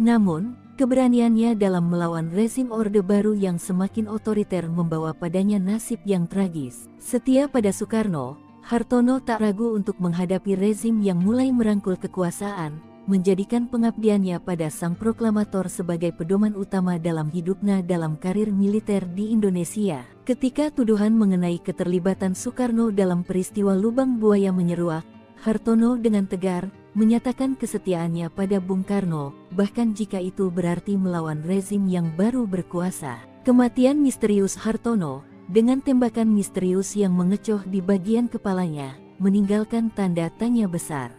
Namun, keberaniannya dalam melawan rezim Orde Baru yang semakin otoriter membawa padanya nasib yang tragis. Setia pada Soekarno, Hartono tak ragu untuk menghadapi rezim yang mulai merangkul kekuasaan, menjadikan pengabdiannya pada sang proklamator sebagai pedoman utama dalam hidupnya dalam karir militer di Indonesia. Ketika tuduhan mengenai keterlibatan Soekarno dalam peristiwa Lubang Buaya menyeruak, Hartono dengan tegar menyatakan kesetiaannya pada Bung Karno, bahkan jika itu berarti melawan rezim yang baru berkuasa. Kematian misterius Hartono, dengan tembakan misterius yang mengecoh di bagian kepalanya, meninggalkan tanda tanya besar.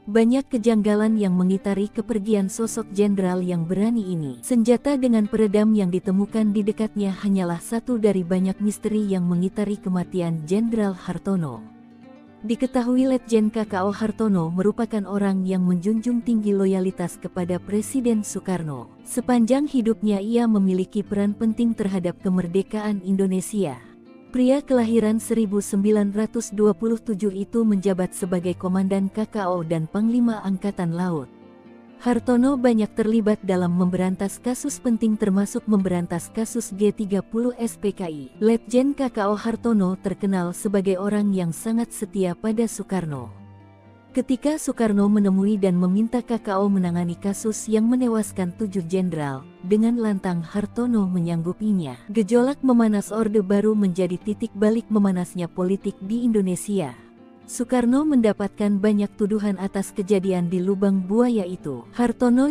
Banyak kejanggalan yang mengitari kepergian sosok jenderal yang berani ini. Senjata dengan peredam yang ditemukan di dekatnya hanyalah satu dari banyak misteri yang mengitari kematian Jenderal Hartono. Diketahui Letjen KKO Hartono merupakan orang yang menjunjung tinggi loyalitas kepada Presiden Soekarno. Sepanjang hidupnya ia memiliki peran penting terhadap kemerdekaan Indonesia. Pria kelahiran 1927 itu menjabat sebagai Komandan KKO dan Panglima Angkatan Laut. Hartono banyak terlibat dalam memberantas kasus penting termasuk memberantas kasus G30 SPKI. Letjen KKO Hartono terkenal sebagai orang yang sangat setia pada Soekarno. Ketika Soekarno menemui dan meminta KKO menangani kasus yang menewaskan 7 jenderal, dengan lantang Hartono menyanggupinya. Gejolak memanas Orde Baru menjadi titik balik memanasnya politik di Indonesia. Soekarno mendapatkan banyak tuduhan atas kejadian di Lubang Buaya itu. Hartono